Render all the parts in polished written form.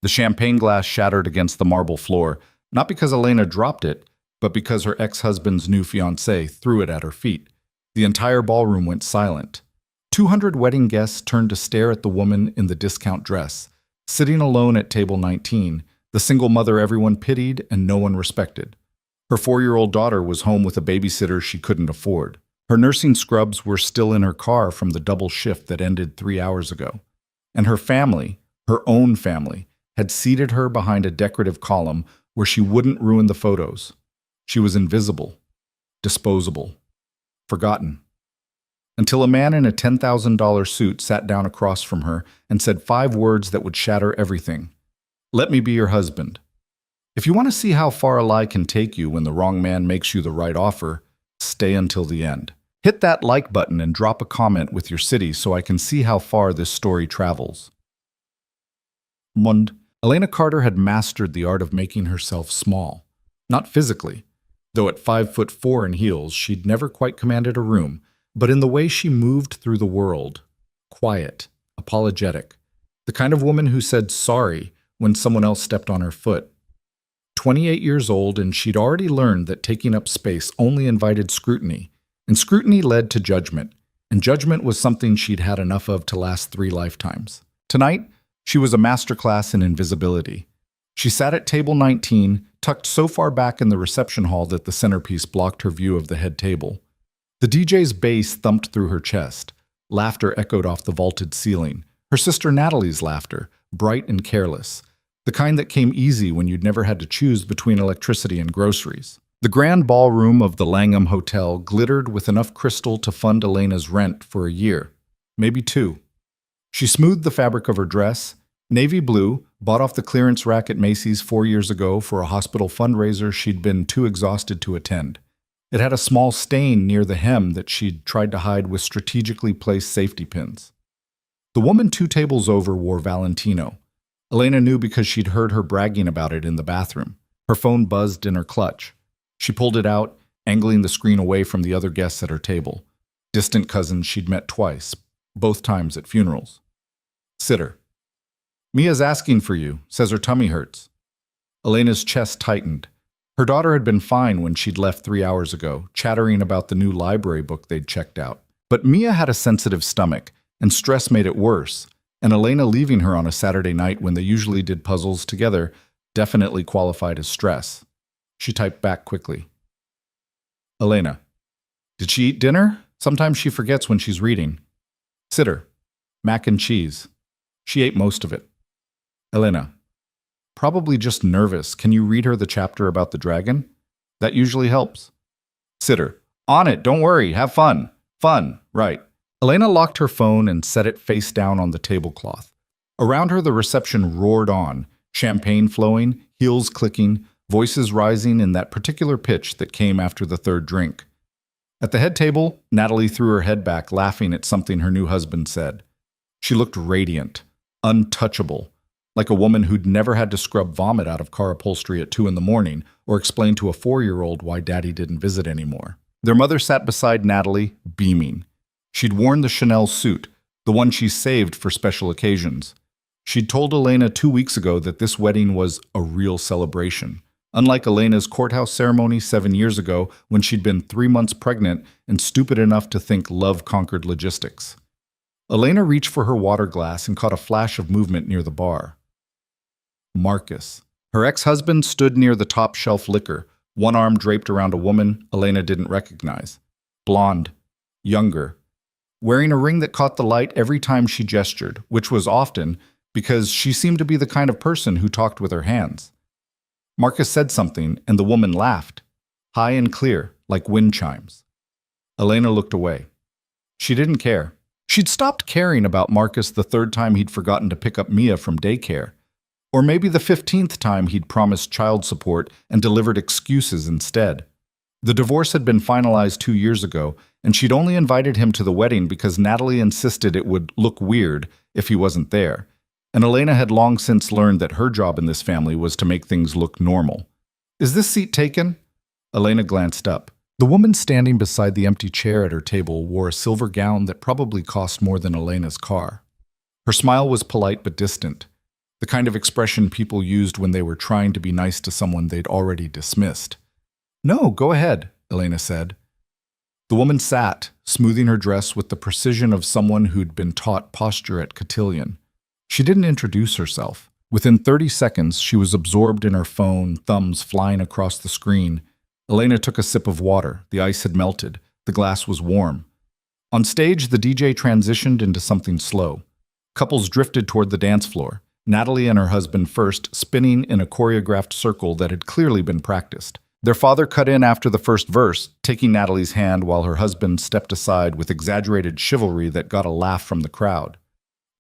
The champagne glass shattered against the marble floor, not because Elena dropped it, but because her ex-husband's new fiancé threw it at her feet. The entire ballroom went silent. 200 wedding guests turned to stare at the woman in the discount dress, sitting alone at table 19, the single mother everyone pitied and no one respected. Her 4-year-old daughter was home with a babysitter she couldn't afford. Her nursing scrubs were still in her car from the double shift that ended 3 hours ago. And her family, her own family, had seated her behind a decorative column where she wouldn't ruin the photos. She was invisible, disposable, forgotten. Until a man in a $10,000 suit sat down across from her and said 5 words that would shatter everything. "Let me be your husband." If you want to see how far a lie can take you when the wrong man makes you the right offer, stay until the end. Hit that like button and drop a comment with your city so I can see how far this story travels. Elena Carter had mastered the art of making herself small. Not physically, though at 5'4" in heels, she'd never quite commanded a room, but in the way she moved through the world. Quiet, apologetic, the kind of woman who said sorry when someone else stepped on her foot. 28 years old, and she'd already learned that taking up space only invited scrutiny, and scrutiny led to judgment, and judgment was something she'd had enough of to last 3 lifetimes. Tonight, she was a masterclass in invisibility. She sat at table 19, tucked so far back in the reception hall that the centerpiece blocked her view of the head table. The DJ's bass thumped through her chest. Laughter echoed off the vaulted ceiling. Her sister Natalie's laughter, bright and careless. The kind that came easy when you'd never had to choose between electricity and groceries. The grand ballroom of the Langham Hotel glittered with enough crystal to fund Elena's rent for a year, maybe 2. She smoothed the fabric of her dress, navy blue, bought off the clearance rack at Macy's 4 years ago for a hospital fundraiser she'd been too exhausted to attend. It had a small stain near the hem that she'd tried to hide with strategically placed safety pins. The woman 2 tables over wore Valentino. Elena knew because she'd heard her bragging about it in the bathroom. Her phone buzzed in her clutch. She pulled it out, angling the screen away from the other guests at her table. Distant cousins she'd met twice, both times at funerals. Sitter. "Mia's asking for you, says her tummy hurts." Elena's chest tightened. Her daughter had been fine when she'd left 3 hours ago, chattering about the new library book they'd checked out. But Mia had a sensitive stomach, and stress made it worse, and Elena leaving her on a Saturday night when they usually did puzzles together definitely qualified as stress. She typed back quickly. "Elena, did she eat dinner? Sometimes she forgets when she's reading." Sitter. "Mac and cheese. She ate most of it." Elena. "Probably just nervous. Can you read her the chapter about the dragon? That usually helps." Sitter. "On it, don't worry, have fun. Fun, right." Elena locked her phone and set it face down on the tablecloth. Around her the reception roared on, champagne flowing, heels clicking, voices rising in that particular pitch that came after the 3rd drink. At the head table, Natalie threw her head back, laughing at something her new husband said. She looked radiant, untouchable, like a woman who'd never had to scrub vomit out of car upholstery at 2 in the morning or explain to a 4-year-old why daddy didn't visit anymore. Their mother sat beside Natalie, beaming. She'd worn the Chanel suit, the one she saved for special occasions. She'd told Elena 2 weeks ago that this wedding was a real celebration, unlike Elena's courthouse ceremony 7 years ago when she'd been 3 months pregnant and stupid enough to think love conquered logistics. Elena reached for her water glass and caught a flash of movement near the bar. Marcus. Her ex-husband stood near the top shelf liquor, one arm draped around a woman Elena didn't recognize. Blonde. Younger. Wearing a ring that caught the light every time she gestured, which was often because she seemed to be the kind of person who talked with her hands. Marcus said something, and the woman laughed, high and clear, like wind chimes. Elena looked away. She didn't care. She'd stopped caring about Marcus the 3rd time he'd forgotten to pick up Mia from daycare. Or maybe the 15th time he'd promised child support and delivered excuses instead. The divorce had been finalized 2 years ago, and she'd only invited him to the wedding because Natalie insisted it would look weird if he wasn't there. And Elena had long since learned that her job in this family was to make things look normal. "Is this seat taken?" Elena glanced up. The woman standing beside the empty chair at her table wore a silver gown that probably cost more than Elena's car. Her smile was polite but distant. the kind of expression people used when they were trying to be nice to someone they'd already dismissed. "No, go ahead," Elena said. The woman sat, smoothing her dress with the precision of someone who'd been taught posture at cotillion. She didn't introduce herself. Within 30 seconds, she was absorbed in her phone, thumbs flying across the screen. Elena took a sip of water. The ice had melted. The glass was warm. On stage, the DJ transitioned into something slow. Couples drifted toward the dance floor, Natalie and her husband first, spinning in a choreographed circle that had clearly been practiced. Their father cut in after the first verse, taking Natalie's hand while her husband stepped aside with exaggerated chivalry that got a laugh from the crowd.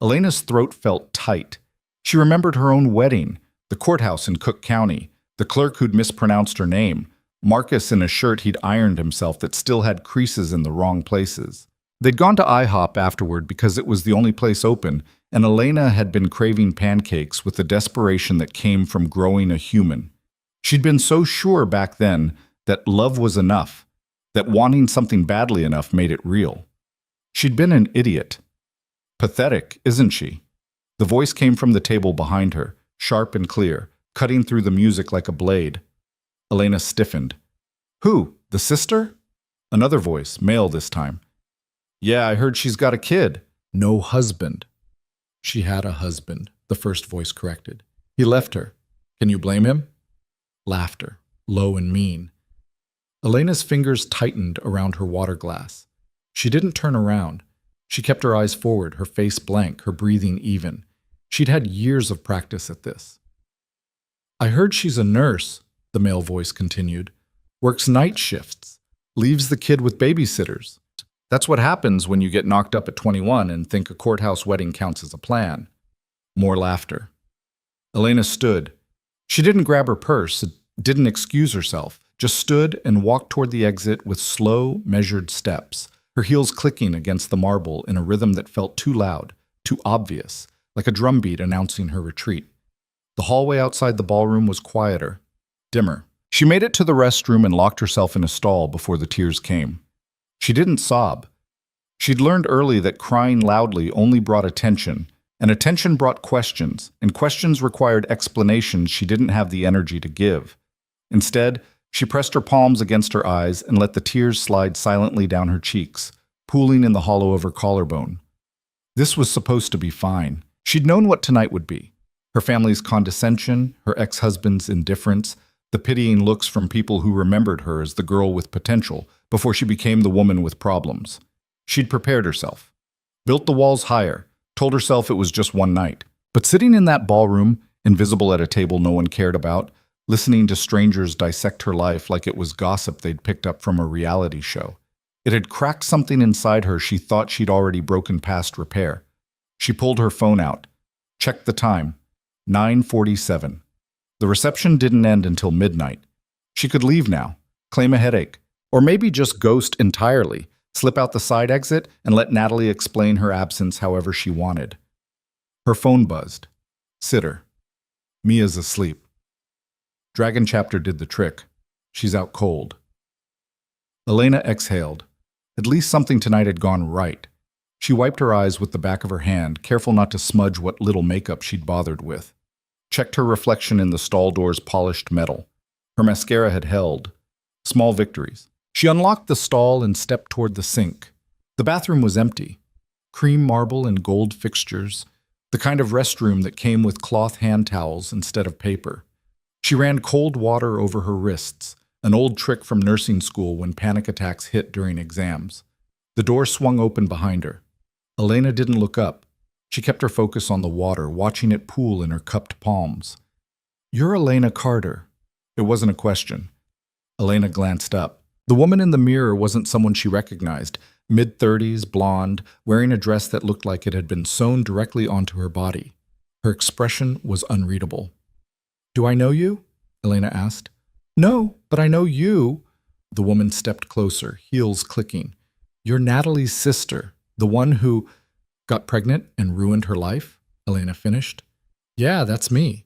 Elena's throat felt tight. She remembered her own wedding, the courthouse in Cook County, the clerk who'd mispronounced her name, Marcus in a shirt he'd ironed himself that still had creases in the wrong places. They'd gone to IHOP afterward because it was the only place open, and Elena had been craving pancakes with the desperation that came from growing a human. She'd been so sure back then that love was enough, that wanting something badly enough made it real. She'd been an idiot. Pathetic, isn't she? The voice came from the table behind her, sharp and clear, cutting through the music like a blade. Elena stiffened. "Who? The sister?" Another voice, male this time. "Yeah, I heard she's got a kid." "No husband." "She had a husband," the first voice corrected. "He left her. Can you blame him?" Laughter, low and mean. Elena's fingers tightened around her water glass. She didn't turn around. She kept her eyes forward, her face blank, her breathing even. She'd had years of practice at this. "I heard she's a nurse," the male voice continued. "Works night shifts. Leaves the kid with babysitters. That's what happens when you get knocked up at 21 and think a courthouse wedding counts as a plan." More laughter. Elena stood. She didn't grab her purse, didn't excuse herself, just stood and walked toward the exit with slow, measured steps, her heels clicking against the marble in a rhythm that felt too loud, too obvious, like a drumbeat announcing her retreat. The hallway outside the ballroom was quieter, dimmer. She made it to the restroom and locked herself in a stall before the tears came. She didn't sob. She'd learned early that crying loudly only brought attention, and attention brought questions, and questions required explanations she didn't have the energy to give. Instead, she pressed her palms against her eyes and let the tears slide silently down her cheeks, pooling in the hollow of her collarbone. This was supposed to be fine. She'd known what tonight would be. Her family's condescension, her ex-husband's indifference, the pitying looks from people who remembered her as the girl with potential before she became the woman with problems. She'd prepared herself, built the walls higher, told herself it was just one night. But sitting in that ballroom, invisible at a table no one cared about, listening to strangers dissect her life like it was gossip they'd picked up from a reality show, it had cracked something inside her she thought she'd already broken past repair. She pulled her phone out, checked the time, 9:47. The reception didn't end until midnight. She could leave now, claim a headache, or maybe just ghost entirely, slip out the side exit and let Natalie explain her absence however she wanted. Her phone buzzed. Sitter. Mia's asleep. Dragon Chapter did the trick. She's out cold. Elena exhaled. At least something tonight had gone right. She wiped her eyes with the back of her hand, careful not to smudge what little makeup she'd bothered with. Checked her reflection in the stall door's polished metal. Her mascara had held. Small victories. She unlocked the stall and stepped toward the sink. The bathroom was empty. Cream marble and gold fixtures, the kind of restroom that came with cloth hand towels instead of paper. She ran cold water over her wrists, an old trick from nursing school when panic attacks hit during exams. The door swung open behind her. Elena didn't look up. She kept her focus on the water, watching it pool in her cupped palms. "You're Elena Carter." It wasn't a question. Elena glanced up. The woman in the mirror wasn't someone she recognized. Mid-30s, blonde, wearing a dress that looked like it had been sewn directly onto her body. Her expression was unreadable. "Do I know you?" Elena asked. "No, but I know you." The woman stepped closer, heels clicking. "You're Natalie's sister, the one who got pregnant and ruined her life?" Elena finished. "Yeah, that's me."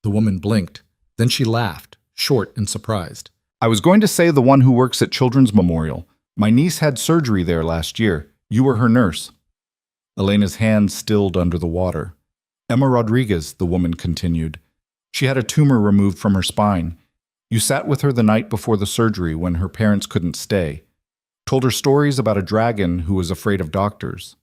The woman blinked. Then she laughed, short and surprised. "I was going to say the one who works at Children's Memorial. My niece had surgery there last year. You were her nurse." Elena's hand stilled under the water. Emma Rodriguez, the woman continued. She had a tumor removed from her spine. You sat with her the night before the surgery when her parents couldn't stay. Told her stories about a dragon who was afraid of doctors.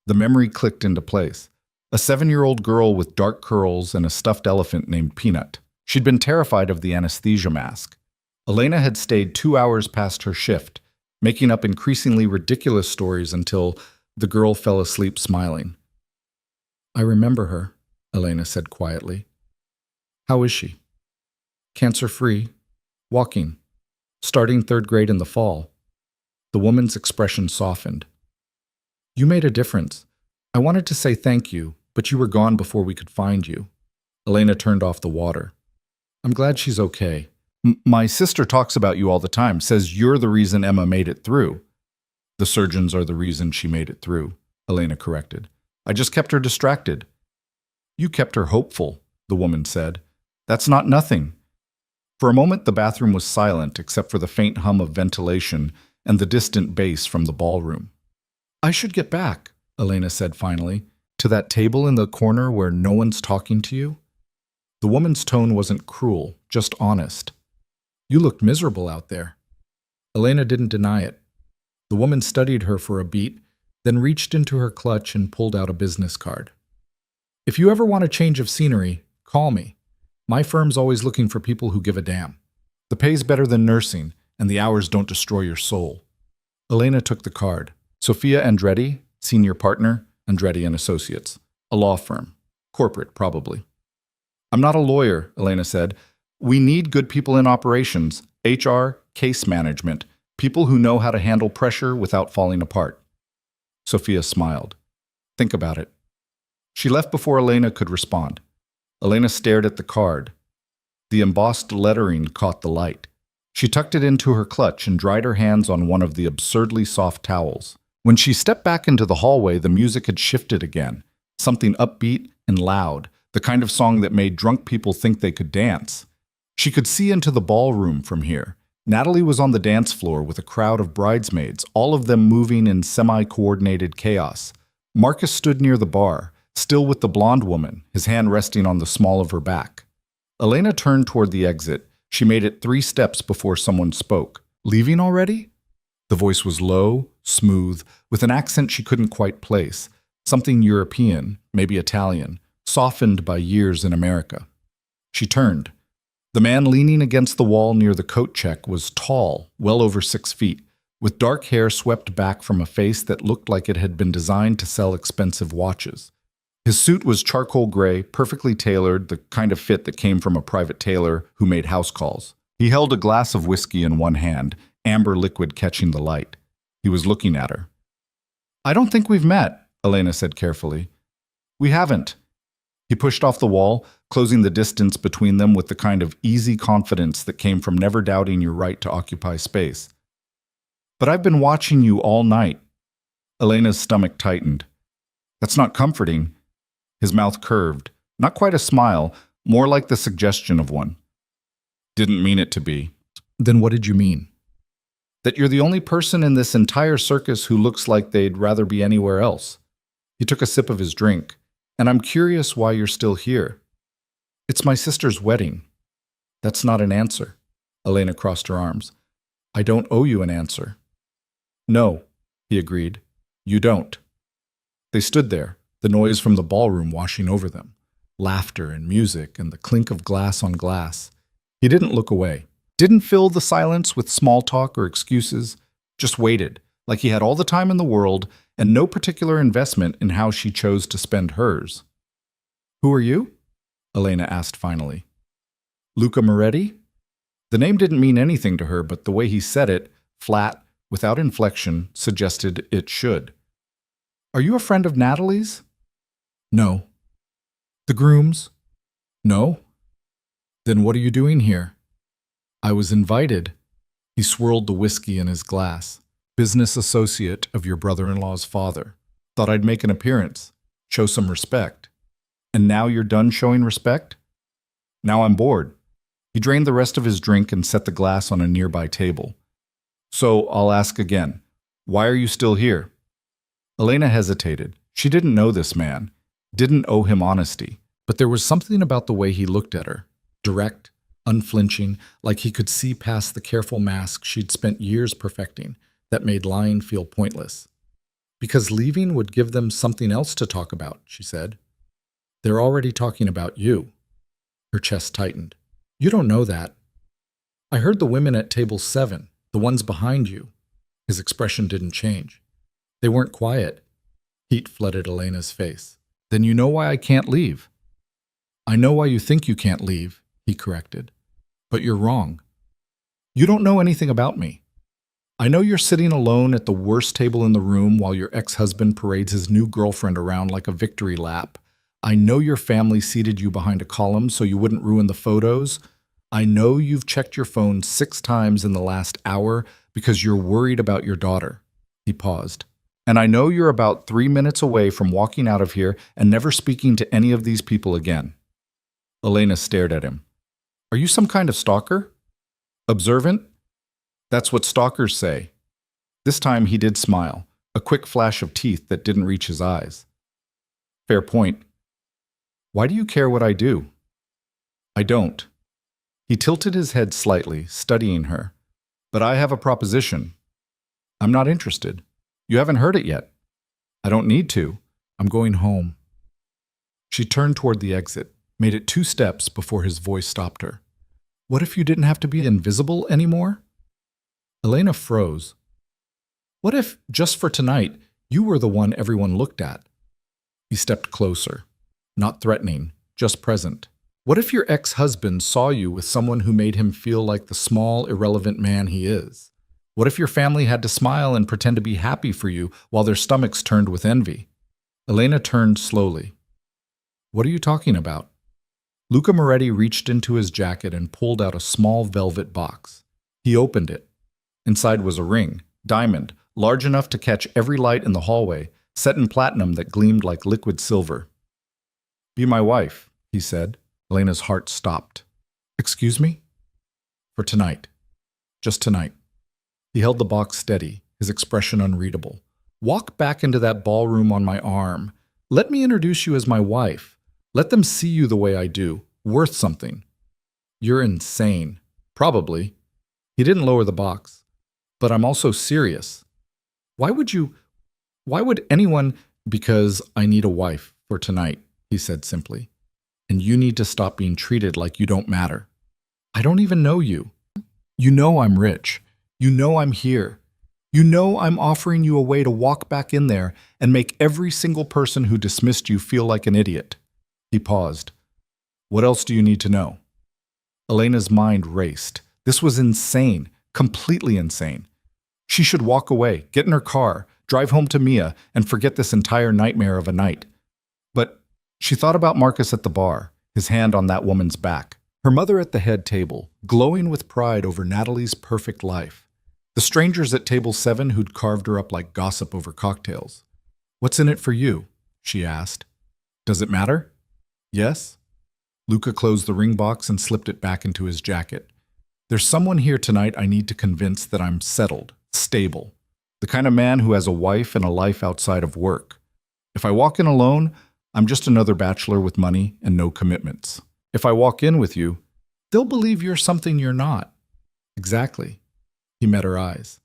The memory clicked into place. A 7-year-old girl with dark curls and a stuffed elephant named Peanut. She'd been terrified of the anesthesia mask. Elena had stayed 2 hours past her shift, making up increasingly ridiculous stories until the girl fell asleep smiling. I remember her, Elena said quietly. How is she? Cancer-free, walking, starting 3rd grade in the fall. The woman's expression softened. You made a difference. I wanted to say thank you, but you were gone before we could find you. Elena turned off the water. I'm glad she's okay. My sister talks about you all the time, says you're the reason Emma made it through. The surgeons are the reason she made it through, Elena corrected. I just kept her distracted. You kept her hopeful, the woman said. That's not nothing. For a moment, the bathroom was silent except for the faint hum of ventilation and the distant bass from the ballroom. I should get back, Elena said finally, to that table in the corner where no one's talking to you. The woman's tone wasn't cruel, just honest. You looked miserable out there. Elena didn't deny it. The woman studied her for a beat, then reached into her clutch and pulled out a business card. If you ever want a change of scenery, call me. My firm's always looking for people who give a damn. The pay's better than nursing, and the hours don't destroy your soul. Elena took the card. Sophia Andretti, senior partner, Andretti and Associates. A law firm. Corporate, probably. I'm not a lawyer, Elena said. We need good people in operations, HR, case management, people who know how to handle pressure without falling apart. Sophia smiled. Think about it. She left before Elena could respond. Elena stared at the card. The embossed lettering caught the light. She tucked it into her clutch and dried her hands on one of the absurdly soft towels. When she stepped back into the hallway, the music had shifted again. Something upbeat and loud, the kind of song that made drunk people think they could dance. She could see into the ballroom from here. Natalie was on the dance floor with a crowd of bridesmaids, all of them moving in semi-coordinated chaos. Marcus stood near the bar, still with the blonde woman, his hand resting on the small of her back. Elena turned toward the exit. She made it 3 steps before someone spoke. Leaving already? The voice was low, smooth, with an accent she couldn't quite place. Something European, maybe Italian, softened by years in America. She turned. The man leaning against the wall near the coat check was tall, well over 6 feet, with dark hair swept back from a face that looked like it had been designed to sell expensive watches. His suit was charcoal gray, perfectly tailored, the kind of fit that came from a private tailor who made house calls. He held a glass of whiskey in one hand, amber liquid catching the light. He was looking at her. I don't think we've met, Elena said carefully. We haven't. He pushed off the wall, closing the distance between them with the kind of easy confidence that came from never doubting your right to occupy space. But I've been watching you all night. Elena's stomach tightened. That's not comforting. His mouth curved, not quite a smile, more like the suggestion of one. Didn't mean it to be. Then what did you mean? That you're the only person in this entire circus who looks like they'd rather be anywhere else. He took a sip of his drink. And I'm curious why you're still here. It's my sister's wedding. That's not an answer. Elena crossed her arms. I don't owe you an answer. No, he agreed. You don't. They stood there, the noise from the ballroom washing over them. Laughter and music and the clink of glass on glass. He didn't look away. Didn't fill the silence with small talk or excuses. Just waited, like he had all the time in the world and no particular investment in how she chose to spend hers. Who are you? Elena asked finally. Luca Moretti? The name didn't mean anything to her, but the way he said it, flat, without inflection, suggested it should. Are you a friend of Natalie's? No. The groom's? No. Then what are you doing here? I was invited. He swirled the whiskey in his glass. Business associate of your brother-in-law's father. Thought I'd make an appearance, show some respect. And now you're done showing respect? Now I'm bored. He drained the rest of his drink and set the glass on a nearby table. So I'll ask again, why are you still here? Elena hesitated. She didn't know this man. didn't owe him honesty, but there was something about the way he looked at her. Direct, unflinching, like he could see past the careful mask she'd spent years perfecting, that made lying feel pointless. Because leaving would give them something else to talk about, she said. They're already talking about you. Her chest tightened. You don't know that. I heard the women at table 7, the ones behind you. His expression didn't change. They weren't quiet. Heat flooded Elena's face. Then you know why I can't leave. I know why you think you can't leave, he corrected. But you're wrong. You don't know anything about me. I know you're sitting alone at the worst table in the room while your ex-husband parades his new girlfriend around like a victory lap. I know your family seated you behind a column so you wouldn't ruin the photos. I know you've checked your phone 6 times in the last hour because you're worried about your daughter. He paused. And I know you're about 3 minutes away from walking out of here and never speaking to any of these people again. Elena stared at him. Are you some kind of stalker? Observant? That's what stalkers say. This time he did smile, a quick flash of teeth that didn't reach his eyes. Fair point. Why do you care what I do? I don't. He tilted his head slightly, studying her. But I have a proposition. I'm not interested. You haven't heard it yet. I don't need to. I'm going home. She turned toward the exit, made it 2 steps before his voice stopped her. What if you didn't have to be invisible anymore? Elena froze. What if, just for tonight, you were the one everyone looked at? He stepped closer, not threatening, just present. What if your ex-husband saw you with someone who made him feel like the small, irrelevant man he is? What if your family had to smile and pretend to be happy for you while their stomachs turned with envy? Elena turned slowly. What are you talking about? Luca Moretti reached into his jacket and pulled out a small velvet box. He opened it. Inside was a ring, diamond, large enough to catch every light in the hallway, set in platinum that gleamed like liquid silver. Be my wife, he said. Elena's heart stopped. Excuse me? For tonight. Just tonight. He held the box steady, his expression unreadable. Walk back into that ballroom on my arm. Let me introduce you as my wife. Let them see you the way I do, worth something. You're insane. Probably. He didn't lower the box. But I'm also serious. Why would anyone? Because I need a wife for tonight, he said simply. And you need to stop being treated like you don't matter. I don't even know you. You know I'm rich. You know I'm here. You know I'm offering you a way to walk back in there and make every single person who dismissed you feel like an idiot. He paused. What else do you need to know? Elena's mind raced. This was insane, completely insane. She should walk away, get in her car, drive home to Mia, and forget this entire nightmare of a night. But she thought about Marcus at the bar, his hand on that woman's back. Her mother at the head table, glowing with pride over Natalie's perfect life. The strangers at table 7 who'd carved her up like gossip over cocktails. What's in it for you? She asked. Does it matter? Yes? Luca closed the ring box and slipped it back into his jacket. There's someone here tonight I need to convince that I'm settled, stable. The kind of man who has a wife and a life outside of work. If I walk in alone, I'm just another bachelor with money and no commitments. If I walk in with you, they'll believe you're something you're not. Exactly. He met her eyes.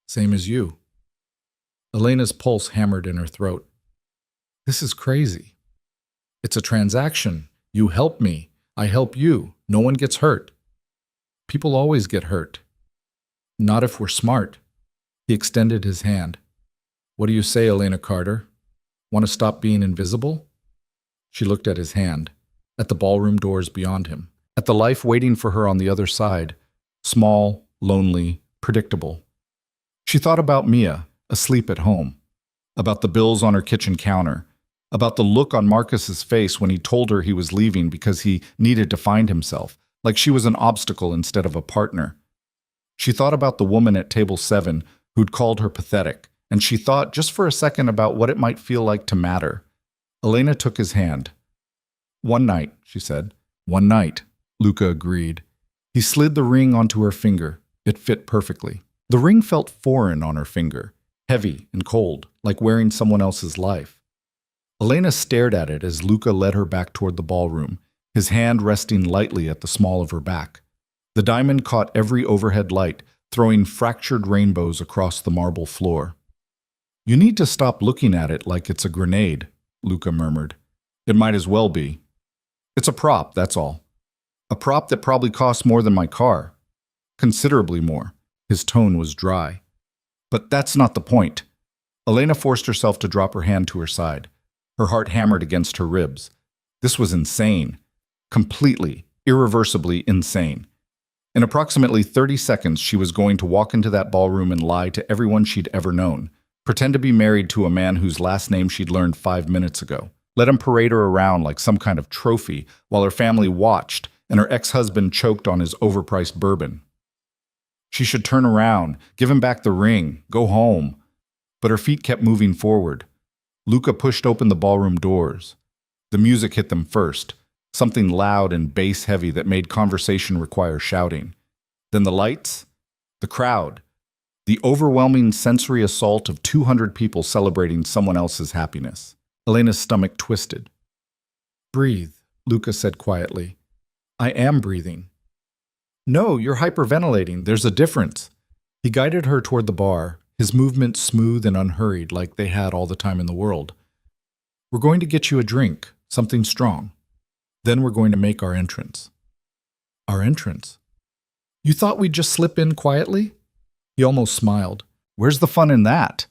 Same as you. Elena's pulse hammered in her throat. This is crazy. It's a transaction. You help me. I help you. No one gets hurt. People always get hurt. Not if we're smart. He extended his hand. What do you say, Elena Carter? Want to stop being invisible? She looked at his hand, at the ballroom doors beyond him, at the life waiting for her on the other side, small, lonely, predictable. She thought about Mia, asleep at home, about the bills on her kitchen counter, about the look on Marcus's face when he told her he was leaving because he needed to find himself, like she was an obstacle instead of a partner. She thought about the woman at table 7 who'd called her pathetic, and she thought just for a second about what it might feel like to matter. Elena took his hand. One night, she said. One night, Luca agreed. He slid the ring onto her finger. It fit perfectly. The ring felt foreign on her finger, heavy and cold, like wearing someone else's life. Elena stared at it as Luca led her back toward the ballroom, his hand resting lightly at the small of her back. The diamond caught every overhead light, throwing fractured rainbows across the marble floor. "You need to stop looking at it like it's a grenade," Luca murmured. "It might as well be. It's a prop, that's all. A prop that probably costs more than my car. Considerably more." His tone was dry. "But that's not the point." Elena forced herself to drop her hand to her side. Her heart hammered against her ribs. This was insane. Completely, irreversibly insane. In approximately 30 seconds, she was going to walk into that ballroom and lie to everyone she'd ever known, pretend to be married to a man whose last name she'd learned 5 minutes ago, let him parade her around like some kind of trophy while her family watched and her ex-husband choked on his overpriced bourbon. She should turn around, give him back the ring, go home. But her feet kept moving forward. Luca pushed open the ballroom doors. The music hit them first, something loud and bass-heavy that made conversation require shouting. Then the lights, the crowd, the overwhelming sensory assault of 200 people celebrating someone else's happiness. Elena's stomach twisted. "Breathe," Luca said quietly. "I am breathing." "No, you're hyperventilating. There's a difference." He guided her toward the bar, his movements smooth and unhurried like they had all the time in the world. "We're going to get you a drink, something strong. Then we're going to make our entrance." "Our entrance? You thought we'd just slip in quietly?" He almost smiled. "Where's the fun in that?"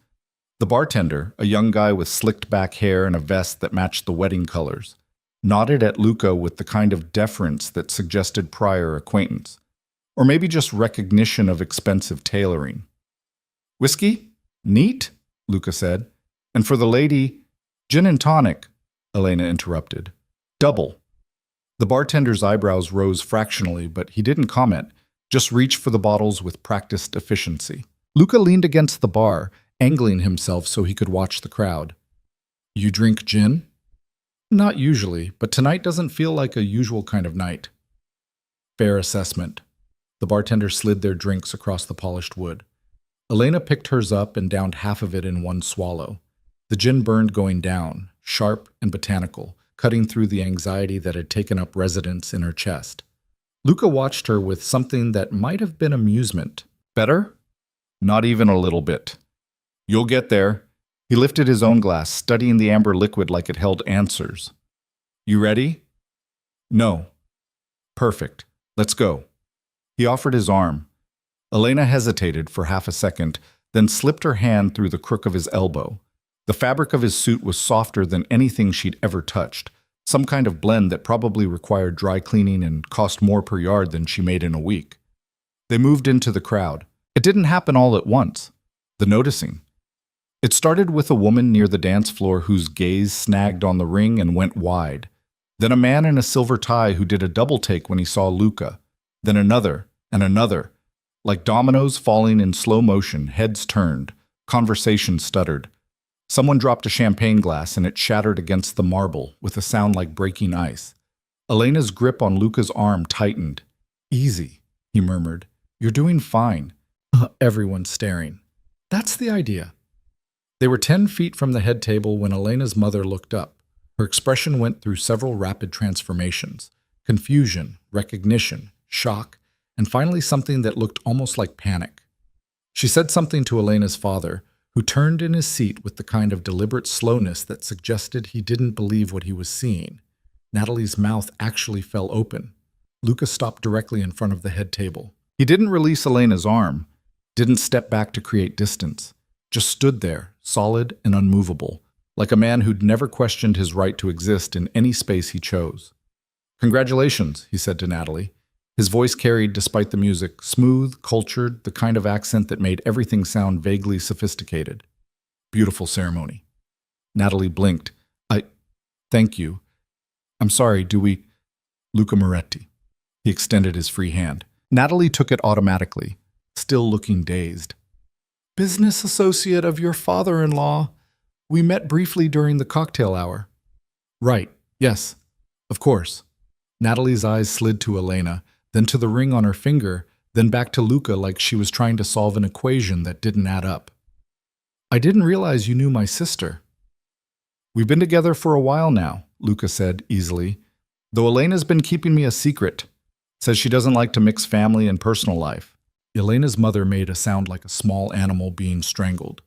The bartender, a young guy with slicked back hair and a vest that matched the wedding colors, nodded at Luca with the kind of deference that suggested prior acquaintance, or maybe just recognition of expensive tailoring. "Whiskey? Neat?" Luca said. "And for the lady, gin and tonic," Elena interrupted. "Double." The bartender's eyebrows rose fractionally, but he didn't comment, just reached for the bottles with practiced efficiency. Luca leaned against the bar, angling himself so he could watch the crowd. "You drink gin?" "Not usually, but tonight doesn't feel like a usual kind of night." "Fair assessment." The bartender slid their drinks across the polished wood. Elena picked hers up and downed half of it in one swallow. The gin burned going down, sharp and botanical, cutting through the anxiety that had taken up residence in her chest. Luca watched her with something that might have been amusement. "Better?" "Not even a little bit." "You'll get there." He lifted his own glass, studying the amber liquid like it held answers. "You ready?" "No." "Perfect. Let's go." He offered his arm. Elena hesitated for half a second, then slipped her hand through the crook of his elbow. The fabric of his suit was softer than anything she'd ever touched, some kind of blend that probably required dry cleaning and cost more per yard than she made in a week. They moved into the crowd. It didn't happen all at once. The noticing. It started with a woman near the dance floor whose gaze snagged on the ring and went wide. Then a man in a silver tie who did a double take when he saw Luca. Then another, and another. Like dominoes falling in slow motion, heads turned, conversation stuttered. Someone dropped a champagne glass and it shattered against the marble with a sound like breaking ice. Elena's grip on Luca's arm tightened. "Easy," he murmured. "You're doing fine." Everyone's staring. That's the idea. They were 10 feet from the head table when Elena's mother looked up. Her expression went through several rapid transformations. Confusion, recognition, shock, and finally something that looked almost like panic. She said something to Elena's father, who turned in his seat with the kind of deliberate slowness that suggested he didn't believe what he was seeing. Natalie's mouth actually fell open. Luca stopped directly in front of the head table. He didn't release Elena's arm, didn't step back to create distance, just stood there, solid and unmovable, like a man who'd never questioned his right to exist in any space he chose. "Congratulations," he said to Natalie. His voice carried, despite the music, smooth, cultured, the kind of accent that made everything sound vaguely sophisticated. "Beautiful ceremony." Natalie blinked. Thank you. I'm sorry, do we—" "Luca Moretti." He extended his free hand. Natalie took it automatically, still looking dazed. "Business associate of your father-in-law. We met briefly during the cocktail hour." "Right, yes, of course." Natalie's eyes slid to Elena, then to the ring on her finger, then back to Luca like she was trying to solve an equation that didn't add up. "I didn't realize you knew my sister." We've been together for a while now, Luca said easily, though Elena's been keeping me a secret. Says she doesn't like to mix family and personal life. Elena's mother made a sound like a small animal being strangled.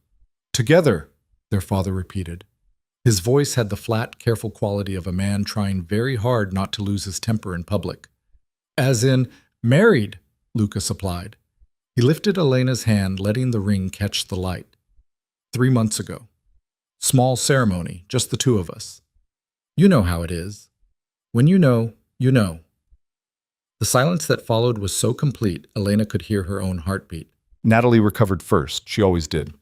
Together, their father repeated. His voice had the flat, careful quality of a man trying very hard not to lose his temper in public. As in, married, Luca supplied. He lifted Elena's hand, letting the ring catch the light. 3 months ago. Small ceremony, just the two of us. You know how it is. When you know, you know. The silence that followed was so complete, Elena could hear her own heartbeat. Natalie recovered first. She always did.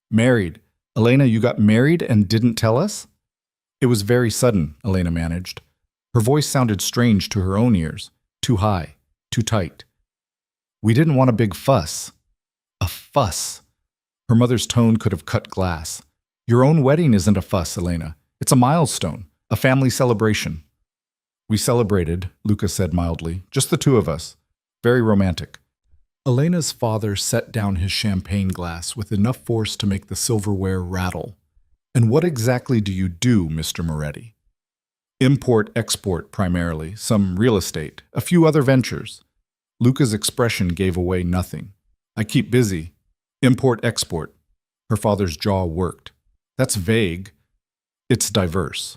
Married. Elena, you got married and didn't tell us? It was very sudden, Elena managed. Her voice sounded strange to her own ears. Too high. Too tight. We didn't want a big fuss. A fuss. Her mother's tone could have cut glass. Your own wedding isn't a fuss, Elena. It's a milestone. A family celebration. We celebrated, Luca said mildly. Just the two of us. Very romantic. Elena's father set down his champagne glass with enough force to make the silverware rattle. And what exactly do you do, Mr. Moretti? Import-export primarily, some real estate, a few other ventures. Luca's expression gave away nothing. I keep busy. Import-export. Her father's jaw worked. That's vague. It's diverse.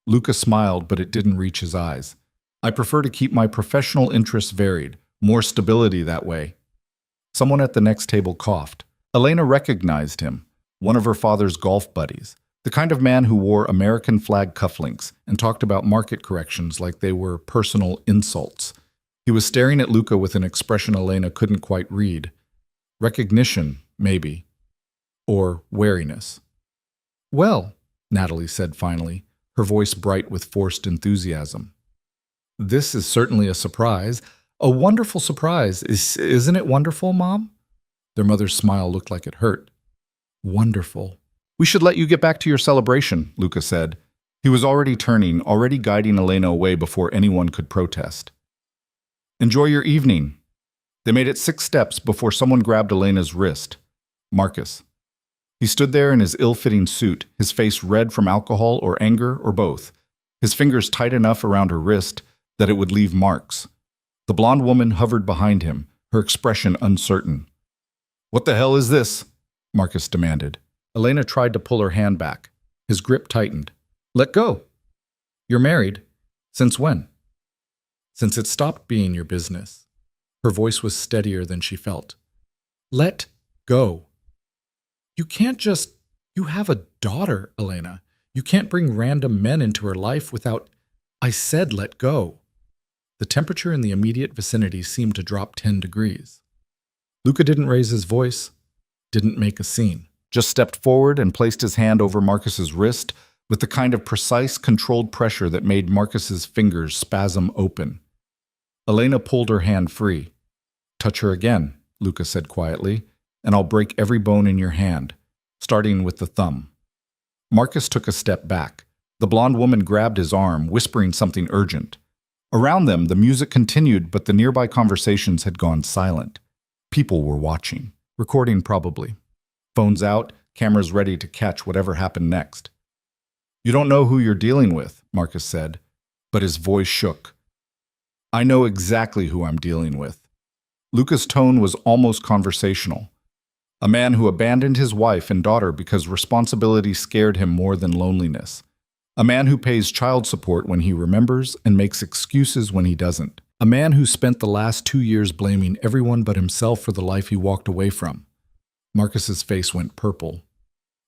Luca smiled, but it didn't reach his eyes. I prefer to keep my professional interests varied. More stability that way. Someone at the next table coughed. Elena recognized him, one of her father's golf buddies, the kind of man who wore American flag cufflinks and talked about market corrections like they were personal insults. He was staring at Luca with an expression Elena couldn't quite read. Recognition, maybe. Or wariness. Well, Natalie said finally, her voice bright with forced enthusiasm. This is certainly a surprise. A wonderful surprise. Isn't it wonderful, Mom? Their mother's smile looked like it hurt. Wonderful. We should let you get back to your celebration, Luca said. He was already turning, already guiding Elena away before anyone could protest. Enjoy your evening. They made it 6 steps before someone grabbed Elena's wrist. Marcus. He stood there in his ill-fitting suit, his face red from alcohol or anger or both, his fingers tight enough around her wrist that it would leave marks. The blonde woman hovered behind him, her expression uncertain. What the hell is this? Marcus demanded. Elena tried to pull her hand back. His grip tightened. Let go. You're married. Since when? Since it stopped being your business. Her voice was steadier than she felt. Let go. You can't just... You have a daughter, Elena. You can't bring random men into her life without... I said let go. The temperature in the immediate vicinity seemed to drop 10 degrees. Luca didn't raise his voice, didn't make a scene, just stepped forward and placed his hand over Marcus's wrist with the kind of precise, controlled pressure that made Marcus's fingers spasm open. Elena pulled her hand free. Touch her again, Luca said quietly, and I'll break every bone in your hand, starting with the thumb. Marcus took a step back. The blonde woman grabbed his arm, whispering something urgent. Around them, the music continued, but the nearby conversations had gone silent. People were watching, recording probably. Phones out, cameras ready to catch whatever happened next. You don't know who you're dealing with, Marcus said, but his voice shook. I know exactly who I'm dealing with. Luca's tone was almost conversational. A man who abandoned his wife and daughter because responsibility scared him more than loneliness. A man who pays child support when he remembers and makes excuses when he doesn't. A man who spent the last 2 years blaming everyone but himself for the life he walked away from. Marcus's face went purple.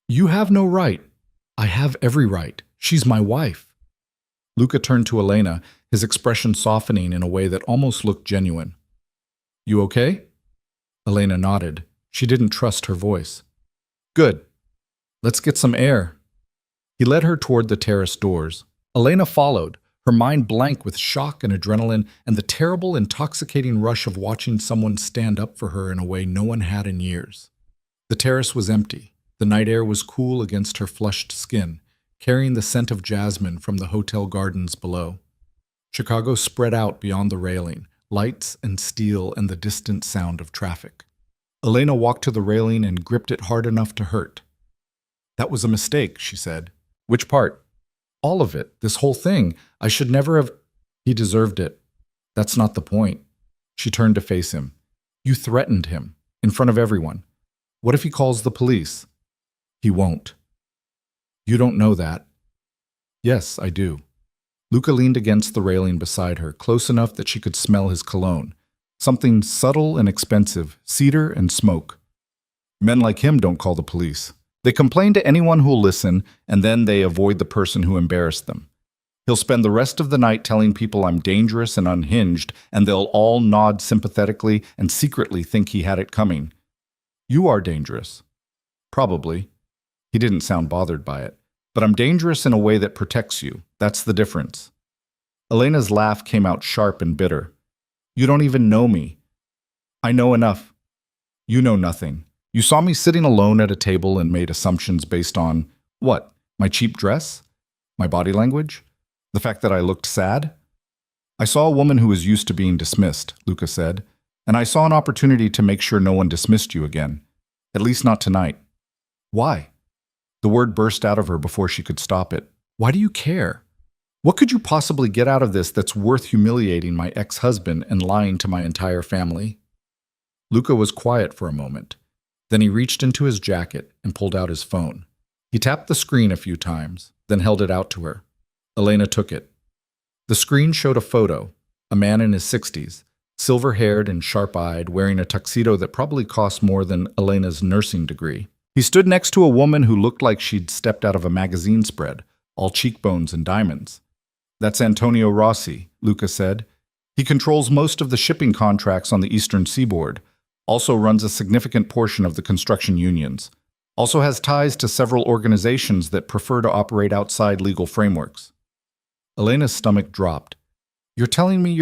You have no right. I have every right. She's my wife. Luca turned to Elena, his expression softening in a way that almost looked genuine. You okay? Elena nodded. She didn't trust her voice. Good. Let's get some air. He led her toward the terrace doors. Elena followed, her mind blank with shock and adrenaline and the terrible, intoxicating rush of watching someone stand up for her in a way no one had in years. The terrace was empty. The night air was cool against her flushed skin, carrying the scent of jasmine from the hotel gardens below. Chicago spread out beyond the railing, lights and steel and the distant sound of traffic. Elena walked to the railing and gripped it hard enough to hurt. That was a mistake, she said. Which part? All of it. This whole thing. I should never have. He deserved it. That's not the point. She turned to face him. You threatened him. In front of everyone. What if he calls the police? He won't. You don't know that. Yes, I do. Luca leaned against the railing beside her, close enough that she could smell his cologne. Something subtle and expensive, cedar and smoke. Men like him don't call the police. They complain to anyone who'll listen, and then they avoid the person who embarrassed them. He'll spend the rest of the night telling people I'm dangerous and unhinged, and they'll all nod sympathetically and secretly think he had it coming. You are dangerous. Probably. He didn't sound bothered by it. But I'm dangerous in a way that protects you. That's the difference. Elena's laugh came out sharp and bitter. You don't even know me. I know enough. You know nothing. You saw me sitting alone at a table and made assumptions based on, what, my cheap dress? My body language? The fact that I looked sad? I saw a woman who was used to being dismissed, Luca said, and I saw an opportunity to make sure no one dismissed you again. At least not tonight. Why? The word burst out of her before she could stop it. Why do you care? What could you possibly get out of this that's worth humiliating my ex-husband and lying to my entire family? Luca was quiet for a moment. Then he reached into his jacket and pulled out his phone. He tapped the screen a few times, then held it out to her. Elena took it. The screen showed a photo, a man in his 60s, silver-haired and sharp-eyed, wearing a tuxedo that probably cost more than Elena's nursing degree. He stood next to a woman who looked like she'd stepped out of a magazine spread, all cheekbones and diamonds. That's Antonio Rossi, Luca said. He controls most of the shipping contracts on the eastern seaboard, also runs a significant portion of the construction unions, also has ties to several organizations that prefer to operate outside legal frameworks. Elena's stomach dropped. You're telling me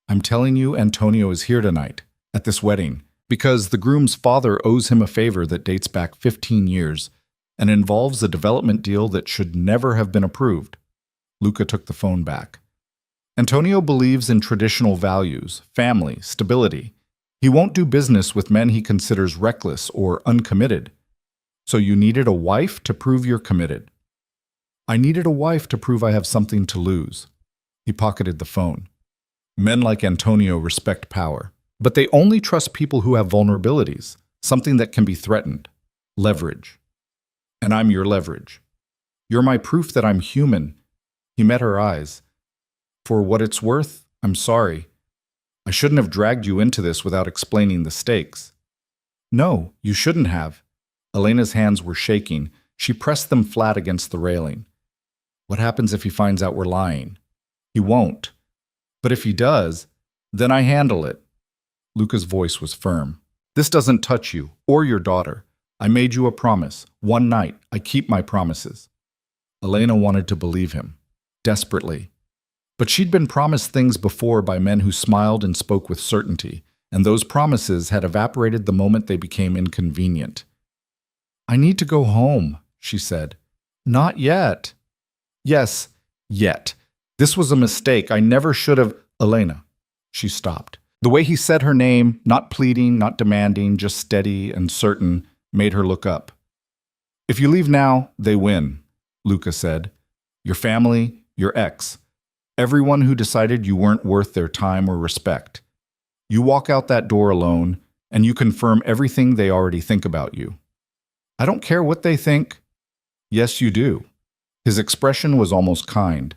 I'm telling you Antonio is here tonight, at this wedding, because the groom's father owes him a favor that dates back 15 years and involves a development deal that should never have been approved. Luca took the phone back. Antonio believes in traditional values, family, stability. He won't do business with men he considers reckless or uncommitted. So you needed a wife to prove you're committed. I needed a wife to prove I have something to lose. He pocketed the phone. Men like Antonio respect power, but they only trust people who have vulnerabilities, something that can be threatened. Leverage. And I'm your leverage. You're my proof that I'm human. He met her eyes. For what it's worth, I'm sorry. I shouldn't have dragged you into this without explaining the stakes. No, you shouldn't have. Elena's hands were shaking. She pressed them flat against the railing. What happens if he finds out we're lying? He won't. But if he does, then I handle it. Luca's voice was firm. This doesn't touch you or your daughter. I made you a promise. One night, I keep my promises. Elena wanted to believe him. Desperately. But she'd been promised things before by men who smiled and spoke with certainty, and those promises had evaporated the moment they became inconvenient. I need to go home, she said. Not yet. Yes, yet. This was a mistake. I never should have. Elena. She stopped. The way he said her name, not pleading, not demanding, just steady and certain, made her look up. If you leave now, they win, Luca said. Your family, your ex. Everyone who decided you weren't worth their time or respect. You walk out that door alone, and you confirm everything they already think about you. I don't care what they think. Yes, you do. His expression was almost kind.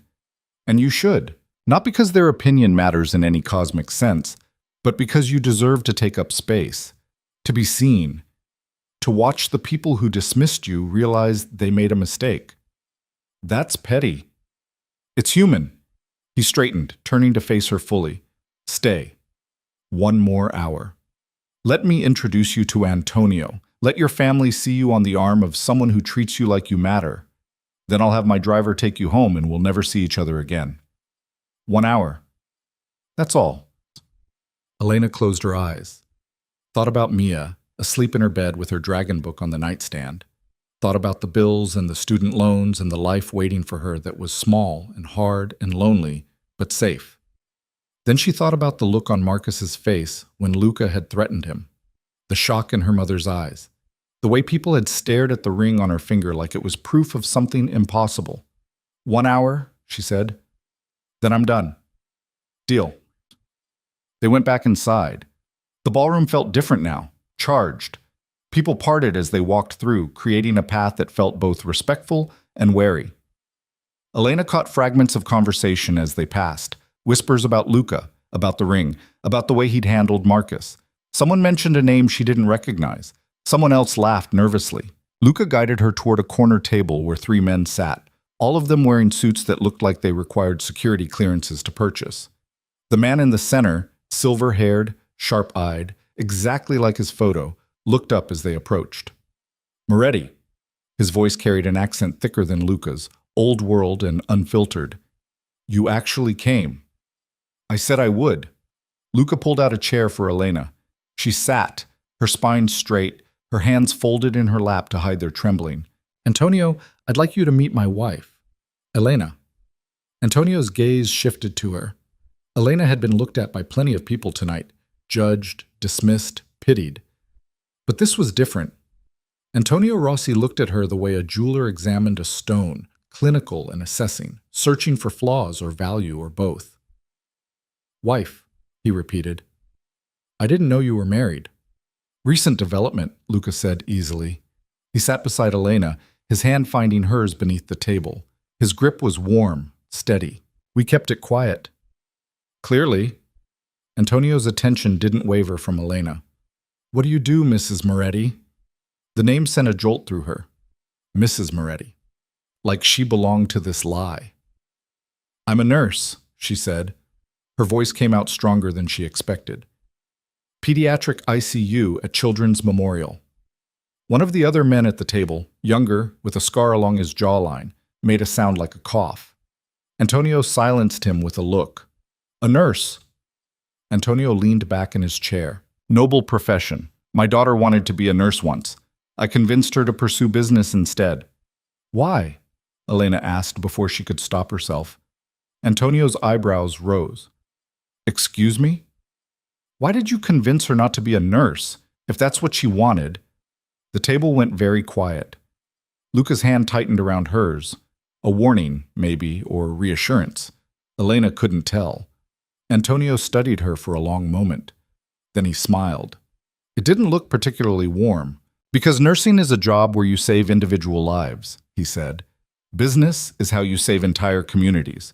And you should, not because their opinion matters in any cosmic sense, but because you deserve to take up space, to be seen, to watch the people who dismissed you realize they made a mistake. That's petty. It's human. He straightened, turning to face her fully. Stay. One more hour. Let me introduce you to Antonio. Let your family see you on the arm of someone who treats you like you matter. Then I'll have my driver take you home and we'll never see each other again. 1 hour. That's all. Elena closed her eyes. Thought about Mia, asleep in her bed with her dragon book on the nightstand. Thought about the bills and the student loans and the life waiting for her that was small and hard and lonely, but safe. Then she thought about the look on Marcus's face when Luca had threatened him, the shock in her mother's eyes. The way people had stared at the ring on her finger like it was proof of something impossible. 1 hour, she said. Then I'm done. Deal. They went back inside. The ballroom felt different now, charged. People parted as they walked through, creating a path that felt both respectful and wary. Elena caught fragments of conversation as they passed, whispers about Luca, about the ring, about the way he'd handled Marcus. Someone mentioned a name she didn't recognize. Someone else laughed nervously. Luca guided her toward a corner table where 3 men sat, all of them wearing suits that looked like they required security clearances to purchase. The man in the center, silver-haired, sharp-eyed, exactly like his photo, looked up as they approached. Moretti. His voice carried an accent thicker than Luca's, old world and unfiltered. You actually came. I said I would. Luca pulled out a chair for Elena. She sat, her spine straight, her hands folded in her lap to hide their trembling. Antonio, I'd like you to meet my wife, Elena. Antonio's gaze shifted to her. Elena had been looked at by plenty of people tonight, judged, dismissed, pitied. But this was different. Antonio Rossi looked at her the way a jeweler examined a stone, clinical and assessing, searching for flaws or value or both. Wife, he repeated. I didn't know you were married. Recent development, Luca said easily. He sat beside Elena, his hand finding hers beneath the table. His grip was warm, steady. We kept it quiet. Clearly. Antonio's attention didn't waver from Elena. What do you do, Mrs. Moretti? The name sent a jolt through her. Mrs. Moretti. Like she belonged to this lie. I'm a nurse, she said. Her voice came out stronger than she expected. Pediatric ICU at Children's Memorial. One of the other men at the table, younger, with a scar along his jawline, made a sound like a cough. Antonio silenced him with a look. A nurse. Antonio leaned back in his chair. Noble profession. My daughter wanted to be a nurse once. I convinced her to pursue business instead. Why? Elena asked before she could stop herself. Antonio's eyebrows rose. Excuse me? Why did you convince her not to be a nurse, if that's what she wanted? The table went very quiet. Luca's hand tightened around hers. A warning, maybe, or reassurance. Elena couldn't tell. Antonio studied her for a long moment. Then he smiled. It didn't look particularly warm. Because nursing is a job where you save individual lives, he said. Business is how you save entire communities.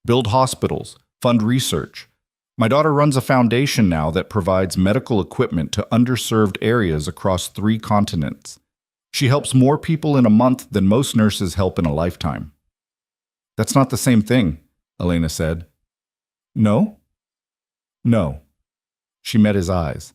Build hospitals, fund research. My daughter runs a foundation now that provides medical equipment to underserved areas across 3 continents. She helps more people in a month than most nurses help in a lifetime. That's not the same thing, Elena said. No? No. She met his eyes.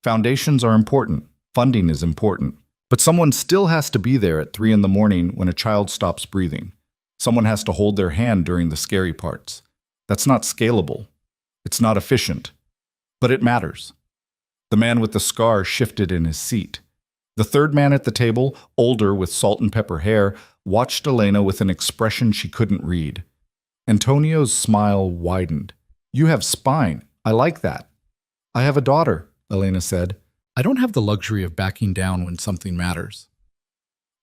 Foundations are important. Funding is important. But someone still has to be there at 3 in the morning when a child stops breathing. Someone has to hold their hand during the scary parts. That's not scalable. It's not efficient. But it matters. The man with the scar shifted in his seat. The third man at the table, older with salt and pepper hair, watched Elena with an expression she couldn't read. Antonio's smile widened. You have spine. I like that. I have a daughter, Elena said. I don't have the luxury of backing down when something matters.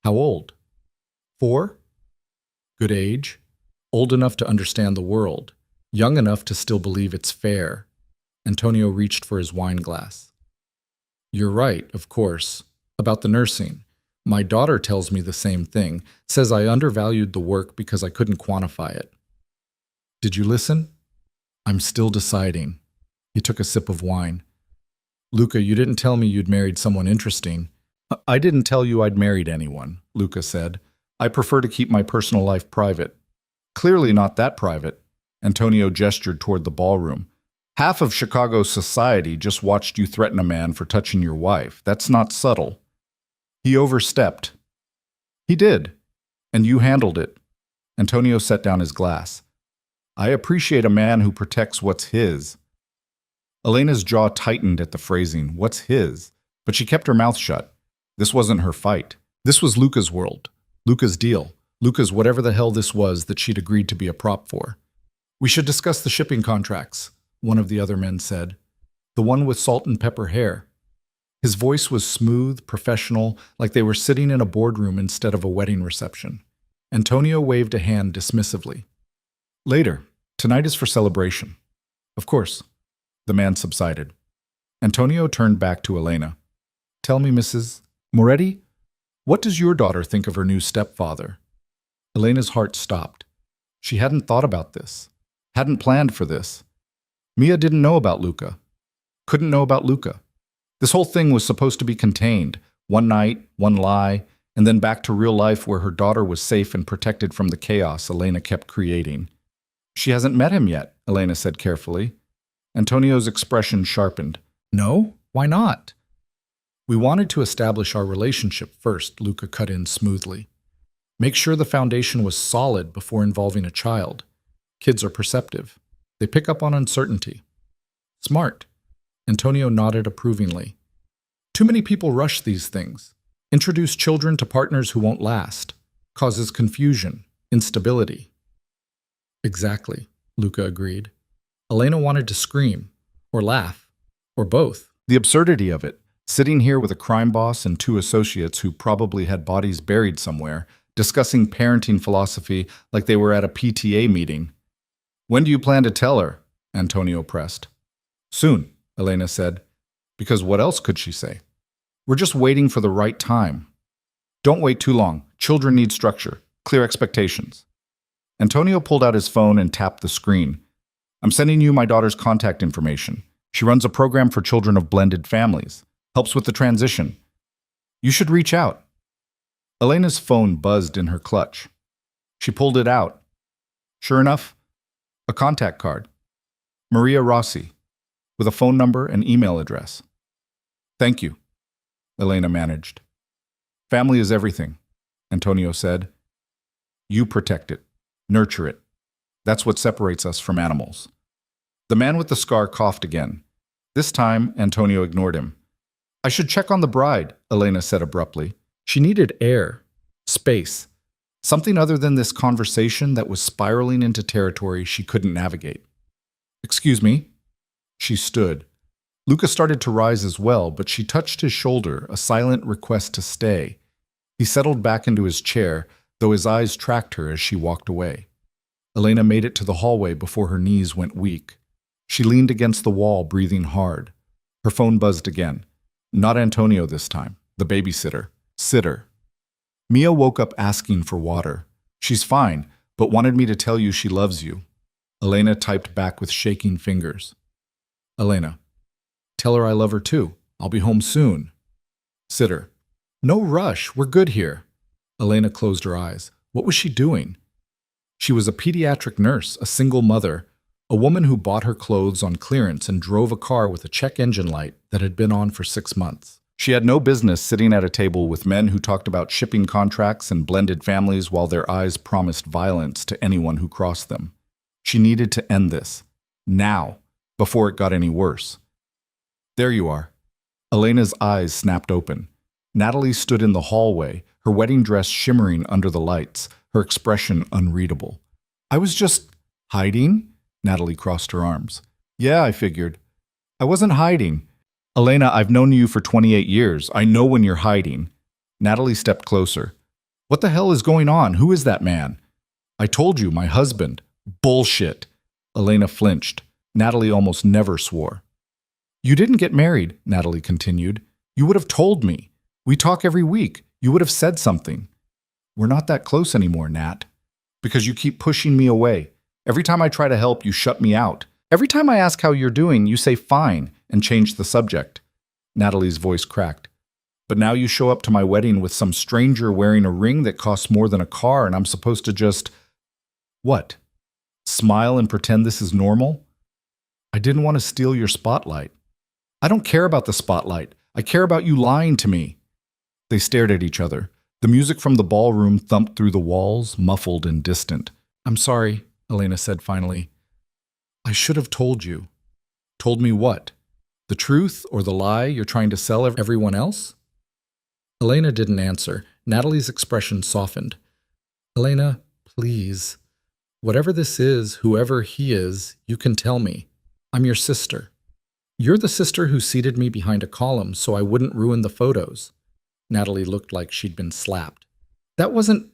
How old? 4? Good age. Old enough to understand the world. Young enough to still believe it's fair. Antonio reached for his wine glass. You're right, of course, about the nursing. My daughter tells me the same thing, says I undervalued the work because I couldn't quantify it. Did you listen? I'm still deciding. He took a sip of wine. Luca, you didn't tell me you'd married someone interesting. I didn't tell you I'd married anyone, Luca said. I prefer to keep my personal life private. Clearly not that private. Antonio gestured toward the ballroom. Half of Chicago's society just watched you threaten a man for touching your wife. That's not subtle. He overstepped. He did. And you handled it. Antonio set down his glass. I appreciate a man who protects what's his. Elena's jaw tightened at the phrasing, what's his? But she kept her mouth shut. This wasn't her fight. This was Luca's world. Luca's deal. Luca's whatever the hell this was that she'd agreed to be a prop for. We should discuss the shipping contracts, one of the other men said. The one with salt and pepper hair. His voice was smooth, professional, like they were sitting in a boardroom instead of a wedding reception. Antonio waved a hand dismissively. Later. Tonight is for celebration. Of course. The man subsided. Antonio turned back to Elena. Tell me, Mrs. Moretti, what does your daughter think of her new stepfather? Elena's heart stopped. She hadn't thought about this. Hadn't planned for this. Mia didn't know about Luca. Couldn't know about Luca. This whole thing was supposed to be contained. One night, one lie, and then back to real life where her daughter was safe and protected from the chaos Elena kept creating. She hasn't met him yet, Elena said carefully. Antonio's expression sharpened. No? Why not? We wanted to establish our relationship first, Luca cut in smoothly. Make sure the foundation was solid before involving a child. Kids are perceptive. They pick up on uncertainty. Smart. Antonio nodded approvingly. Too many people rush these things. Introduce children to partners who won't last. Causes confusion, instability. Exactly, Luca agreed. Elena wanted to scream, or laugh, or both. The absurdity of it, sitting here with a crime boss and two associates who probably had bodies buried somewhere, discussing parenting philosophy like they were at a PTA meeting. When do you plan to tell her? Antonio pressed. Soon, Elena said, because what else could she say? We're just waiting for the right time. Don't wait too long. Children need structure, clear expectations. Antonio pulled out his phone and tapped the screen. I'm sending you my daughter's contact information. She runs a program for children of blended families. Helps with the transition. You should reach out. Elena's phone buzzed in her clutch. She pulled it out. Sure enough, a contact card. Maria Rossi, with a phone number and email address. Thank you, Elena managed. Family is everything, Antonio said. You protect it. Nurture it. That's what separates us from animals. The man with the scar coughed again. This time, Antonio ignored him. I should check on the bride, Elena said abruptly. She needed air, space, something other than this conversation that was spiraling into territory she couldn't navigate. Excuse me? She stood. Luca started to rise as well, but she touched his shoulder, a silent request to stay. He settled back into his chair, though his eyes tracked her as she walked away. Elena made it to the hallway before her knees went weak. She leaned against the wall, breathing hard. Her phone buzzed again. Not Antonio this time, the babysitter. Sitter. Mia woke up asking for water. She's fine, but wanted me to tell you she loves you. Elena typed back with shaking fingers. Elena, tell her I love her too. I'll be home soon. Sitter. No rush, we're good here. Elena closed her eyes. What was she doing? She was a pediatric nurse, a single mother, a woman who bought her clothes on clearance and drove a car with a check engine light that had been on for 6 months. She had no business sitting at a table with men who talked about shipping contracts and blended families while their eyes promised violence to anyone who crossed them. She needed to end this. Now, before it got any worse. There you are. Elena's eyes snapped open. Natalie stood in the hallway, her wedding dress shimmering under the lights, her expression unreadable. I was just hiding? Natalie crossed her arms. Yeah, I figured. I wasn't hiding. Elena, I've known you for 28 years. I know when you're hiding. Natalie stepped closer. What the hell is going on? Who is that man? I told you, my husband. Bullshit. Elena flinched. Natalie almost never swore. You didn't get married, Natalie continued. You would have told me. We talk every week. You would have said something. We're not that close anymore, Nat. Because you keep pushing me away. Every time I try to help, you shut me out. Every time I ask how you're doing, you say fine and change the subject. Natalie's voice cracked. But now you show up to my wedding with some stranger wearing a ring that costs more than a car and I'm supposed to just… What? Smile and pretend this is normal? I didn't want to steal your spotlight. I don't care about the spotlight. I care about you lying to me. They stared at each other. The music from the ballroom thumped through the walls, muffled and distant. I'm sorry, Elena said finally. I should have told you. Told me what? The truth or the lie you're trying to sell everyone else? Elena didn't answer. Natalie's expression softened. Elena, please. Whatever this is, whoever he is, you can tell me. I'm your sister. You're the sister who seated me behind a column so I wouldn't ruin the photos. Natalie looked like she'd been slapped. That wasn't...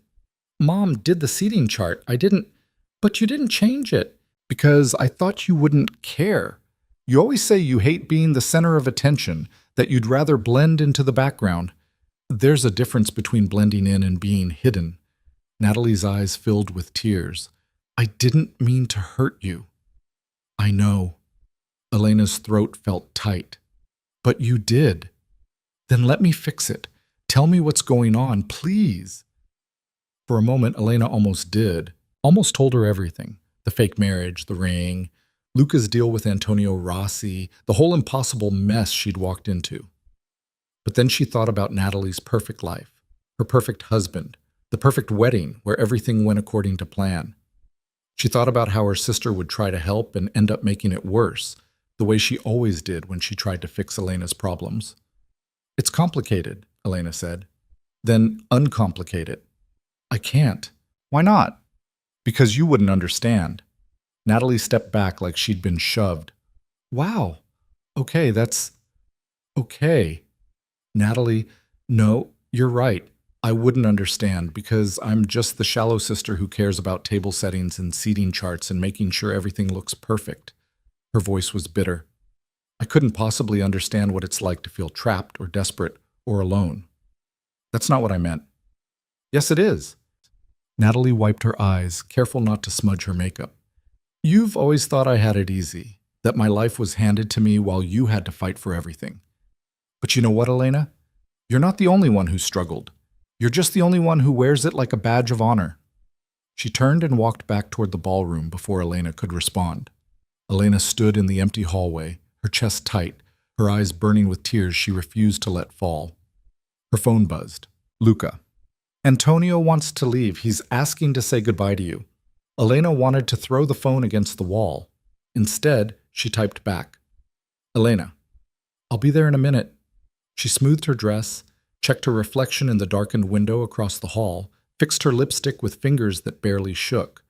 Mom did the seating chart. I didn't... But you didn't change it. Because I thought you wouldn't care. You always say you hate being the center of attention, that you'd rather blend into the background. There's a difference between blending in and being hidden. Natalie's eyes filled with tears. I didn't mean to hurt you. I know. Elena's throat felt tight. But you did. Then let me fix it. Tell me what's going on, please. For a moment, Elena almost did. Almost told her everything. The fake marriage, the ring, Luca's deal with Antonio Rossi, the whole impossible mess she'd walked into. But then she thought about Natalie's perfect life, her perfect husband, the perfect wedding where everything went according to plan. She thought about how her sister would try to help and end up making it worse, the way she always did when she tried to fix Elena's problems. It's complicated, Elena said. Then uncomplicate it. I can't. Why not? Because you wouldn't understand. Natalie stepped back like she'd been shoved. Wow. Okay, that's... Okay. Natalie, no, you're right. I wouldn't understand because I'm just the shallow sister who cares about table settings and seating charts and making sure everything looks perfect. Her voice was bitter. I couldn't possibly understand what it's like to feel trapped or desperate or alone. That's not what I meant. Yes, it is. Natalie wiped her eyes, careful not to smudge her makeup. You've always thought I had it easy, that my life was handed to me while you had to fight for everything. But you know what, Elena? You're not the only one who struggled. You're just the only one who wears it like a badge of honor. She turned and walked back toward the ballroom before Elena could respond. Elena stood in the empty hallway, her chest tight, her eyes burning with tears she refused to let fall. Her phone buzzed. Luca. Antonio wants to leave. He's asking to say goodbye to you. Elena wanted to throw the phone against the wall. Instead, she typed back. Elena, I'll be there in a minute. She smoothed her dress, checked her reflection in the darkened window across the hall, fixed her lipstick with fingers that barely shook.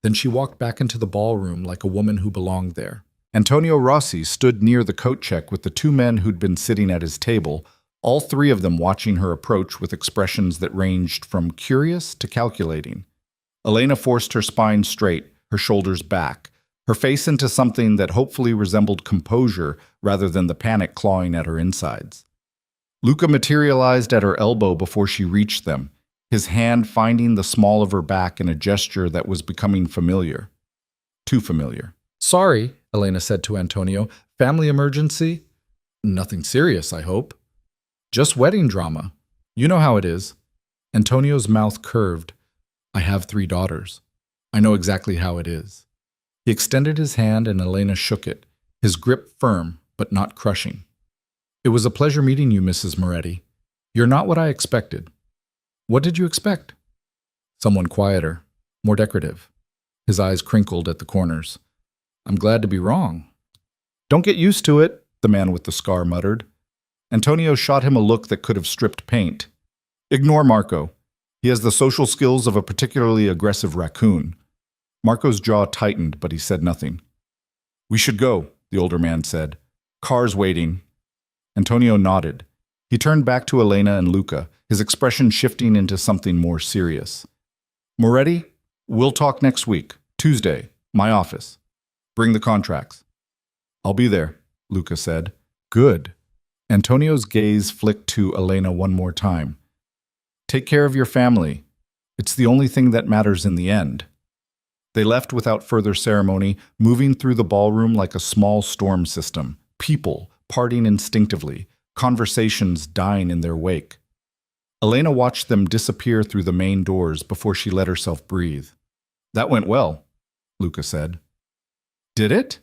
Then she walked back into the ballroom like a woman who belonged there. Antonio Rossi stood near the coat check with the two men who'd been sitting at his table, all three of them watching her approach with expressions that ranged from curious to calculating. Elena forced her spine straight, her shoulders back, her face into something that hopefully resembled composure rather than the panic clawing at her insides. Luca materialized at her elbow before she reached them, his hand finding the small of her back in a gesture that was becoming familiar. Too familiar. Sorry, Elena said to Antonio. Family emergency? Nothing serious, I hope. Just wedding drama. You know how it is. Antonio's mouth curved. I have 3 daughters. I know exactly how it is. He extended his hand and Elena shook it, his grip firm but not crushing. It was a pleasure meeting you, Mrs. Moretti. You're not what I expected. What did you expect? Someone quieter, more decorative. His eyes crinkled at the corners. I'm glad to be wrong. Don't get used to it, the man with the scar muttered. Antonio shot him a look that could have stripped paint. Ignore Marco. He has the social skills of a particularly aggressive raccoon. Marco's jaw tightened, but he said nothing. We should go, the older man said. Car's waiting. Antonio nodded. He turned back to Elena and Luca, his expression shifting into something more serious. Moretti, we'll talk next week, Tuesday, my office. Bring the contracts. I'll be there, Luca said. Good. Antonio's gaze flicked to Elena one more time. Take care of your family. It's the only thing that matters in the end. They left without further ceremony, moving through the ballroom like a small storm system, people parting instinctively, conversations dying in their wake. Elena watched them disappear through the main doors before she let herself breathe. That went well, Luca said. Did it?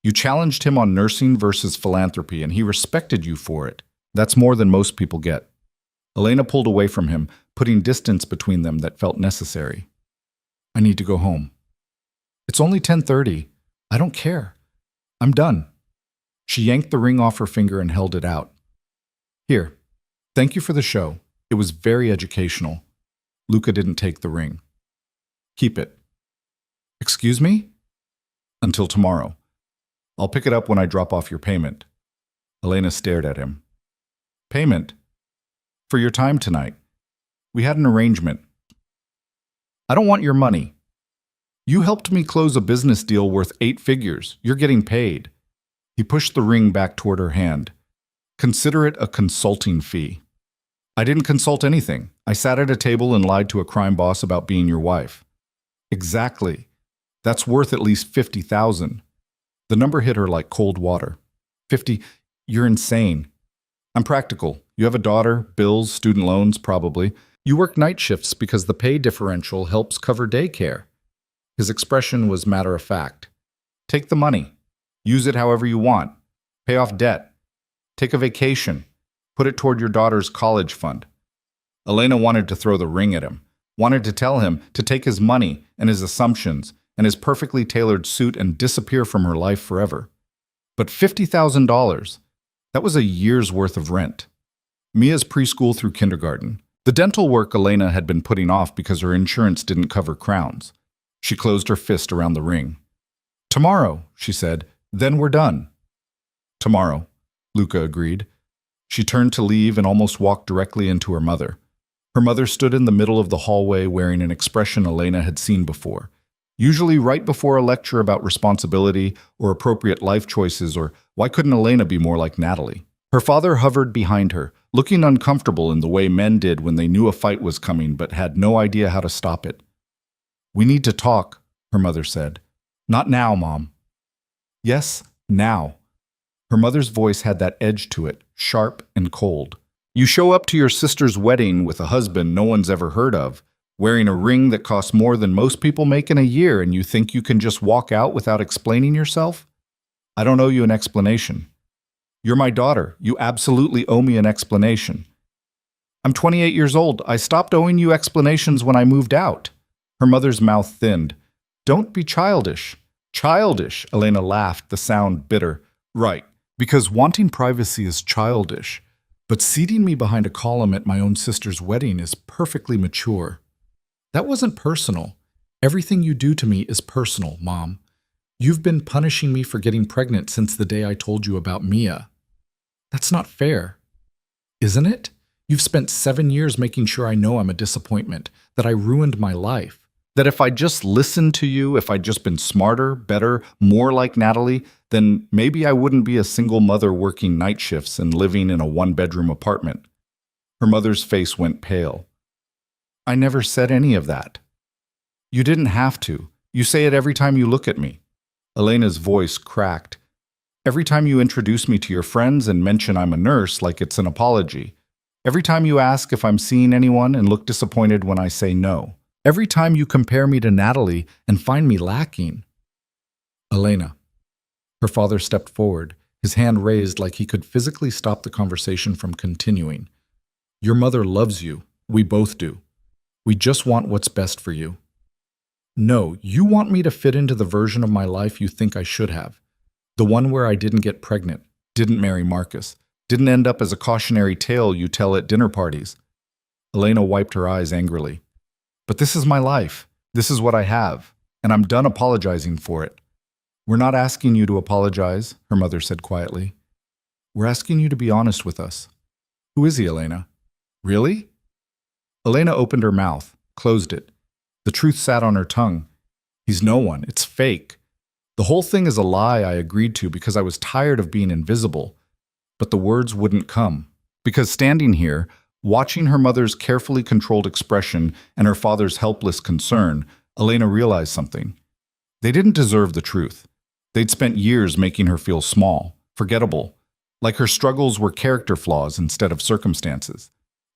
You challenged him on nursing versus philanthropy, and he respected you for it. That's more than most people get. Elena pulled away from him, putting distance between them that felt necessary. I need to go home. It's only 10:30. I don't care. I'm done. She yanked the ring off her finger and held it out. Here, thank you for the show. It was very educational. Luca didn't take the ring. Keep it. Excuse me? Until tomorrow. I'll pick it up when I drop off your payment. Elena stared at him. Payment? For your time tonight. We had an arrangement. I don't want your money. You helped me close a business deal worth 8 figures. You're getting paid. He pushed the ring back toward her hand. Consider it a consulting fee. I didn't consult anything. I sat at a table and lied to a crime boss about being your wife. Exactly. That's worth at least 50,000. The number hit her like cold water. 50? You're insane. I'm practical. You have a daughter, bills, student loans, probably. You work night shifts because the pay differential helps cover daycare. His expression was matter of fact. Take the money. Use it however you want. Pay off debt. Take a vacation. Put it toward your daughter's college fund. Elena wanted to throw the ring at him, wanted to tell him to take his money and his assumptions and his perfectly tailored suit and disappear from her life forever. But $50,000, that was a year's worth of rent. Mia's preschool through kindergarten. The dental work Elena had been putting off because her insurance didn't cover crowns. She closed her fist around the ring. Tomorrow, she said, then we're done. Tomorrow, Luca agreed. She turned to leave and almost walked directly into her mother. Her mother stood in the middle of the hallway wearing an expression Elena had seen before, usually right before a lecture about responsibility or appropriate life choices or why couldn't Elena be more like Natalie. Her father hovered behind her, looking uncomfortable in the way men did when they knew a fight was coming but had no idea how to stop it. We need to talk, her mother said. Not now, Mom. Yes, now. Her mother's voice had that edge to it, sharp and cold. You show up to your sister's wedding with a husband no one's ever heard of, wearing a ring that costs more than most people make in a year, and you think you can just walk out without explaining yourself? I don't owe you an explanation. You're my daughter. You absolutely owe me an explanation. I'm 28 years old. I stopped owing you explanations when I moved out. Her mother's mouth thinned. Don't be childish. Childish, Elena laughed, the sound bitter. Right, because wanting privacy is childish, but seating me behind a column at my own sister's wedding is perfectly mature. That wasn't personal. Everything you do to me is personal, Mom. You've been punishing me for getting pregnant since the day I told you about Mia. That's not fair. Isn't it? You've spent 7 years making sure I know I'm a disappointment, that I ruined my life. That if I'd just listened to you, if I'd just been smarter, better, more like Natalie, then maybe I wouldn't be a single mother working night shifts and living in a one-bedroom apartment. Her mother's face went pale. I never said any of that. You didn't have to. You say it every time you look at me. Elena's voice cracked. Every time you introduce me to your friends and mention I'm a nurse like it's an apology. Every time you ask if I'm seeing anyone and look disappointed when I say no. Every time you compare me to Natalie and find me lacking. Elena. Her father stepped forward, his hand raised like he could physically stop the conversation from continuing. Your mother loves you. We both do. We just want what's best for you. No, you want me to fit into the version of my life you think I should have. The one where I didn't get pregnant, didn't marry Marcus, didn't end up as a cautionary tale you tell at dinner parties. Elena wiped her eyes angrily. But this is my life. This is what I have, and I'm done apologizing for it. We're not asking you to apologize, her mother said quietly. We're asking you to be honest with us. Who is he, Elena? Really? Elena opened her mouth, closed it. The truth sat on her tongue. He's no one. It's fake. The whole thing is a lie I agreed to because I was tired of being invisible. But the words wouldn't come. Because standing here, watching her mother's carefully controlled expression and her father's helpless concern, Elena realized something. They didn't deserve the truth. They'd spent years making her feel small, forgettable, like her struggles were character flaws instead of circumstances.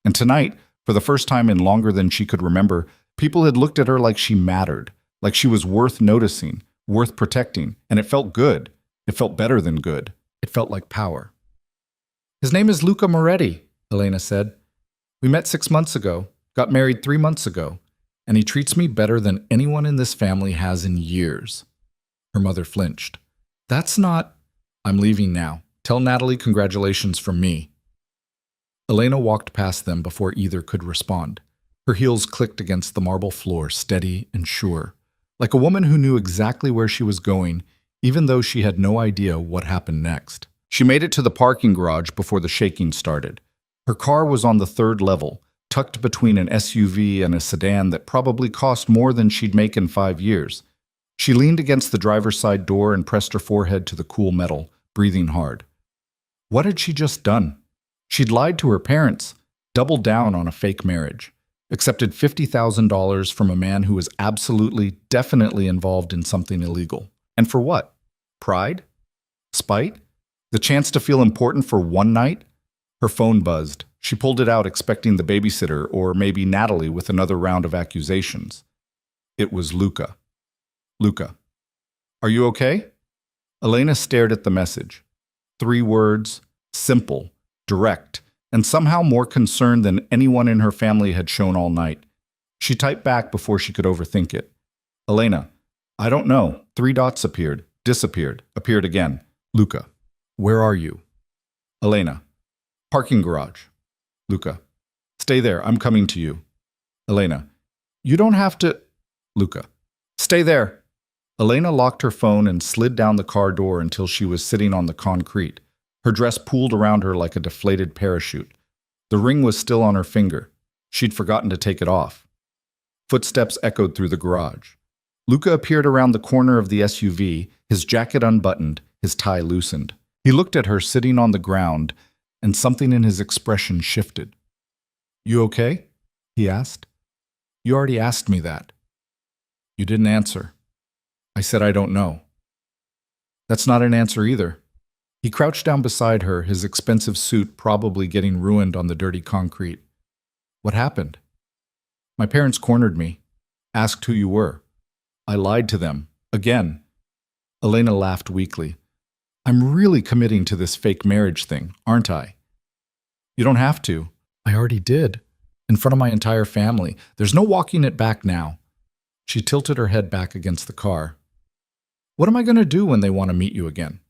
And tonight, for the first time in longer than she could remember, people had looked at her like she mattered, like she was worth noticing, worth protecting, and it felt good. It felt better than good. It felt like power. His name is Luca Moretti, Elena said. We met 6 months ago, got married 3 months ago, and he treats me better than anyone in this family has in years. Her mother flinched. That's not... I'm leaving now. Tell Natalie congratulations from me. Elena walked past them before either could respond. Her heels clicked against the marble floor, steady and sure. Like a woman who knew exactly where she was going, even though she had no idea what happened next. She made it to the parking garage before the shaking started. Her car was on the third level, tucked between an SUV and a sedan that probably cost more than she'd make in 5 years. She leaned against the driver's side door and pressed her forehead to the cool metal, breathing hard. What had she just done? She'd lied to her parents, doubled down on a fake marriage, accepted $50,000 from a man who was absolutely, definitely involved in something illegal. And for what? Pride? Spite? The chance to feel important for one night? Her phone buzzed. She pulled it out expecting the babysitter or maybe Natalie with another round of accusations. It was Luca. Luca. Are you okay? Elena stared at the message. 3 words, simple, direct, and somehow more concerned than anyone in her family had shown all night. She typed back before she could overthink it. Elena, I don't know. 3 dots appeared, disappeared, appeared again. Luca, where are you? Elena, parking garage. Luca, stay there, I'm coming to you. Elena, you don't have to. Luca, stay there. Elena locked her phone and slid down the car door until she was sitting on the concrete. Her dress pooled around her like a deflated parachute. The ring was still on her finger. She'd forgotten to take it off. Footsteps echoed through the garage. Luca appeared around the corner of the SUV, his jacket unbuttoned, his tie loosened. He looked at her sitting on the ground, and something in his expression shifted. You okay? He asked. You already asked me that. You didn't answer. I said I don't know. That's not an answer either. He crouched down beside her, his expensive suit probably getting ruined on the dirty concrete. What happened? My parents cornered me, asked who you were. I lied to them. Again. Elena laughed weakly. I'm really committing to this fake marriage thing, aren't I? You don't have to. I already did. In front of my entire family. There's no walking it back now. She tilted her head back against the car. What am I going to do when they want to meet you again?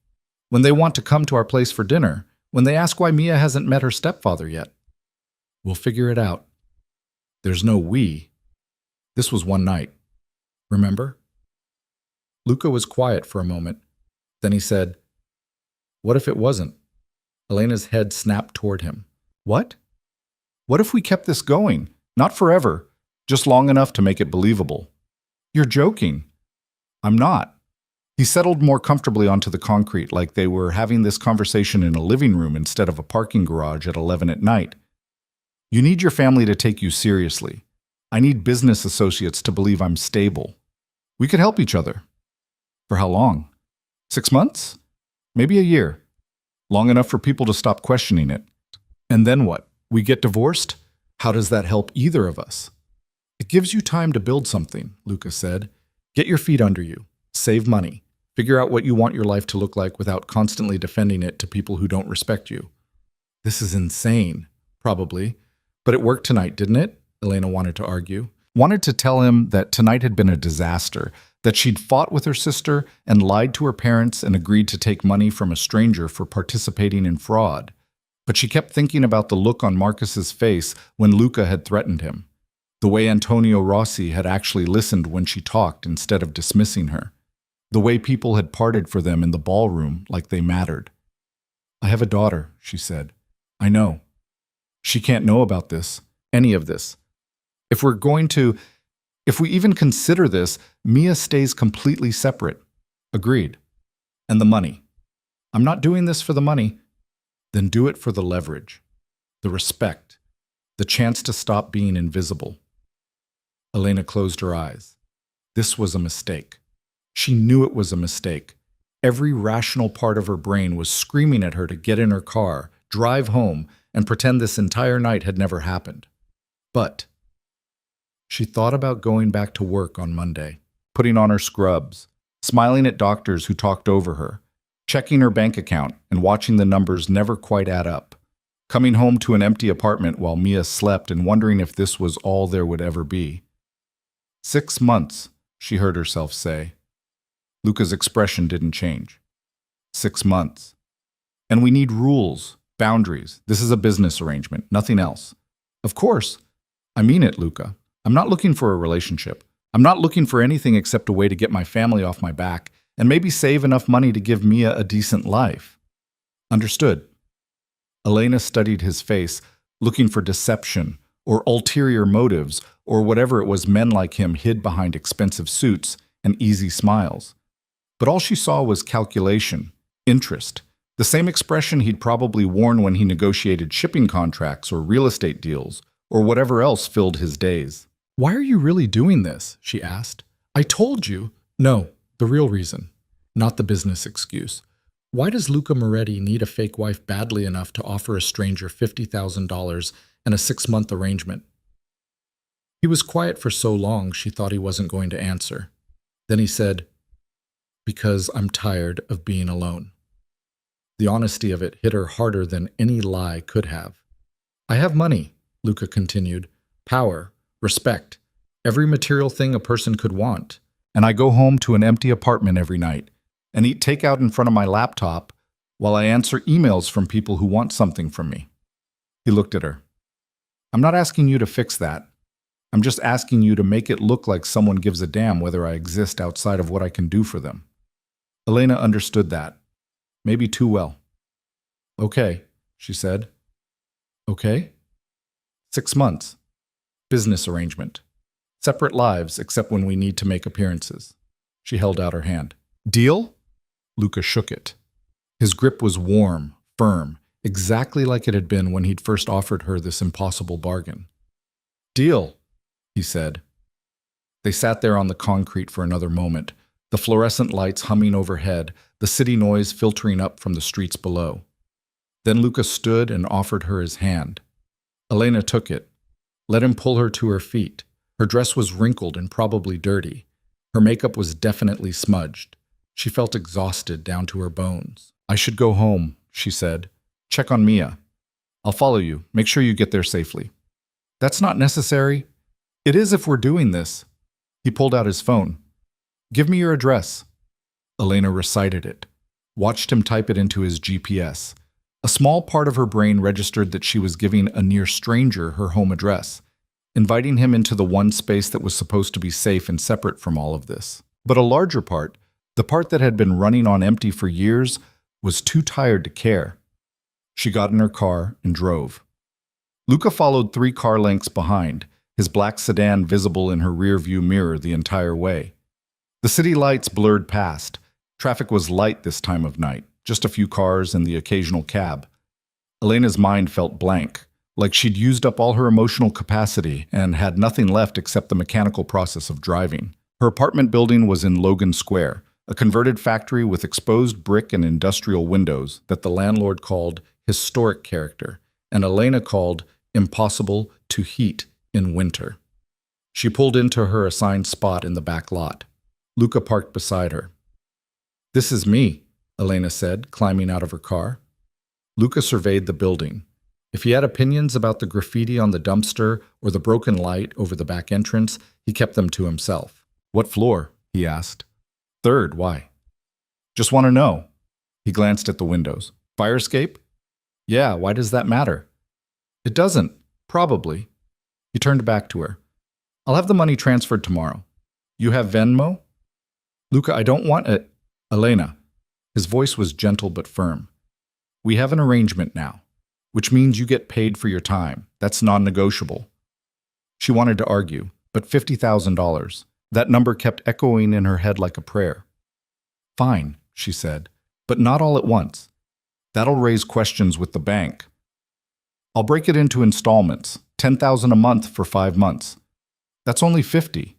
When they want to come to our place for dinner? When they ask why Mia hasn't met her stepfather yet? We'll figure it out. There's no we. This was one night. Remember? Luca was quiet for a moment. Then he said, What if it wasn't? Elena's head snapped toward him. What? What if we kept this going? Not forever, just long enough to make it believable. You're joking. I'm not. He settled more comfortably onto the concrete like they were having this conversation in a living room instead of a parking garage at 11 at night. You need your family to take you seriously. I need business associates to believe I'm stable. We could help each other. For how long? 6 months? Maybe a year. Long enough for people to stop questioning it. And then what? We get divorced? How does that help either of us? It gives you time to build something, Luca said. Get your feet under you. Save money. Figure out what you want your life to look like without constantly defending it to people who don't respect you. This is insane, probably. But it worked tonight, didn't it? Elena wanted to argue. Wanted to tell him that tonight had been a disaster, that she'd fought with her sister and lied to her parents and agreed to take money from a stranger for participating in fraud. But she kept thinking about the look on Marcus's face when Luca had threatened him. The way Antonio Rossi had actually listened when she talked instead of dismissing her. The way people had parted for them in the ballroom like they mattered. I have a daughter, she said. I know. She can't know about this, any of this. If we even consider this, Mia stays completely separate. Agreed. And the money. I'm not doing this for the money. Then do it for the leverage, the respect, the chance to stop being invisible. Elena closed her eyes. This was a mistake. She knew it was a mistake. Every rational part of her brain was screaming at her to get in her car, drive home, and pretend this entire night had never happened. But she thought about going back to work on Monday, putting on her scrubs, smiling at doctors who talked over her, checking her bank account and watching the numbers never quite add up, coming home to an empty apartment while Mia slept and wondering if this was all there would ever be. 6 months, she heard herself say. Luca's expression didn't change. 6 months. And we need rules, boundaries. This is a business arrangement, nothing else. Of course. I mean it, Luca. I'm not looking for a relationship. I'm not looking for anything except a way to get my family off my back and maybe save enough money to give Mia a decent life. Understood. Elena studied his face, looking for deception or ulterior motives or whatever it was men like him hid behind expensive suits and easy smiles. But all she saw was calculation, interest, the same expression he'd probably worn when he negotiated shipping contracts or real estate deals or whatever else filled his days. "Why are you really doing this?" she asked. "I told you." "No, the real reason, not the business excuse. Why does Luca Moretti need a fake wife badly enough to offer a stranger $50,000 and a 6-month arrangement?" He was quiet for so long she thought he wasn't going to answer. Then he said, "Because I'm tired of being alone." The honesty of it hit her harder than any lie could have. "I have money," Luca continued, "power, respect, every material thing a person could want. And I go home to an empty apartment every night and eat takeout in front of my laptop while I answer emails from people who want something from me." He looked at her. "I'm not asking you to fix that. I'm just asking you to make it look like someone gives a damn whether I exist outside of what I can do for them." Elena understood that, maybe too well. "Okay," she said. "Okay?" 6 months. Business arrangement. Separate lives except when we need to make appearances. She held out her hand. "Deal?" Luca shook it. His grip was warm, firm, exactly like it had been when he'd first offered her this impossible bargain. "Deal," he said. They sat there on the concrete for another moment, the fluorescent lights humming overhead, the city noise filtering up from the streets below. Then Luca stood and offered her his hand. Elena took it, let him pull her to her feet. Her dress was wrinkled and probably dirty. Her makeup was definitely smudged. She felt exhausted down to her bones. "I should go home," she said. "Check on Mia. I'll follow you. Make sure you get there safely." "That's not necessary." "It is if we're doing this." He pulled out his phone. "Give me your address." Elena recited it, watched him type it into his GPS. A small part of her brain registered that she was giving a near stranger her home address, inviting him into the one space that was supposed to be safe and separate from all of this. But a larger part, the part that had been running on empty for years, was too tired to care. She got in her car and drove. Luca followed 3 car lengths behind, his black sedan visible in her rear-view mirror the entire way. The city lights blurred past. Traffic was light this time of night, just a few cars and the occasional cab. Elena's mind felt blank, like she'd used up all her emotional capacity and had nothing left except the mechanical process of driving. Her apartment building was in Logan Square, a converted factory with exposed brick and industrial windows that the landlord called historic character, and Elena called impossible to heat in winter. She pulled into her assigned spot in the back lot. Luca parked beside her. "This is me," Elena said, climbing out of her car. Luca surveyed the building. If he had opinions about the graffiti on the dumpster or the broken light over the back entrance, he kept them to himself. "What floor?" he asked. "3rd, why?" "Just want to know." He glanced at the windows. "Fire escape?" "Yeah, why does that matter?" "It doesn't, probably." He turned back to her. "I'll have the money transferred tomorrow. You have Venmo?" "Luca, I don't want it." "Elena." His voice was gentle but firm. "We have an arrangement now, which means you get paid for your time. That's non-negotiable." She wanted to argue, but $50,000. That number kept echoing in her head like a prayer. "Fine," she said, "but not all at once. That'll raise questions with the bank. I'll break it into installments, $10,000 a month for 5 months. That's only 50.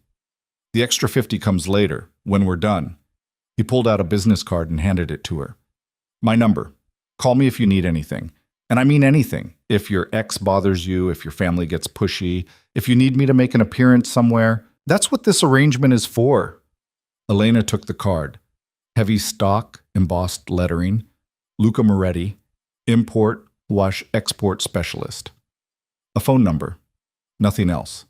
The extra 50 comes later, when we're done." He pulled out a business card and handed it to her. "My number. Call me if you need anything. And I mean anything. If your ex bothers you, if your family gets pushy, if you need me to make an appearance somewhere, that's what this arrangement is for." Elena took the card. Heavy stock, embossed lettering. Luca Moretti, import/export specialist. A phone number. Nothing else.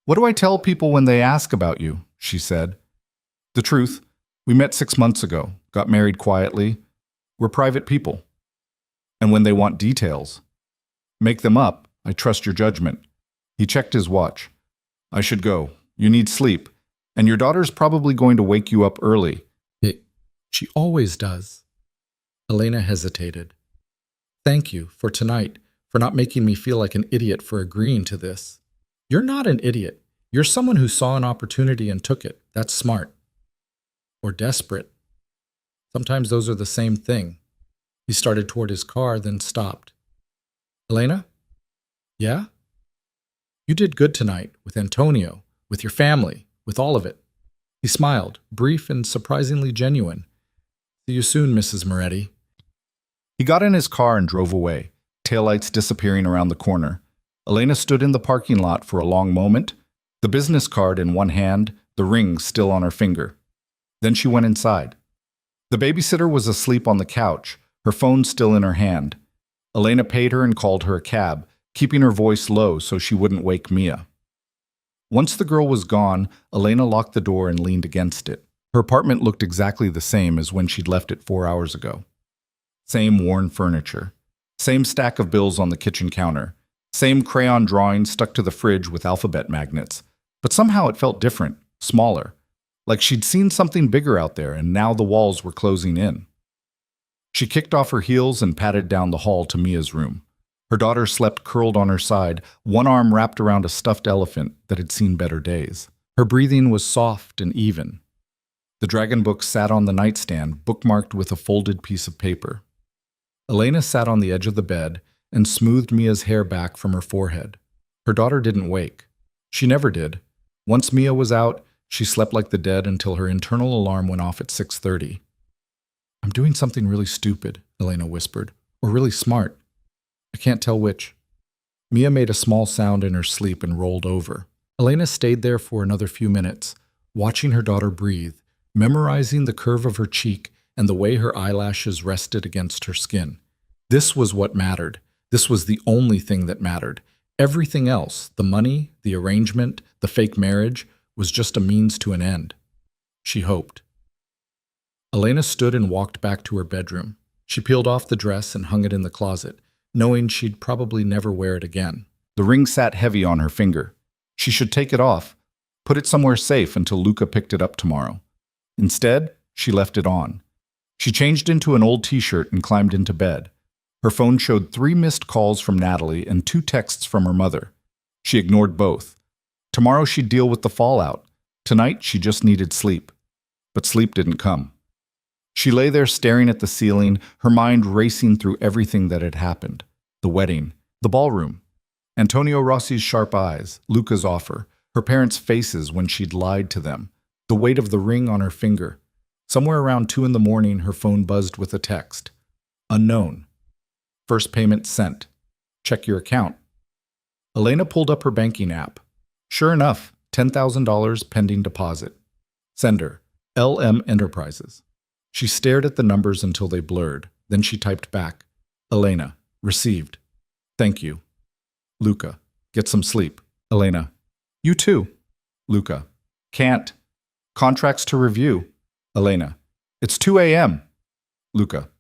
"What do I tell people when they ask about you?" she said. "The truth. We met 6 months ago, got married quietly. We're private people." "And when they want details?" "Make them up. I trust your judgment." He checked his watch. "I should go. You need sleep. And your daughter's probably going to wake you up early. She always does. Elena hesitated. Thank you for tonight, for not making me feel like an idiot for agreeing to this. You're not an idiot. You're someone who saw an opportunity and took it. That's smart. Or desperate. Sometimes those are the same thing. He started toward his car, then stopped. Elena? Yeah? You did good tonight, with Antonio, with your family, with all of it. He smiled, brief and surprisingly genuine. See you soon, Mrs. Moretti. He got in his car and drove away, taillights disappearing around the corner. Elena stood in the parking lot for a long moment, the business card in one hand, the ring still on her finger. Then she went inside. The babysitter was asleep on the couch, her phone still in her hand. Elena paid her and called her a cab, keeping her voice low so she wouldn't wake Mia. Once the girl was gone, Elena locked the door and leaned against it. Her apartment looked exactly the same as when she'd left it 4 hours ago. Same worn furniture. Same stack of bills on the kitchen counter. Same crayon drawings stuck to the fridge with alphabet magnets. But somehow it felt different, smaller. Like she'd seen something bigger out there and now the walls were closing in. She kicked off her heels and padded down the hall to Mia's room. Her daughter slept curled on her side, one arm wrapped around a stuffed elephant that had seen better days. Her breathing was soft and even. The dragon book sat on the nightstand, bookmarked with a folded piece of paper. Elena sat on the edge of the bed and smoothed Mia's hair back from her forehead. Her daughter didn't wake. She never did. Once Mia was out, she slept like the dead until her internal alarm went off at 6:30. I'm doing something really stupid, Elena whispered, or really smart. I can't tell which. Mia made a small sound in her sleep and rolled over. Elena stayed there for another few minutes, watching her daughter breathe, memorizing the curve of her cheek and the way her eyelashes rested against her skin. This was what mattered. This was the only thing that mattered. Everything else, the money, the arrangement, the fake marriage, was just a means to an end. She hoped. Elena stood and walked back to her bedroom. She peeled off the dress and hung it in the closet, knowing she'd probably never wear it again. The ring sat heavy on her finger. She should take it off, put it somewhere safe until Luca picked it up tomorrow. Instead, she left it on. She changed into an old t-shirt and climbed into bed. Her phone showed 3 missed calls from Natalie and 2 texts from her mother. She ignored both. Tomorrow she'd deal with the fallout. Tonight she just needed sleep. But sleep didn't come. She lay there staring at the ceiling, her mind racing through everything that had happened. The wedding, the ballroom, Antonio Rossi's sharp eyes, Luca's offer, her parents' faces when she'd lied to them, the weight of the ring on her finger. Somewhere around 2 in the morning, her phone buzzed with a text. Unknown. First payment sent. Check your account. Elena pulled up her banking app. Sure enough, $10,000 pending deposit. Sender, LM Enterprises. She stared at the numbers until they blurred. Then she typed back. Elena, received. Thank you. Luca, get some sleep. Elena, you too. Luca, can't. Contracts to review. Elena, it's 2 a.m. Luca,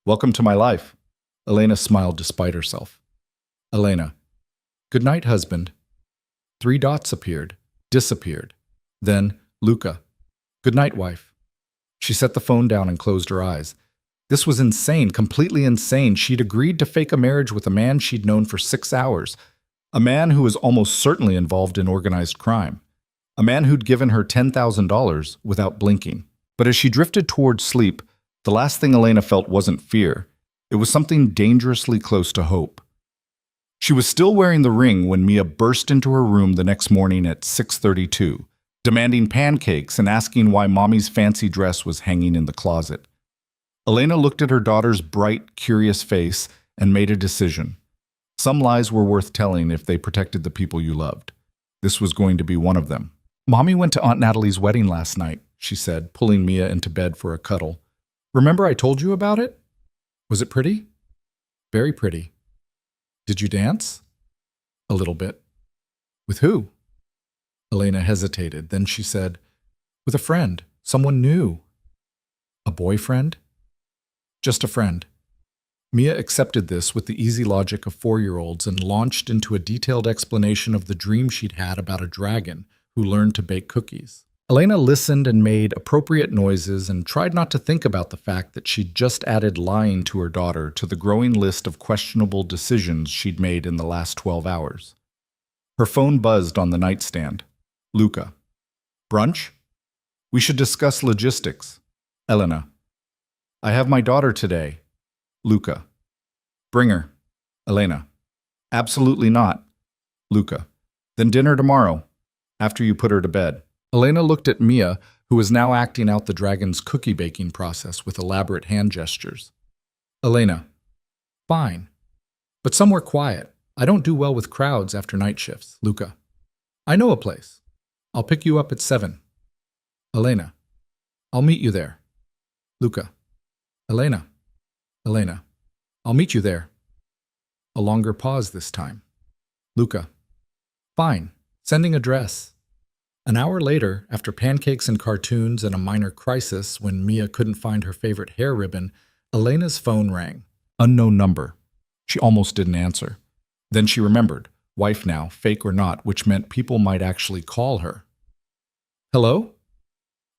welcome to my life. Elena smiled despite herself. Elena, good night, husband. 3 dots appeared, disappeared. Then, Luca, good night, wife. She set the phone down and closed her eyes. This was insane, completely insane. She'd agreed to fake a marriage with a man she'd known for 6 hours. A man who was almost certainly involved in organized crime. A man who'd given her $10,000 without blinking. But as she drifted towards sleep, the last thing Elena felt wasn't fear. It was something dangerously close to hope. She was still wearing the ring when Mia burst into her room the next morning at 6:32, demanding pancakes and asking why Mommy's fancy dress was hanging in the closet. Elena looked at her daughter's bright, curious face and made a decision. Some lies were worth telling if they protected the people you loved. This was going to be one of them. Mommy went to Aunt Natalie's wedding last night, she said, pulling Mia into bed for a cuddle. Remember I told you about it? Was it pretty? Very pretty. Did you dance? A little bit. With who? Elena hesitated. Then she said, with a friend, someone new. A boyfriend? Just a friend. Mia accepted this with the easy logic of 4-year-olds and launched into a detailed explanation of the dream she'd had about a dragon who learned to bake cookies. Elena listened and made appropriate noises and tried not to think about the fact that she'd just added lying to her daughter to the growing list of questionable decisions she'd made in the last 12 hours. Her phone buzzed on the nightstand. Luca. Brunch? We should discuss logistics. Elena. I have my daughter today. Luca. Bring her. Elena. Absolutely not. Luca. Then dinner tomorrow, after you put her to bed. Elena looked at Mia, who was now acting out the dragon's cookie baking process with elaborate hand gestures. Elena. Fine. But somewhere quiet. I don't do well with crowds after night shifts. Luca. I know a place. I'll pick you up at 7. Elena. I'll meet you there. Luca. Elena. Elena. I'll meet you there. A longer pause this time. Luca. Fine. Sending address. An hour later, after pancakes and cartoons and a minor crisis when Mia couldn't find her favorite hair ribbon, Elena's phone rang. Unknown number. She almost didn't answer. Then she remembered, wife now, fake or not, which meant people might actually call her. Hello?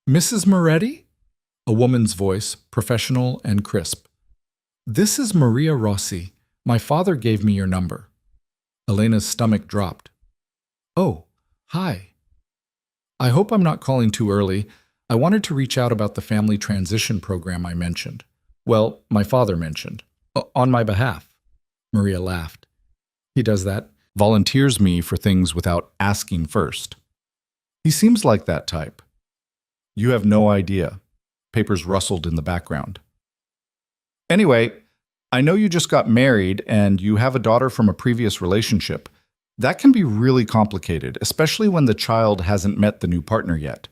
Mrs. Moretti? A woman's voice, professional and crisp. This is Maria Rossi. My father gave me your number. Elena's stomach dropped. Oh, hi. I hope I'm not calling too early. I wanted to reach out about the family transition program I mentioned. Well, my father mentioned. On my behalf. Maria laughed. He does that. Volunteers me for things without asking first. He seems like that type. You have no idea. Papers rustled in the background. Anyway, I know you just got married and you have a daughter from a previous relationship. That can be really complicated, especially when the child hasn't met the new partner yet.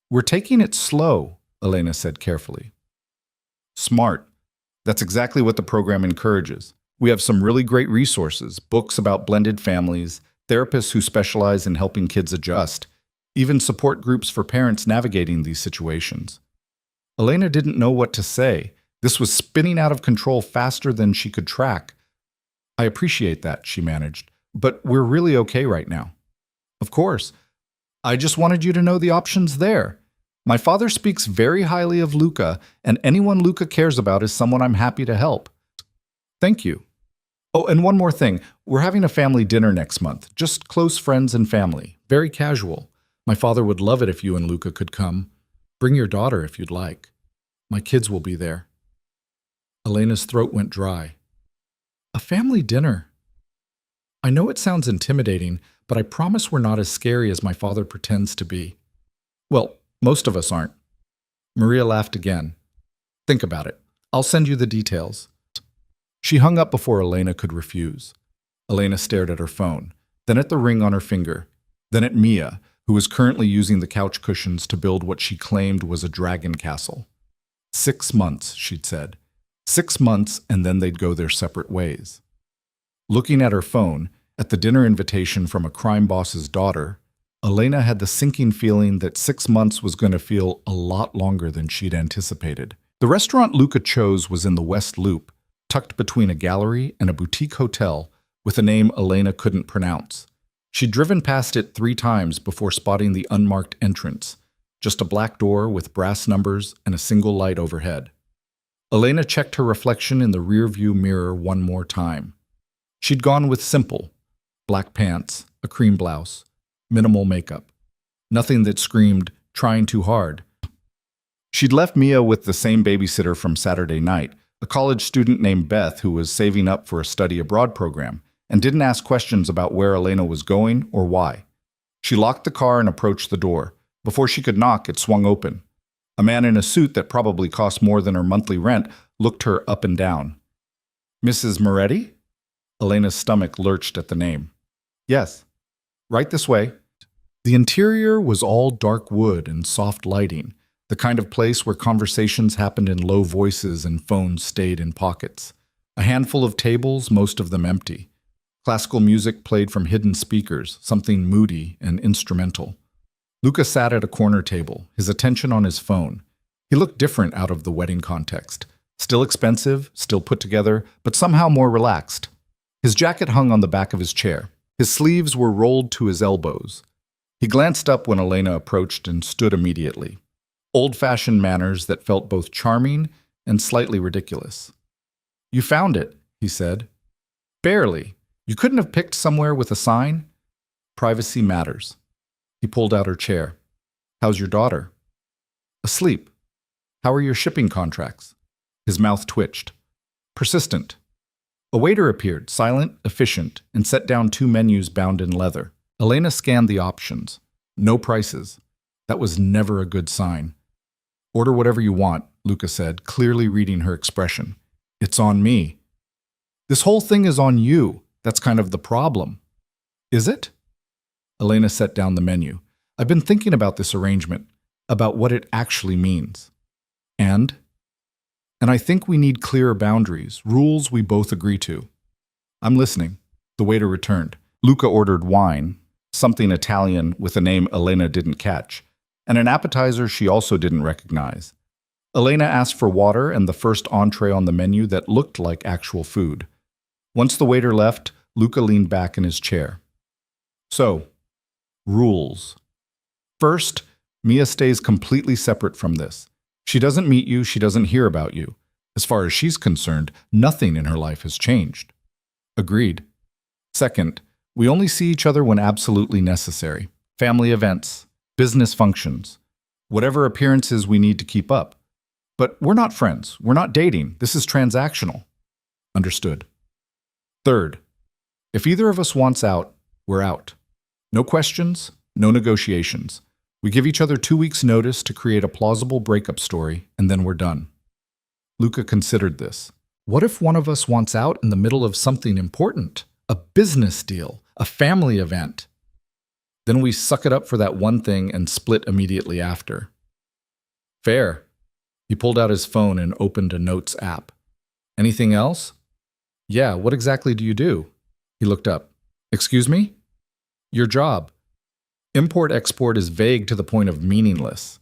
We're taking it slow, Elena said carefully. Smart. That's exactly what the program encourages. We have some really great resources, books about blended families, therapists who specialize in helping kids adjust, even support groups for parents navigating these situations. Elena didn't know what to say. This was spinning out of control faster than she could track. I appreciate that, she managed. But we're really okay right now. Of course. I just wanted you to know the options there. My father speaks very highly of Luca, and anyone Luca cares about is someone I'm happy to help. Thank you. Oh, and one more thing. We're having a family dinner next month. Just close friends and family. Very casual. My father would love it if you and Luca could come. Bring your daughter if you'd like. My kids will be there. Elena's throat went dry. A family dinner. I know it sounds intimidating, but I promise we're not as scary as my father pretends to be. Well, most of us aren't. Maria laughed again. Think about it. I'll send you the details. She hung up before Elena could refuse. Elena stared at her phone, then at the ring on her finger, then at Mia, who was currently using the couch cushions to build what she claimed was a dragon castle. 6 months, she'd said. 6 months, and then they'd go their separate ways. Looking at her phone, at the dinner invitation from a crime boss's daughter, Elena had the sinking feeling that 6 months was going to feel a lot longer than she'd anticipated. The restaurant Luca chose was in the West Loop, tucked between a gallery and a boutique hotel with a name Elena couldn't pronounce. She'd driven past it 3 times before spotting the unmarked entrance, just a black door with brass numbers and a single light overhead. Elena checked her reflection in the rearview mirror one more time. She'd gone with simple, black pants, a cream blouse, minimal makeup. Nothing that screamed, trying too hard. She'd left Mia with the same babysitter from Saturday night, a college student named Beth who was saving up for a study abroad program, and didn't ask questions about where Elena was going or why. She locked the car and approached the door. Before she could knock, it swung open. A man in a suit that probably cost more than her monthly rent looked her up and down. Mrs. Moretti? Elena's stomach lurched at the name. Yes. Right this way. The interior was all dark wood and soft lighting, the kind of place where conversations happened in low voices and phones stayed in pockets. A handful of tables, most of them empty. Classical music played from hidden speakers, something moody and instrumental. Luca sat at a corner table, his attention on his phone. He looked different out of the wedding context. Still expensive, still put together, but somehow more relaxed. His jacket hung on the back of his chair. His sleeves were rolled to his elbows. He glanced up when Elena approached and stood immediately. Old-fashioned manners that felt both charming and slightly ridiculous. "You found it," he said. "Barely. You couldn't have picked somewhere with a sign?" "Privacy matters." He pulled out her chair. "How's your daughter?" "Asleep." "How are your shipping contracts?" His mouth twitched. "Persistent." A waiter appeared, silent, efficient, and set down 2 menus bound in leather. Elena scanned the options. No prices. That was never a good sign. "Order whatever you want," Luca said, clearly reading her expression. "It's on me." "This whole thing is on you. That's kind of the problem." "Is it?" Elena set down the menu. "I've been thinking about this arrangement, about what it actually means. And I think we need clearer boundaries, rules we both agree to." "I'm listening." The waiter returned. Luca ordered wine, something Italian with a name Elena didn't catch, and an appetizer she also didn't recognize. Elena asked for water and the first entree on the menu that looked like actual food. Once the waiter left, Luca leaned back in his chair. "So, rules. First, Mia stays completely separate from this. She doesn't meet you, she doesn't hear about you. As far as she's concerned, nothing in her life has changed." "Agreed." "Second, we only see each other when absolutely necessary. Family events, business functions, whatever appearances we need to keep up. But we're not friends, we're not dating, this is transactional." "Understood." "Third, if either of us wants out, we're out. No questions, no negotiations. We give each other 2 weeks' notice to create a plausible breakup story, and then we're done." Luca considered this. What if one of us wants out in the middle of something important? A business deal, a family event? Then we suck it up for that one thing and split immediately after. "Fair." He pulled out his phone and opened a notes app. "Anything else?" "Yeah, what exactly do you do?" He looked up. "Excuse me?" "Your job." Import-export is vague to the point of meaningless.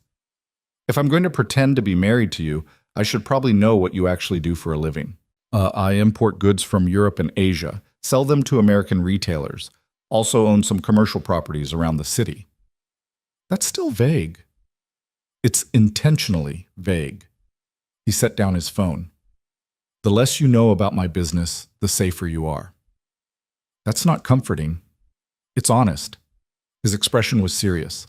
If I'm going to pretend to be married to you, I should probably know what you actually do for a living. I import goods from Europe and Asia, sell them to American retailers, also own some commercial properties around the city. That's still vague. It's intentionally vague. He set down his phone. The less you know about my business, the safer you are. That's not comforting. It's honest. His expression was serious.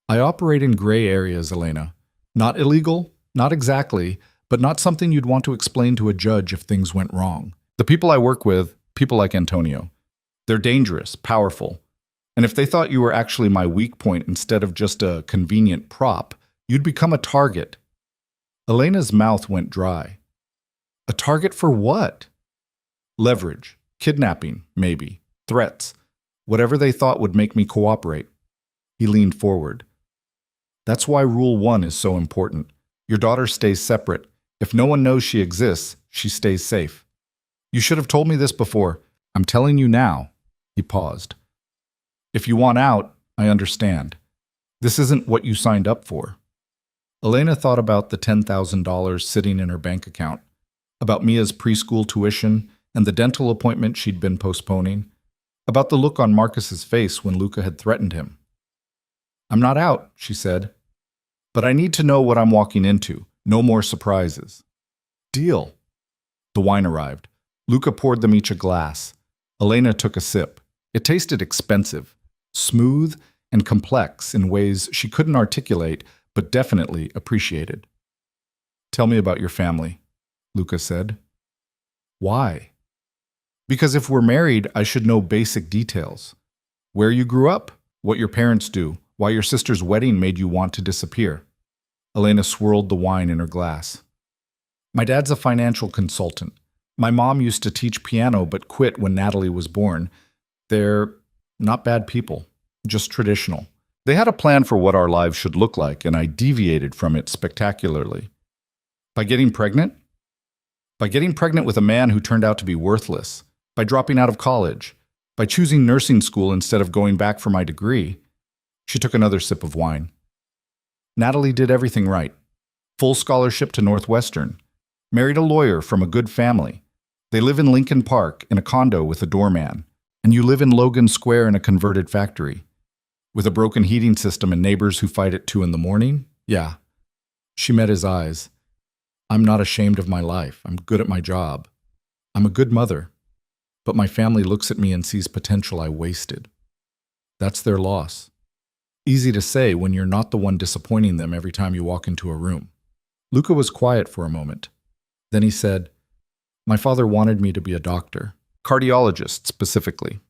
I operate in gray areas, Elena. Not illegal, not exactly, but not something you'd want to explain to a judge if things went wrong. The people I work with, people like Antonio, they're dangerous, powerful. And if they thought you were actually my weak point instead of just a convenient prop, you'd become a target. Elena's mouth went dry. A target for what? Leverage, kidnapping, maybe, threats, whatever they thought would make me cooperate. He leaned forward. That's why Rule 1 is so important. Your daughter stays separate. If no one knows she exists, she stays safe. You should have told me this before. I'm telling you now. He paused. If you want out, I understand. This isn't what you signed up for. Elena thought about the $10,000 sitting in her bank account, about Mia's preschool tuition and the dental appointment she'd been postponing, about the look on Marcus's face when Luca had threatened him. I'm not out, she said, but I need to know what I'm walking into. No more surprises. Deal. The wine arrived. Luca poured them each a glass. Elena took a sip. It tasted expensive, smooth and complex in ways she couldn't articulate, but definitely appreciated. Tell me about your family, Luca said. Why? Because if we're married, I should know basic details. Where you grew up, what your parents do, why your sister's wedding made you want to disappear. Elena swirled the wine in her glass. My dad's a financial consultant. My mom used to teach piano but quit when Natalie was born. They're not bad people, just traditional. They had a plan for what our lives should look like, and I deviated from it spectacularly. By getting pregnant? By getting pregnant with a man who turned out to be worthless. By dropping out of college. By choosing nursing school instead of going back for my degree. She took another sip of wine. Natalie did everything right. Full scholarship to Northwestern. Married a lawyer from a good family. They live in Lincoln Park in a condo with a doorman. And you live in Logan Square in a converted factory. With a broken heating system and neighbors who fight at 2 in the morning? Yeah. She met his eyes. I'm not ashamed of my life. I'm good at my job. I'm a good mother. But my family looks at me and sees potential I wasted. That's their loss. Easy to say when you're not the one disappointing them every time you walk into a room. Luca was quiet for a moment. Then he said, my father wanted me to be a doctor, cardiologist specifically.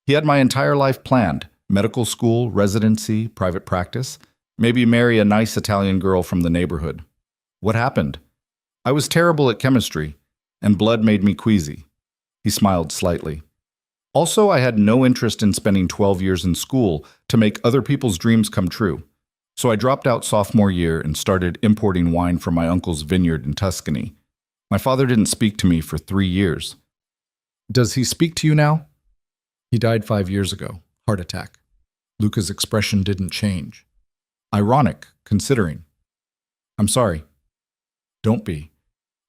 He had my entire life planned, medical school, residency, private practice, maybe marry a nice Italian girl from the neighborhood. What happened? I was terrible at chemistry, and blood made me queasy. He smiled slightly. Also, I had no interest in spending 12 years in school to make other people's dreams come true. So I dropped out sophomore year and started importing wine from my uncle's vineyard in Tuscany. My father didn't speak to me for 3 years. Does he speak to you now? He died 5 years ago, heart attack. Luca's expression didn't change. Ironic, considering. I'm sorry. Don't be.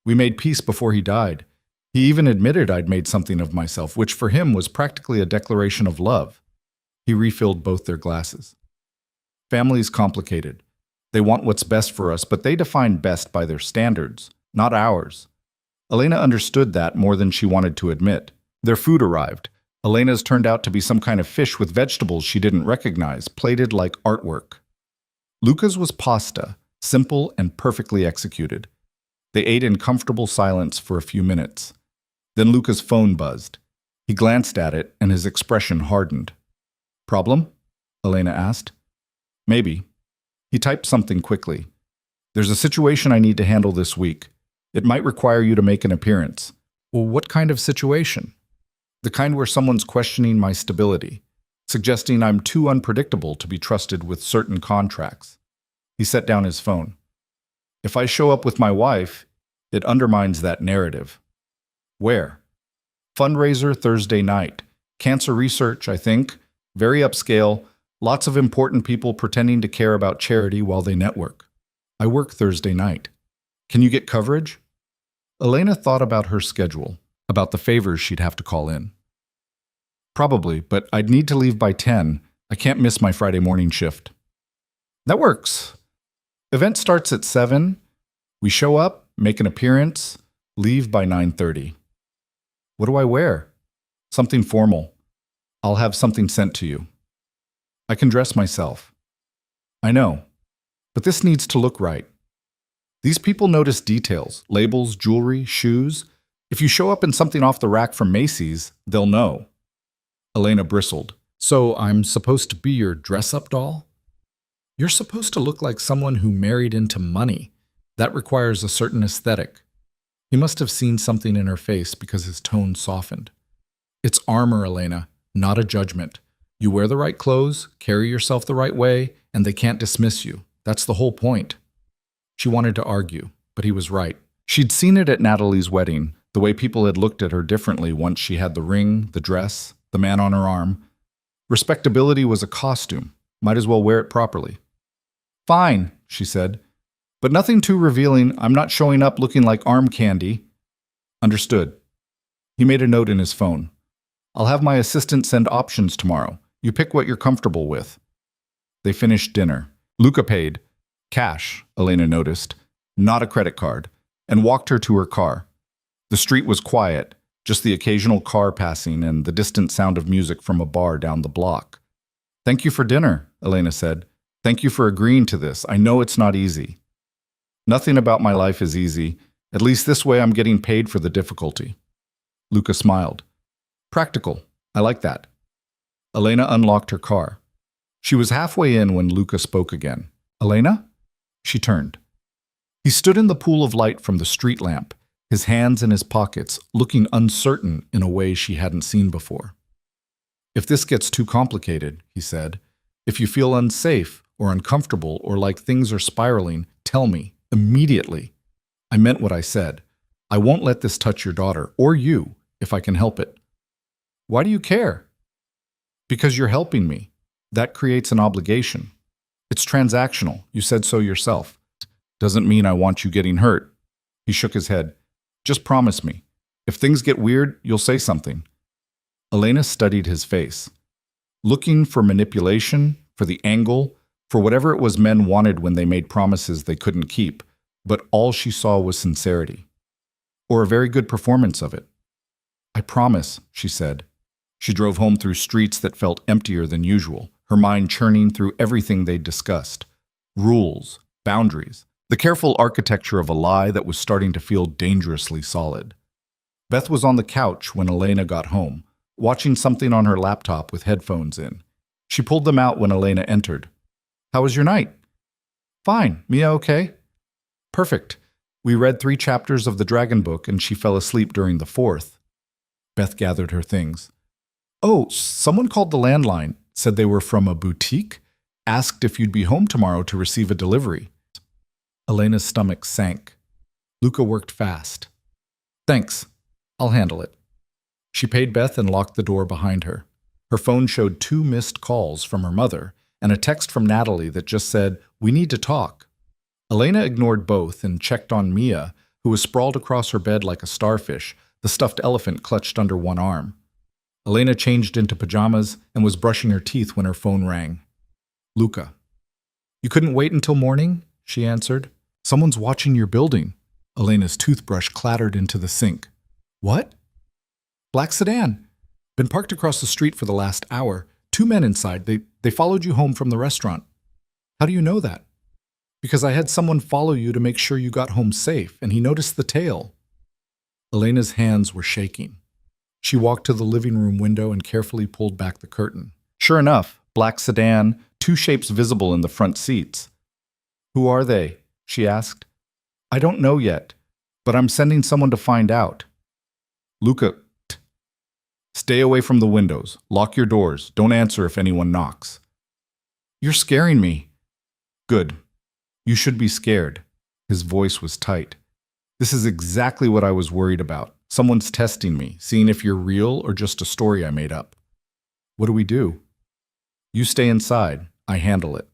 We made peace before he died. He even admitted I'd made something of myself, which for him was practically a declaration of love. He refilled both their glasses. Family's complicated. They want what's best for us, but they define best by their standards, not ours. Elena understood that more than she wanted to admit. Their food arrived. Elena's turned out to be some kind of fish with vegetables she didn't recognize, plated like artwork. Luca's was pasta, simple and perfectly executed. They ate in comfortable silence for a few minutes. Then Luca's phone buzzed. He glanced at it, and his expression hardened. Problem? Elena asked. Maybe. He typed something quickly. There's a situation I need to handle this week. It might require you to make an appearance. Well, what kind of situation? The kind where someone's questioning my stability, suggesting I'm too unpredictable to be trusted with certain contracts. He set down his phone. If I show up with my wife, it undermines that narrative. Where? Fundraiser Thursday night. Cancer research, I think. Very upscale. Lots of important people pretending to care about charity while they network. I work Thursday night. Can you get coverage? Elena thought about her schedule, about the favors she'd have to call in. Probably, but I'd need to leave by 10. I can't miss my Friday morning shift. That works. Event starts at 7. We show up, make an appearance, leave by 9:30. What do I wear? Something formal. I'll have something sent to you. I can dress myself. I know, but this needs to look right. These people notice details, labels, jewelry, shoes. If you show up in something off the rack from Macy's, they'll know. Elena bristled. So I'm supposed to be your dress-up doll? You're supposed to look like someone who married into money. That requires a certain aesthetic. He must have seen something in her face because his tone softened. It's armor, Elena, not a judgment. You wear the right clothes, carry yourself the right way, and they can't dismiss you. That's the whole point. She wanted to argue, but he was right. She'd seen it at Natalie's wedding, the way people had looked at her differently once she had the ring, the dress, the man on her arm. Respectability was a costume. Might as well wear it properly. Fine, she said. But nothing too revealing. I'm not showing up looking like arm candy. Understood. He made a note in his phone. I'll have my assistant send options tomorrow. You pick what you're comfortable with. They finished dinner. Luca paid. Cash, Elena noticed, not a credit card, and walked her to her car. The street was quiet, just the occasional car passing and the distant sound of music from a bar down the block. Thank you for dinner, Elena said. Thank you for agreeing to this. I know it's not easy. Nothing about my life is easy. At least this way I'm getting paid for the difficulty. Luca smiled. Practical. I like that. Elena unlocked her car. She was halfway in when Luca spoke again. Elena? She turned. He stood in the pool of light from the street lamp, his hands in his pockets, looking uncertain in a way she hadn't seen before. If this gets too complicated, he said, if you feel unsafe or uncomfortable or like things are spiraling, tell me, immediately. I meant what I said. I won't let this touch your daughter, or you, if I can help it. Why do you care? Because you're helping me. That creates an obligation. It's transactional. You said so yourself. Doesn't mean I want you getting hurt. He shook his head. Just promise me. If things get weird, you'll say something. Elena studied his face. Looking for manipulation, for the angle, for whatever it was men wanted when they made promises they couldn't keep, but all she saw was sincerity. Or a very good performance of it. "I promise," she said. She drove home through streets that felt emptier than usual, her mind churning through everything they'd discussed. Rules, boundaries, the careful architecture of a lie that was starting to feel dangerously solid. Beth was on the couch when Elena got home, watching something on her laptop with headphones in. She pulled them out when Elena entered. "How was your night?" "Fine. Mia okay?" "Perfect. We read 3 chapters of the Dragon Book and she fell asleep during the 4th. Beth gathered her things. "Oh, someone called the landline, said they were from a boutique, asked if you'd be home tomorrow to receive a delivery." Elena's stomach sank. Luca worked fast. "Thanks. I'll handle it." She paid Beth and locked the door behind her. Her phone showed 2 missed calls from her mother and a text from Natalie that just said, "We need to talk." Elena ignored both and checked on Mia, who was sprawled across her bed like a starfish, the stuffed elephant clutched under one arm. Elena changed into pajamas and was brushing her teeth when her phone rang. "Luca." "You couldn't wait until morning?" she answered. "Someone's watching your building." Elena's toothbrush clattered into the sink. "What?" "Black sedan. Been parked across the street for the last hour. 2 men inside. They followed you home from the restaurant." "How do you know that?" "Because I had someone follow you to make sure you got home safe, and he noticed the tail." Elena's hands were shaking. She walked to the living room window and carefully pulled back the curtain. Sure enough, black sedan, 2 shapes visible in the front seats. "Who are they?" she asked. "I don't know yet, but I'm sending someone to find out." "Luca, stay away from the windows. Lock your doors. Don't answer if anyone knocks." "You're scaring me." "Good. You should be scared." His voice was tight. "This is exactly what I was worried about. Someone's testing me, seeing if you're real or just a story I made up." "What do we do?" "You stay inside. I handle it."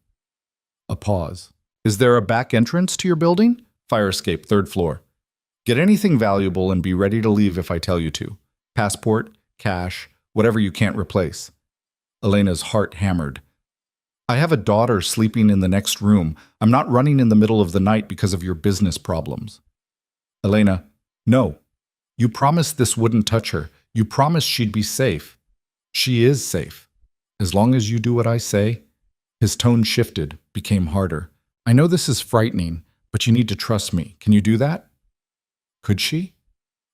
A pause. "Is there a back entrance to your building?" "Fire escape, 3rd floor." "Get anything valuable and be ready to leave if I tell you to. Passport, cash, whatever you can't replace." Elena's heart hammered. "I have a daughter sleeping in the next room. I'm not running in the middle of the night because of your business problems." "Elena, no. You promised this wouldn't touch her. You promised she'd be safe." "She is safe. As long as you do what I say." His tone shifted, became harder. "I know this is frightening, but you need to trust me. Can you do that?" Could she?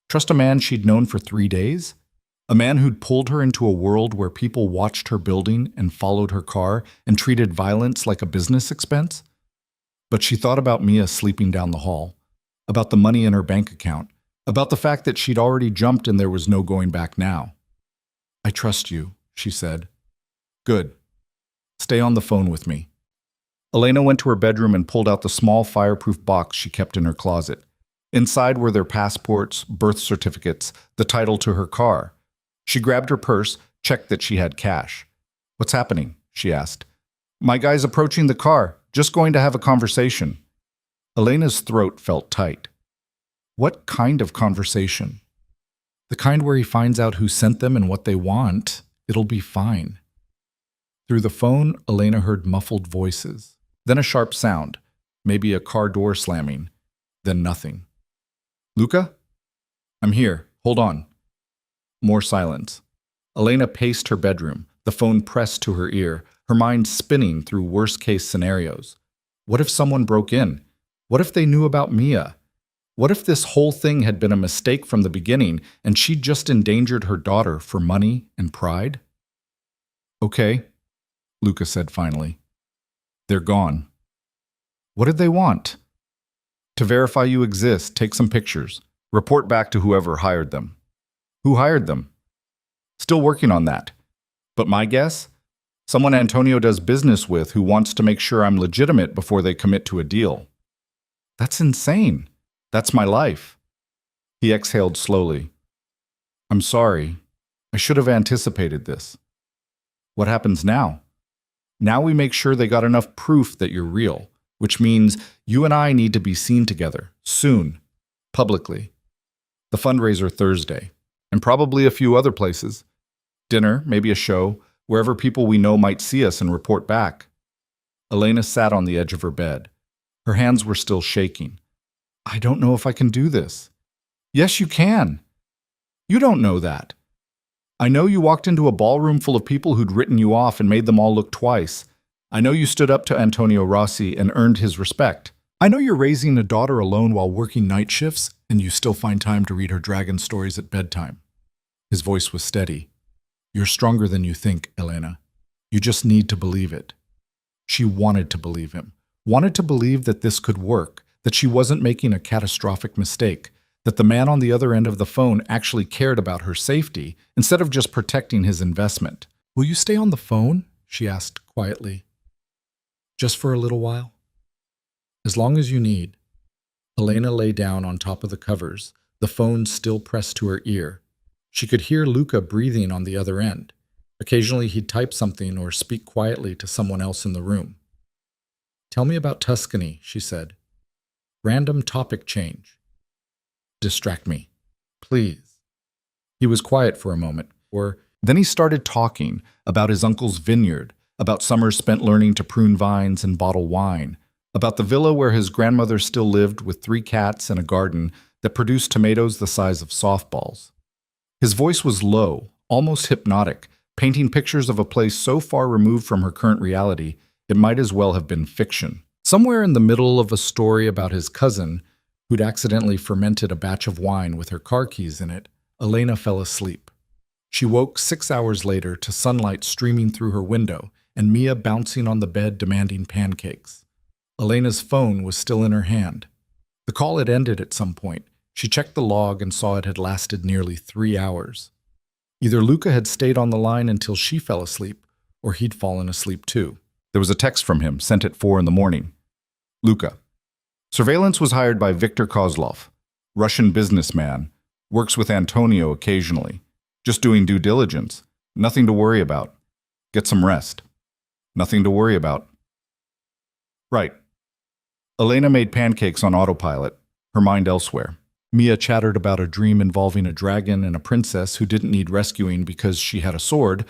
Trust a man she'd known for 3 days? A man who'd pulled her into a world where people watched her building and followed her car and treated violence like a business expense? But she thought about Mia sleeping down the hall, about the money in her bank account, about the fact that she'd already jumped and there was no going back now. "I trust you," she said. "Good. Stay on the phone with me." Elena went to her bedroom and pulled out the small fireproof box she kept in her closet. Inside were their passports, birth certificates, the title to her car. She grabbed her purse, checked that she had cash. "What's happening?" she asked. "My guy's approaching the car. Just going to have a conversation." Elena's throat felt tight. What kind of conversation? The kind where he finds out who sent them and what they want. It'll be fine. Through the phone, Elena heard muffled voices. Then a sharp sound, maybe a car door slamming. Then nothing. "Luca? I'm here. Hold on." More silence. Elena paced her bedroom, the phone pressed to her ear, her mind spinning through worst-case scenarios. What if someone broke in? What if they knew about Mia? What if this whole thing had been a mistake from the beginning and she'd just endangered her daughter for money and pride? "Okay," Luca said finally. "They're gone." "What did they want?" "To verify you exist, take some pictures. Report back to whoever hired them." "Who hired them?" "Still working on that. But my guess? Someone Antonio does business with who wants to make sure I'm legitimate before they commit to a deal." "That's insane. That's my life." He exhaled slowly. "I'm sorry. I should have anticipated this." "What happens now?" "Now we make sure they got enough proof that you're real, which means you and I need to be seen together, soon, publicly. The fundraiser Thursday, and probably a few other places. Dinner, maybe a show, wherever people we know might see us and report back. Elena sat on the edge of her bed. Her hands were still shaking. I don't know if I can do this. Yes, you can. You don't know that. I know you walked into a ballroom full of people who'd written you off and made them all look twice. I know you stood up to Antonio Rossi and earned his respect. I know you're raising a daughter alone while working night shifts, and you still find time to read her dragon stories at bedtime. His voice was steady. You're stronger than you think, Elena. You just need to believe it. She wanted to believe him, wanted to believe that this could work, that she wasn't making a catastrophic mistake, that the man on the other end of the phone actually cared about her safety instead of just protecting his investment. Will you stay on the phone? She asked quietly. Just for a little while? As long as you need. Elena lay down on top of the covers, the phone still pressed to her ear. She could hear Luca breathing on the other end. Occasionally he'd type something or speak quietly to someone else in the room. Tell me about Tuscany, she said. Random topic change. Distract me, please. He was quiet for a moment, then he started talking about his uncle's vineyard, about summers spent learning to prune vines and bottle wine, about the villa where his grandmother still lived with 3 cats and a garden that produced tomatoes the size of softballs. His voice was low, almost hypnotic, painting pictures of a place so far removed from her current reality, it might as well have been fiction. Somewhere in the middle of a story about his cousin, who'd accidentally fermented a batch of wine with her car keys in it, Elena fell asleep. She woke 6 hours later to sunlight streaming through her window and Mia bouncing on the bed demanding pancakes. Elena's phone was still in her hand. The call had ended at some point. She checked the log and saw it had lasted nearly 3 hours. Either Luca had stayed on the line until she fell asleep, or he'd fallen asleep too. There was a text from him, sent at 4 a.m. Luca. Surveillance was hired by Viktor Kozlov, Russian businessman, works with Antonio occasionally. Just doing due diligence. Nothing to worry about. Get some rest. Nothing to worry about. Right. Elena made pancakes on autopilot, her mind elsewhere. Mia chattered about a dream involving a dragon and a princess who didn't need rescuing because she had a sword,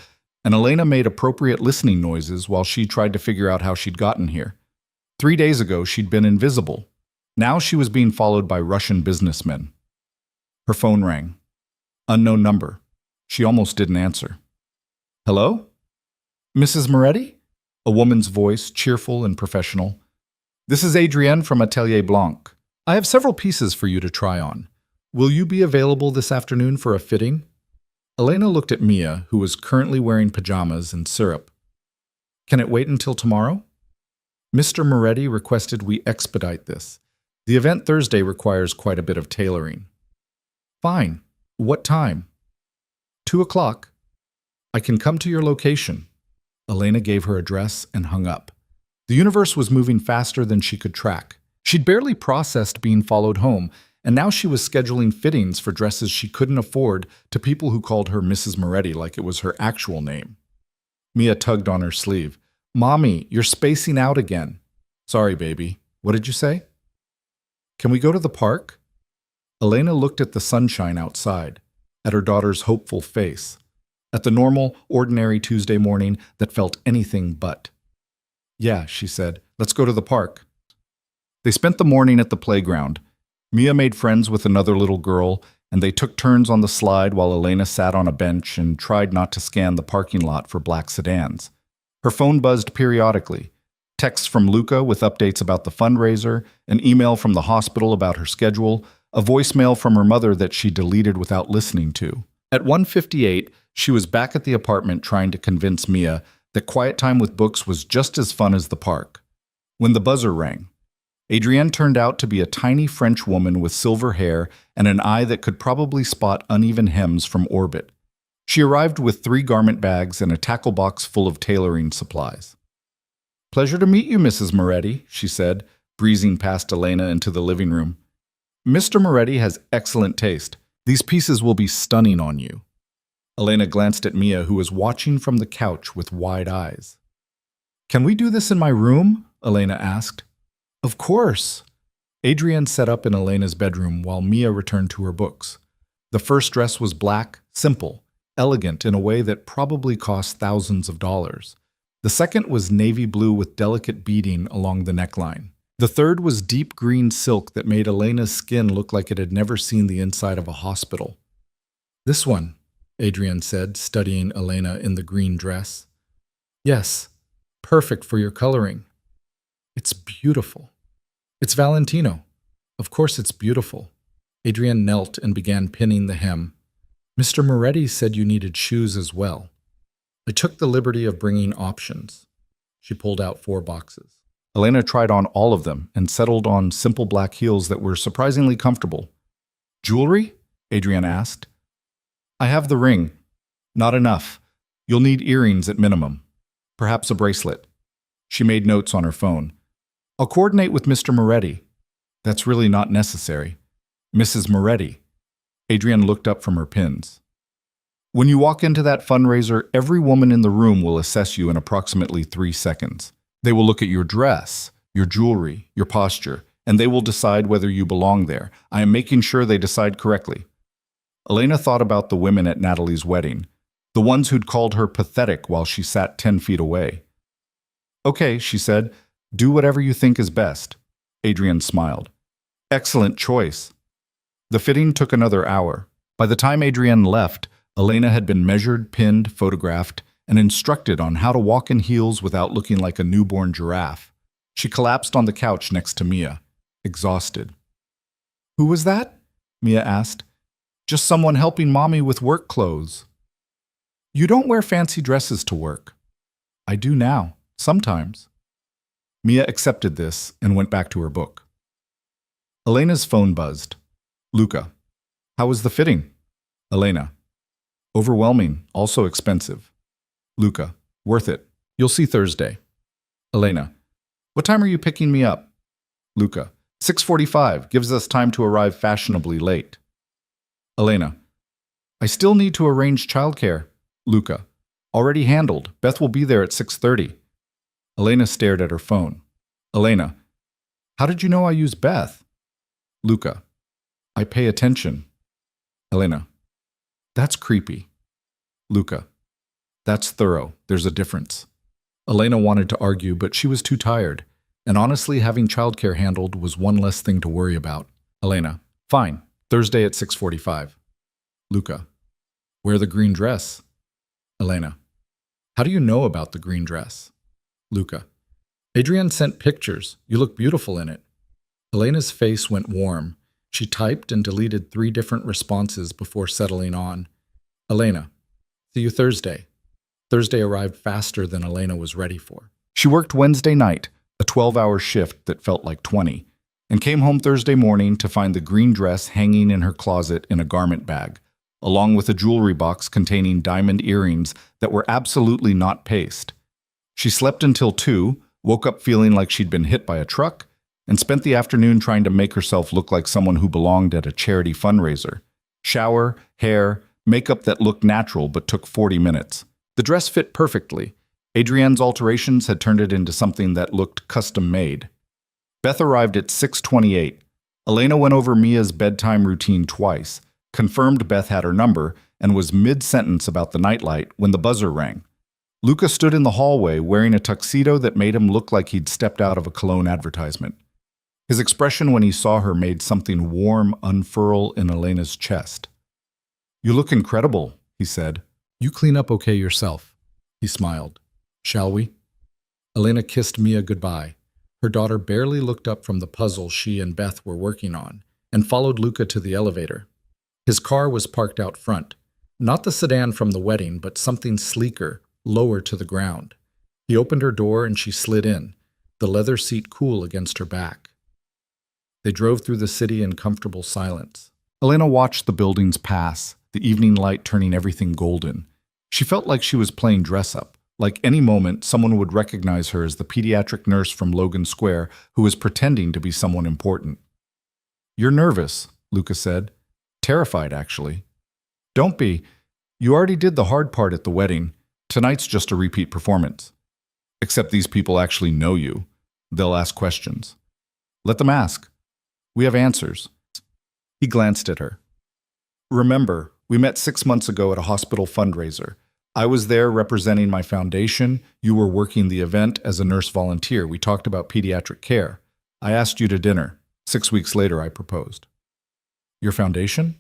and Elena made appropriate listening noises while she tried to figure out how she'd gotten here. 3 days ago, she'd been invisible. Now she was being followed by Russian businessmen. Her phone rang. Unknown number. She almost didn't answer. Hello? Mrs. Moretti? A woman's voice, cheerful and professional. This is Adrienne from Atelier Blanc. I have several pieces for you to try on. Will you be available this afternoon for a fitting? Elena looked at Mia, who was currently wearing pajamas and syrup. Can it wait until tomorrow? Mr. Moretti requested we expedite this. The event Thursday requires quite a bit of tailoring. Fine. What time? 2 o'clock. I can come to your location. Elena gave her address and hung up. The universe was moving faster than she could track. She'd barely processed being followed home, and now she was scheduling fittings for dresses she couldn't afford to people who called her Mrs. Moretti like it was her actual name. Mia tugged on her sleeve. Mommy, you're spacing out again. Sorry, baby. What did you say? Can we go to the park? Elena looked at the sunshine outside, at her daughter's hopeful face, at the normal, ordinary Tuesday morning that felt anything but. Yeah, she said. Let's go to the park. They spent the morning at the playground. Mia made friends with another little girl, and they took turns on the slide while Elena sat on a bench and tried not to scan the parking lot for black sedans. Her phone buzzed periodically. Texts from Luca with updates about the fundraiser, an email from the hospital about her schedule, a voicemail from her mother that she deleted without listening to. At 1:58, she was back at the apartment trying to convince Mia that quiet time with books was just as fun as the park. When the buzzer rang, Adrienne turned out to be a tiny French woman with silver hair and an eye that could probably spot uneven hems from orbit. She arrived with 3 garment bags and a tackle box full of tailoring supplies. Pleasure to meet you, Mrs. Moretti, she said, breezing past Elena into the living room. Mr. Moretti has excellent taste. These pieces will be stunning on you. Elena glanced at Mia, who was watching from the couch with wide eyes. Can we do this in my room? Elena asked. Of course. Adrienne set up in Elena's bedroom while Mia returned to her books. The first dress was black, simple. elegant in a way that probably cost thousands of dollars. The second was navy blue with delicate beading along the neckline. The third was deep green silk that made Elena's skin look like it had never seen the inside of a hospital. "This one," Adrian said, studying Elena in the green dress. "Yes, perfect for your coloring. It's beautiful. It's Valentino. Of course it's beautiful." Adrian knelt and began pinning the hem. "Mr. Moretti said you needed shoes as well. I took the liberty of bringing options." She pulled out 4 boxes. Elena tried on all of them and settled on simple black heels that were surprisingly comfortable. "Jewelry?" Adrian asked. "I have the ring. Not enough. You'll need earrings at minimum. Perhaps a bracelet." She made notes on her phone. "I'll coordinate with Mr. Moretti." "That's really not necessary." "Mrs. Moretti." Adrian looked up from her pins. "When you walk into that fundraiser, every woman in the room will assess you in approximately 3 seconds. They will look at your dress, your jewelry, your posture, and they will decide whether you belong there. I am making sure they decide correctly." Elena thought about the women at Natalie's wedding, the ones who'd called her pathetic while she sat 10 feet away. "Okay," she said, "do whatever you think is best." Adrian smiled. "Excellent choice." The fitting took another hour. By the time Adrian left, Elena had been measured, pinned, photographed, and instructed on how to walk in heels without looking like a newborn giraffe. She collapsed on the couch next to Mia, exhausted. "Who was that?" Mia asked. "Just someone helping Mommy with work clothes." "You don't wear fancy dresses to work." "I do now, sometimes." Mia accepted this and went back to her book. Elena's phone buzzed. "Luca, how was the fitting?" Elena, "Overwhelming, also expensive." Luca, "Worth it. You'll see Thursday." Elena, "What time are you picking me up?" Luca, 6:45, gives us time to arrive fashionably late. Elena, "I still need to arrange childcare." Luca, "Already handled. Beth will be there at 6:30. Elena stared at her phone. Elena, "How did you know I use Beth?" Luca, "I pay attention." Elena, "That's creepy." Luca, "That's thorough. There's a difference." Elena wanted to argue, but she was too tired, and honestly, having childcare handled was one less thing to worry about. Elena, "Fine. Thursday at 6:45. Luca, "Wear the green dress." Elena, "How do you know about the green dress?" Luca, "Adrian sent pictures. You look beautiful in it." Elena's face went warm. She typed and deleted 3 different responses before settling on. Elena, "See you Thursday." Thursday arrived faster than Elena was ready for. She worked Wednesday night, a 12-hour shift that felt like 20, and came home Thursday morning to find the green dress hanging in her closet in a garment bag, along with a jewelry box containing diamond earrings that were absolutely not paste. She slept until 2, woke up feeling like she'd been hit by a truck, and spent the afternoon trying to make herself look like someone who belonged at a charity fundraiser. Shower, hair, makeup that looked natural but took 40 minutes. The dress fit perfectly. Adrienne's alterations had turned it into something that looked custom-made. Beth arrived at 6:28. Elena went over Mia's bedtime routine twice, confirmed Beth had her number, and was mid-sentence about the nightlight when the buzzer rang. Luca stood in the hallway wearing a tuxedo that made him look like he'd stepped out of a cologne advertisement. His expression when he saw her made something warm unfurl in Elena's chest. "You look incredible," he said. "You clean up okay yourself." He smiled. "Shall we?" Elena kissed Mia goodbye. Her daughter barely looked up from the puzzle she and Beth were working on, and followed Luca to the elevator. His car was parked out front. Not the sedan from the wedding, but something sleeker, lower to the ground. He opened her door and she slid in, the leather seat cool against her back. They drove through the city in comfortable silence. Elena watched the buildings pass, the evening light turning everything golden. She felt like she was playing dress-up, like any moment someone would recognize her as the pediatric nurse from Logan Square who was pretending to be someone important. "You're nervous," Luca said. "Terrified, actually." "Don't be. You already did the hard part at the wedding. Tonight's just a repeat performance. Except these people actually know you. They'll ask questions. Let them ask. We have answers." He glanced at her. "Remember, We met 6 months ago at a hospital fundraiser. I was there representing my foundation. You were working the event as a nurse volunteer. We talked about pediatric care. I asked you to dinner. 6 weeks later, I proposed. Your foundation?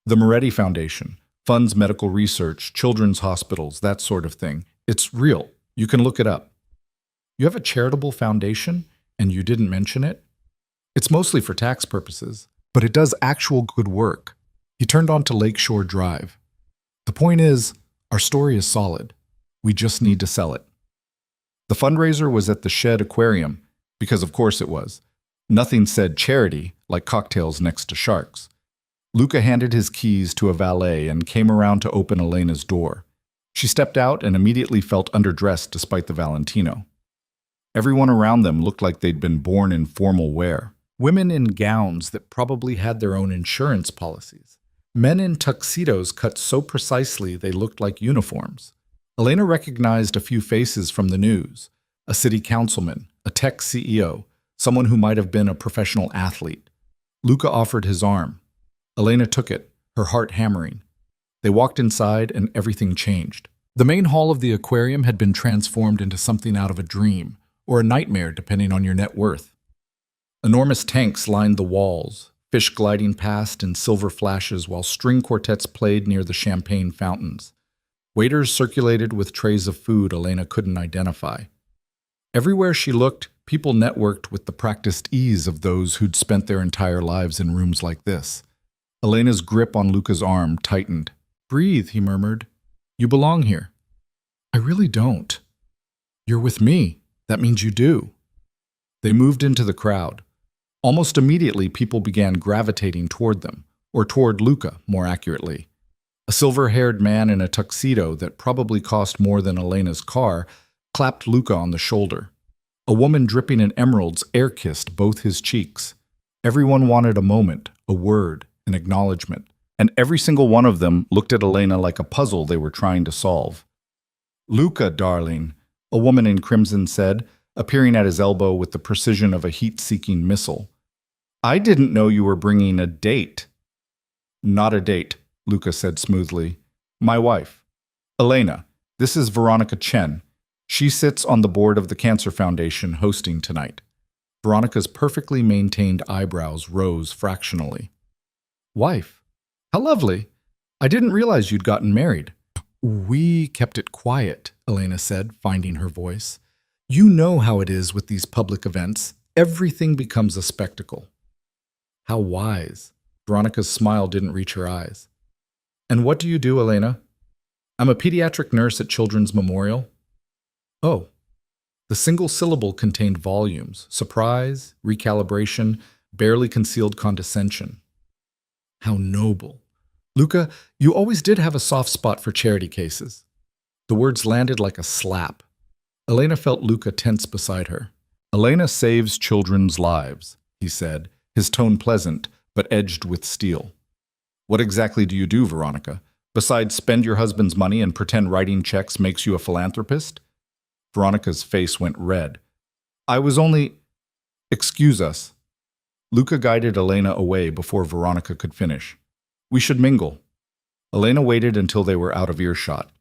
The Moretti Foundation. Funds medical research, children's hospitals, that sort of thing. It's real. You can look it up. You have a charitable foundation, and you didn't mention it? It's mostly for tax purposes, but it does actual good work. He turned onto Lakeshore Drive. The point is, our story is solid. We just need to sell it. The fundraiser was at the Shed Aquarium, because of course it was. Nothing said charity, like cocktails next to sharks. Luca handed his keys to a valet and came around to open Elena's door. She stepped out and immediately felt underdressed despite the Valentino. Everyone around them looked like they'd been born in formal wear. Women in gowns that probably had their own insurance policies. Men in tuxedos cut so precisely they looked like uniforms. Elena recognized a few faces from the news. A city councilman, a tech CEO, someone who might have been a professional athlete. Luca offered his arm. Elena took it, her heart hammering. They walked inside and everything changed. The main hall of the aquarium had been transformed into something out of a dream, or a nightmare depending on your net worth. Enormous tanks lined the walls, fish gliding past in silver flashes while string quartets played near the champagne fountains. Waiters circulated with trays of food Elena couldn't identify. Everywhere she looked, people networked with the practiced ease of those who'd spent their entire lives in rooms like this. Elena's grip on Luca's arm tightened. "Breathe," he murmured. "You belong here." "I really don't." "You're with me. That means you do." They moved into the crowd. Almost immediately, people began gravitating toward them, or toward Luca, more accurately. A silver-haired man in a tuxedo that probably cost more than Elena's car clapped Luca on the shoulder. A woman dripping in emeralds air-kissed both his cheeks. Everyone wanted a moment, a word, an acknowledgement, and every single one of them looked at Elena like a puzzle they were trying to solve. "Luca, darling," a woman in crimson said, appearing at his elbow with the precision of a heat-seeking missile. "I didn't know you were bringing a date." "Not a date," Luca said smoothly. "My wife. Elena, this is Veronica Chen. She sits on the board of the Cancer Foundation hosting tonight." Veronica's perfectly maintained eyebrows rose fractionally. "Wife? How lovely. I didn't realize you'd gotten married." "We kept it quiet," Elena said, finding her voice. "You know how it is with these public events. Everything becomes a spectacle." "How wise." Veronica's smile didn't reach her eyes. "And what do you do, Elena?" "I'm a pediatric nurse at Children's Memorial." "Oh." The single syllable contained volumes: surprise, recalibration, barely concealed condescension. "How noble. Luca, you always did have a soft spot for charity cases." The words landed like a slap. Elena felt Luca tense beside her. "Elena saves children's lives," he said, his tone pleasant, but edged with steel. "What exactly do you do, Veronica? Besides spend your husband's money and pretend writing checks makes you a philanthropist?" Veronica's face went red. "I was only—" "Excuse us." Luca guided Elena away before Veronica could finish. "We should mingle." Elena waited until they were out of earshot.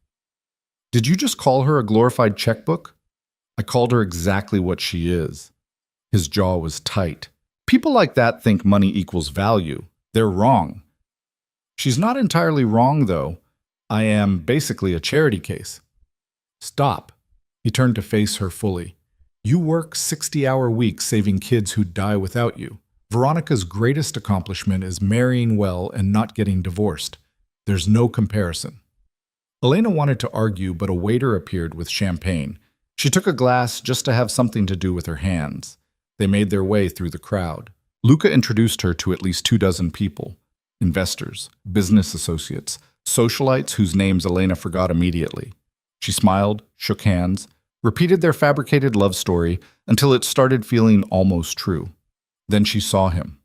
"Did you just call her a glorified checkbook?" "I called her exactly what she is." His jaw was tight. "People like that think money equals value. They're wrong." "She's not entirely wrong, though. I am basically a charity case." "Stop." He turned to face her fully. "You work 60-hour weeks saving kids who'd die without you. Veronica's greatest accomplishment is marrying well and not getting divorced. There's no comparison." Elena wanted to argue, but a waiter appeared with champagne. She took a glass just to have something to do with her hands. They made their way through the crowd. Luca introduced her to at least 24 people. Investors, business associates, socialites whose names Elena forgot immediately. She smiled, shook hands, repeated their fabricated love story until it started feeling almost true. Then she saw him.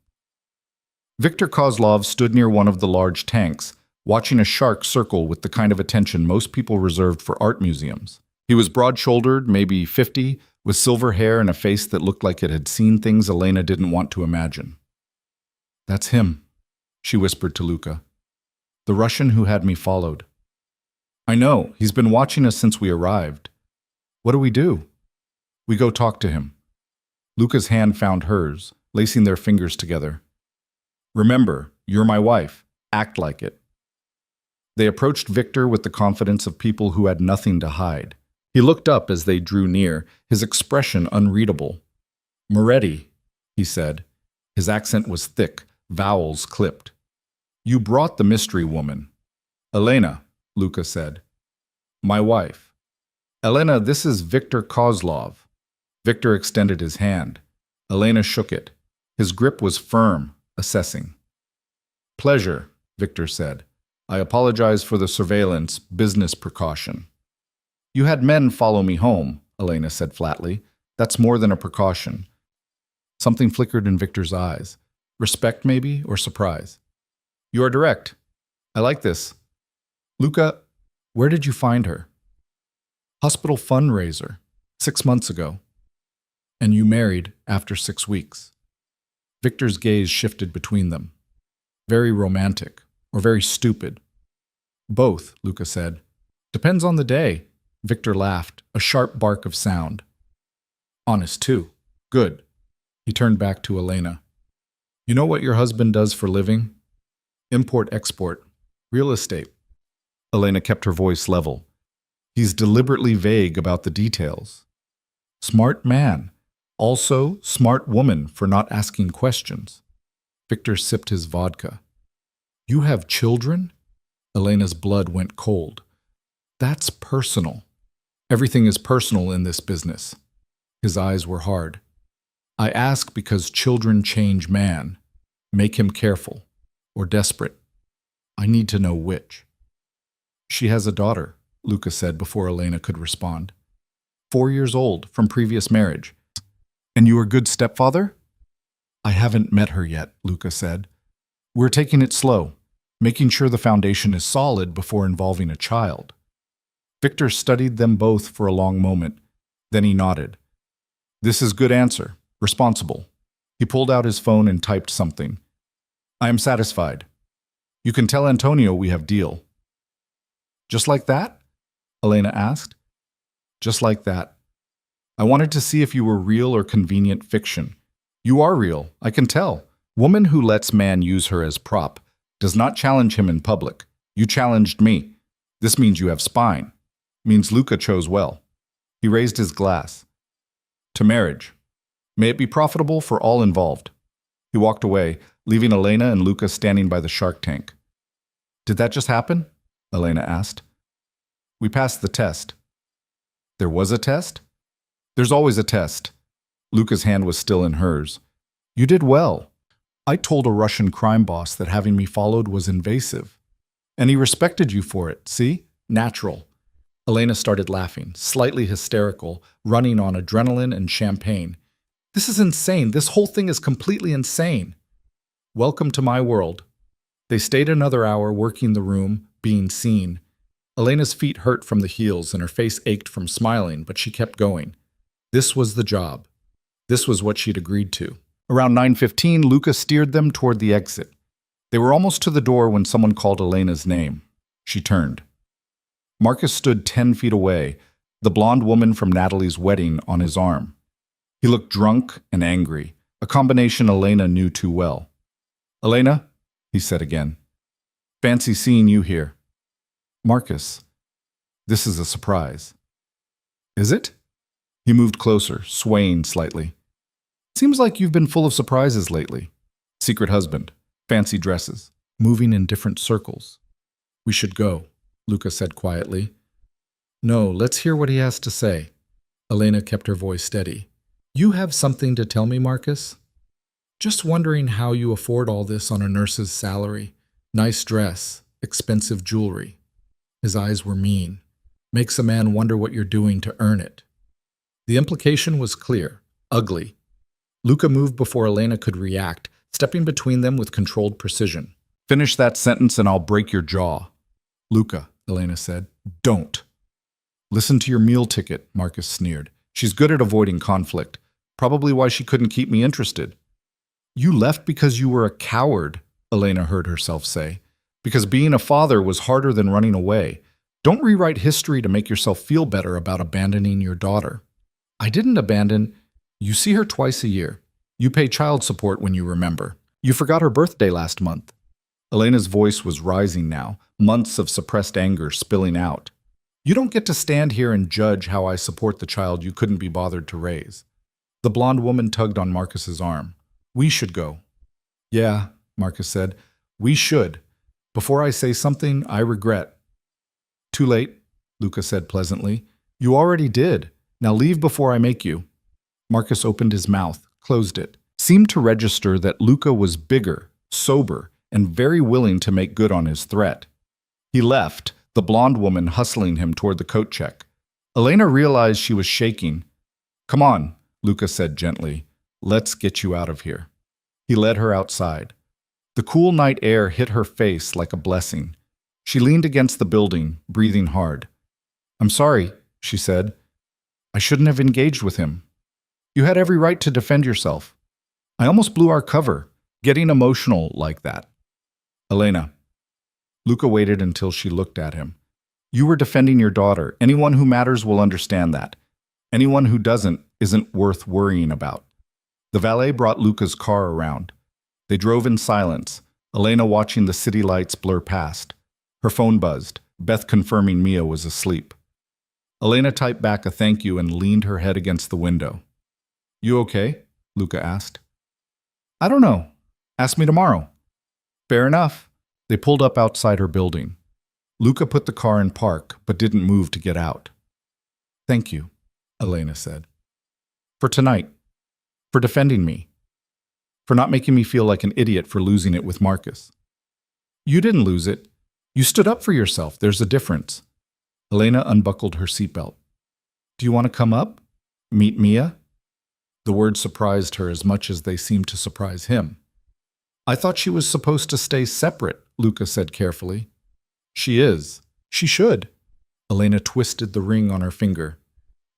Viktor Kozlov stood near one of the large tanks, watching a shark circle with the kind of attention most people reserved for art museums. He was broad-shouldered, maybe 50, with silver hair and a face that looked like it had seen things Elena didn't want to imagine. "That's him," she whispered to Luca. The Russian who had me followed. I know, he's been watching us since we arrived. What do? We go talk to him. Luca's hand found hers, lacing their fingers together. Remember, you're my wife. Act like it. They approached Victor with the confidence of people who had nothing to hide. He looked up as they drew near, his expression unreadable. Moretti, he said. His accent was thick, vowels clipped. You brought the mystery woman. Elena, Luca said. My wife. Elena, this is Victor Kozlov. Victor extended his hand. Elena shook it. His grip was firm, assessing. Pleasure, Victor said. I apologize for the surveillance, business precaution. You had men follow me home, Elena said flatly. That's more than a precaution. Something flickered in Victor's eyes. Respect, maybe, or surprise. You are direct. I like this. Luca, where did you find her? Hospital fundraiser, 6 months ago. And you married after 6 weeks. Victor's gaze shifted between them. Very romantic, or very stupid. Both, Luca said. Depends on the day. Victor laughed, a sharp bark of sound. Honest, too. Good. He turned back to Elena. You know what your husband does for living? Import-export. Real estate. Elena kept her voice level. He's deliberately vague about the details. Smart man. Also, smart woman for not asking questions. Victor sipped his vodka. You have children? Elena's blood went cold. That's personal. Everything is personal in this business. His eyes were hard. I ask because children change man, make him careful, or desperate. I need to know which. She has a daughter, Luca said before Elena could respond. 4 years old, from previous marriage. And you are good stepfather? I haven't met her yet, Luca said. We're taking it slow, making sure the foundation is solid before involving a child. Victor studied them both for a long moment. Then he nodded. This is good answer. Responsible. He pulled out his phone and typed something. I am satisfied. You can tell Antonio we have deal. Just like that? Elena asked. Just like that. I wanted to see if you were real or convenient fiction. You are real, I can tell. Woman who lets man use her as prop does not challenge him in public. You challenged me. This means you have spine. Means Luca chose well. He raised his glass. To marriage. May it be profitable for all involved. He walked away, leaving Elena and Luca standing by the shark tank. Did that just happen? Elena asked. We passed the test. There was a test? There's always a test. Luca's hand was still in hers. You did well. I told a Russian crime boss that having me followed was invasive. And he respected you for it, see? Natural. Elena started laughing, slightly hysterical, running on adrenaline and champagne. This is insane. This whole thing is completely insane. Welcome to my world. They stayed another hour working the room, being seen. Elena's feet hurt from the heels and her face ached from smiling, but she kept going. This was the job. This was what she'd agreed to. Around 9:15, Luca steered them toward the exit. They were almost to the door when someone called Elena's name. She turned. Marcus stood 10 feet away, the blonde woman from Natalie's wedding on his arm. He looked drunk and angry, a combination Elena knew too well. Elena, he said again. Fancy seeing you here. Marcus, this is a surprise. Is it? He moved closer, swaying slightly. Seems like you've been full of surprises lately. Secret husband, fancy dresses, moving in different circles. We should go, Luca said quietly. No, let's hear what he has to say. Elena kept her voice steady. You have something to tell me, Marcus? Just wondering how you afford all this on a nurse's salary. Nice dress, expensive jewelry. His eyes were mean. Makes a man wonder what you're doing to earn it. The implication was clear, ugly. Luca moved before Elena could react, stepping between them with controlled precision. Finish that sentence and I'll break your jaw. Luca, Elena said, don't. Listen to your meal ticket, Marcus sneered. She's good at avoiding conflict. Probably why she couldn't keep me interested. You left because you were a coward, Elena heard herself say. Because being a father was harder than running away. Don't rewrite history to make yourself feel better about abandoning your daughter. I didn't abandon. You see her twice a year. You pay child support when you remember. You forgot her birthday last month. Elena's voice was rising now, months of suppressed anger spilling out. You don't get to stand here and judge how I support the child you couldn't be bothered to raise. The blonde woman tugged on Marcus's arm. We should go. Yeah, Marcus said. We should. Before I say something I regret. Too late, Luca said pleasantly. You already did. Now leave before I make you. Marcus opened his mouth, closed it, seemed to register that Luca was bigger, sober, and very willing to make good on his threat. He left, the blonde woman hustling him toward the coat check. Elena realized she was shaking. Come on, Luca said gently. Let's get you out of here. He led her outside. The cool night air hit her face like a blessing. She leaned against the building, breathing hard. I'm sorry, she said. I shouldn't have engaged with him. You had every right to defend yourself. I almost blew our cover, getting emotional like that. Elena. Luca waited until she looked at him. You were defending your daughter. Anyone who matters will understand that. Anyone who doesn't isn't worth worrying about. The valet brought Luca's car around. They drove in silence, Elena watching the city lights blur past. Her phone buzzed, Beth confirming Mia was asleep. Elena typed back a thank you and leaned her head against the window. You okay? Luca asked. I don't know. Ask me tomorrow. Fair enough. They pulled up outside her building. Luca put the car in park, but didn't move to get out. Thank you, Elena said. For tonight. For defending me. For not making me feel like an idiot for losing it with Marcus. You didn't lose it. You stood up for yourself. There's a difference. Elena unbuckled her seatbelt. Do you want to come up? Meet Mia? The words surprised her as much as they seemed to surprise him. I thought she was supposed to stay separate, Luca said carefully. She is. She should. Elena twisted the ring on her finger.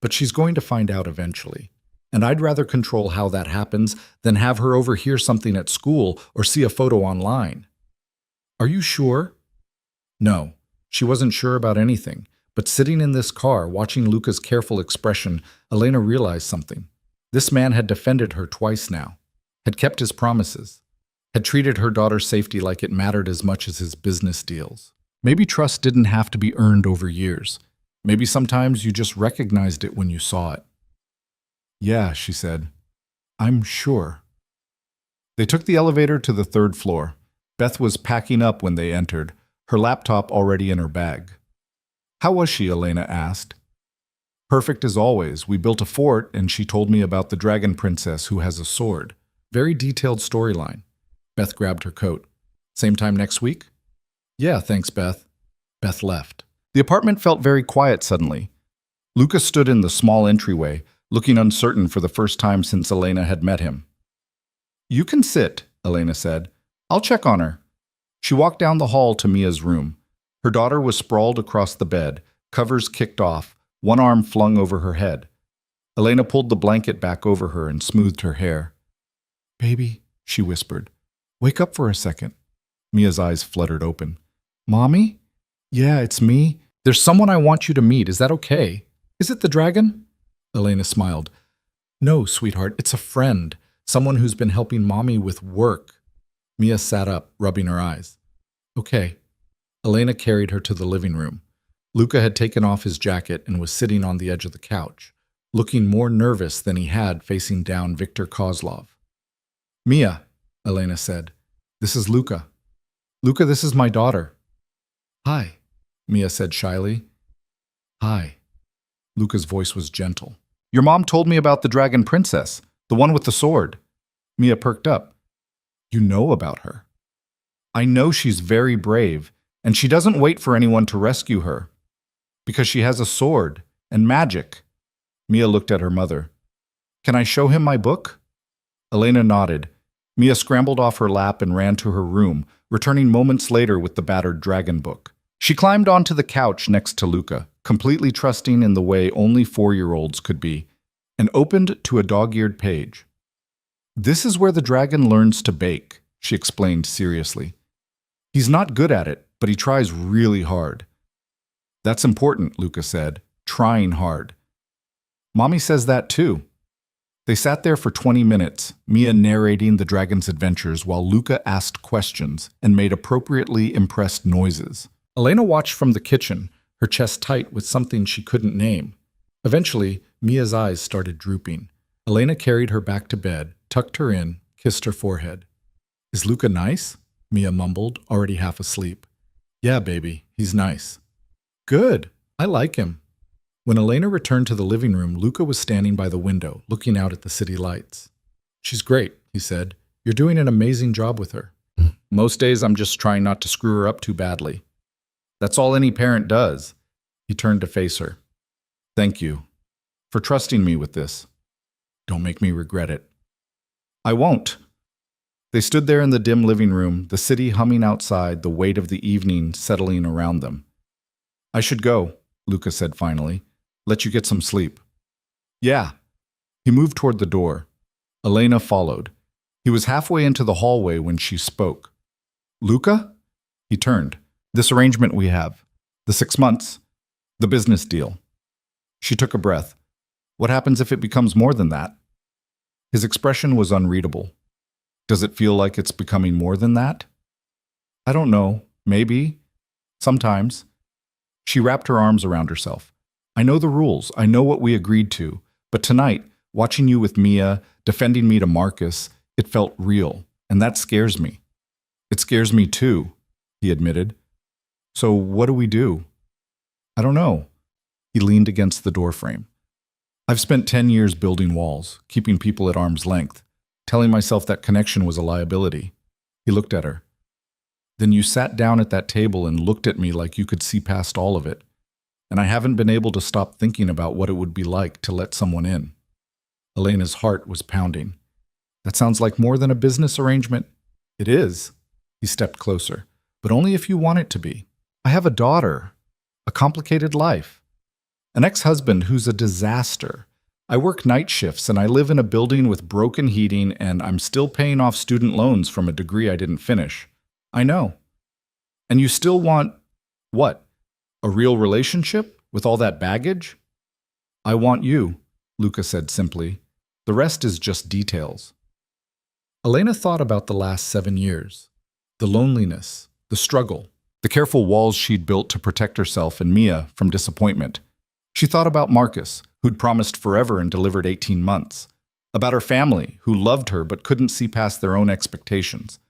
But she's going to find out eventually. And I'd rather control how that happens than have her overhear something at school or see a photo online. Are you sure? No, she wasn't sure about anything. But sitting in this car, watching Luca's careful expression, Elena realized something. This man had defended her twice now, had kept his promises, had treated her daughter's safety like it mattered as much as his business deals. Maybe trust didn't have to be earned over years. Maybe sometimes you just recognized it when you saw it. Yeah, she said. I'm sure. They took the elevator to the third floor. Beth was packing up when they entered, her laptop already in her bag. How was she? Elena asked. Perfect as always. We built a fort and she told me about the dragon princess who has a sword. Very detailed storyline. Beth grabbed her coat. Same time next week? Yeah, thanks, Beth. Beth left. The apartment felt very quiet suddenly. Luca stood in the small entryway, looking uncertain for the first time since Elena had met him. You can sit, Elena said. I'll check on her. She walked down the hall to Mia's room. Her daughter was sprawled across the bed, covers kicked off, one arm flung over her head. Elena pulled the blanket back over her and smoothed her hair. Baby, she whispered. Wake up for a second. Mia's eyes fluttered open. Mommy? Yeah, it's me. There's someone I want you to meet. Is that okay? Is it the dragon? Elena smiled. No, sweetheart, it's a friend. Someone who's been helping Mommy with work. Mia sat up, rubbing her eyes. Okay. Elena carried her to the living room. Luca had taken off his jacket and was sitting on the edge of the couch, looking more nervous than he had facing down Viktor Kozlov. Mia, Elena said, this is Luca. Luca, this is my daughter. Hi, Mia said shyly. Hi. Luca's voice was gentle. Your mom told me about the dragon princess, the one with the sword. Mia perked up. You know about her. I know she's very brave, and she doesn't wait for anyone to rescue her. Because she has a sword and magic. Mia looked at her mother. Can I show him my book? Elena nodded. Mia scrambled off her lap and ran to her room, returning moments later with the battered dragon book. She climbed onto the couch next to Luca, completely trusting in the way only 4-year-olds could be, and opened to a dog-eared page. This is where the dragon learns to bake, she explained seriously. He's not good at it, but he tries really hard. That's important, Luca said, trying hard. Mommy says that too. They sat there for 20 minutes, Mia narrating the dragon's adventures while Luca asked questions and made appropriately impressed noises. Elena watched from the kitchen, her chest tight with something she couldn't name. Eventually, Mia's eyes started drooping. Elena carried her back to bed, tucked her in, kissed her forehead. Is Luca nice? Mia mumbled, already half asleep. Yeah, baby, he's nice. Good. I like him. When Elena returned to the living room, Luca was standing by the window, looking out at the city lights. She's great, he said. You're doing an amazing job with her. Most days I'm just trying not to screw her up too badly. That's all any parent does. He turned to face her. Thank you for trusting me with this. Don't make me regret it. I won't. They stood there in the dim living room, the city humming outside, the weight of the evening settling around them. I should go, Luca said finally. Let you get some sleep. Yeah. He moved toward the door. Elena followed. He was halfway into the hallway when she spoke. Luca? He turned. This arrangement we have. The 6 months. The business deal. She took a breath. What happens if it becomes more than that? His expression was unreadable. Does it feel like it's becoming more than that? I don't know. Maybe. Sometimes. She wrapped her arms around herself. I know the rules. I know what we agreed to. But tonight, watching you with Mia, defending me to Marcus, it felt real. And that scares me. It scares me too, he admitted. So what do we do? I don't know. He leaned against the doorframe. I've spent 10 years building walls, keeping people at arm's length, telling myself that connection was a liability. He looked at her. Then you sat down at that table and looked at me like you could see past all of it. And I haven't been able to stop thinking about what it would be like to let someone in. Elena's heart was pounding. That sounds like more than a business arrangement. It is. He stepped closer. But only if you want it to be. I have a daughter. A complicated life. An ex-husband who's a disaster. I work night shifts and I live in a building with broken heating and I'm still paying off student loans from a degree I didn't finish. I know. And you still want, what? A real relationship with all that baggage? I want you, Luca said simply. The rest is just details. Elena thought about the last 7 years. The loneliness, the struggle, the careful walls she'd built to protect herself and Mia from disappointment. She thought about Marcus, who'd promised forever and delivered 18 months. About her family, who loved her but couldn't see past their own expectations.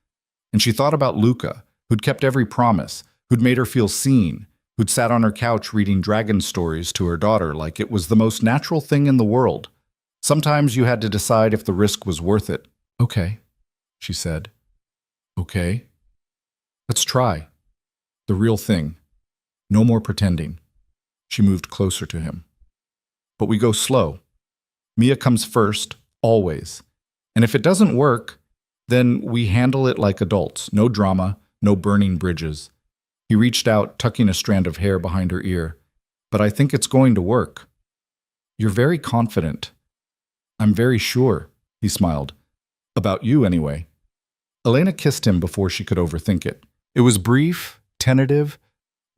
And she thought about Luca, who'd kept every promise, who'd made her feel seen, who'd sat on her couch reading dragon stories to her daughter like it was the most natural thing in the world. Sometimes you had to decide if the risk was worth it. Okay, she said. Okay. Let's try. The real thing. No more pretending. She moved closer to him. But we go slow. Mia comes first, always. And if it doesn't work, then we handle it like adults. No drama, no burning bridges. He reached out, tucking a strand of hair behind her ear. But I think it's going to work. You're very confident. I'm very sure, he smiled. About you, anyway. Elena kissed him before she could overthink it. It was brief, tentative,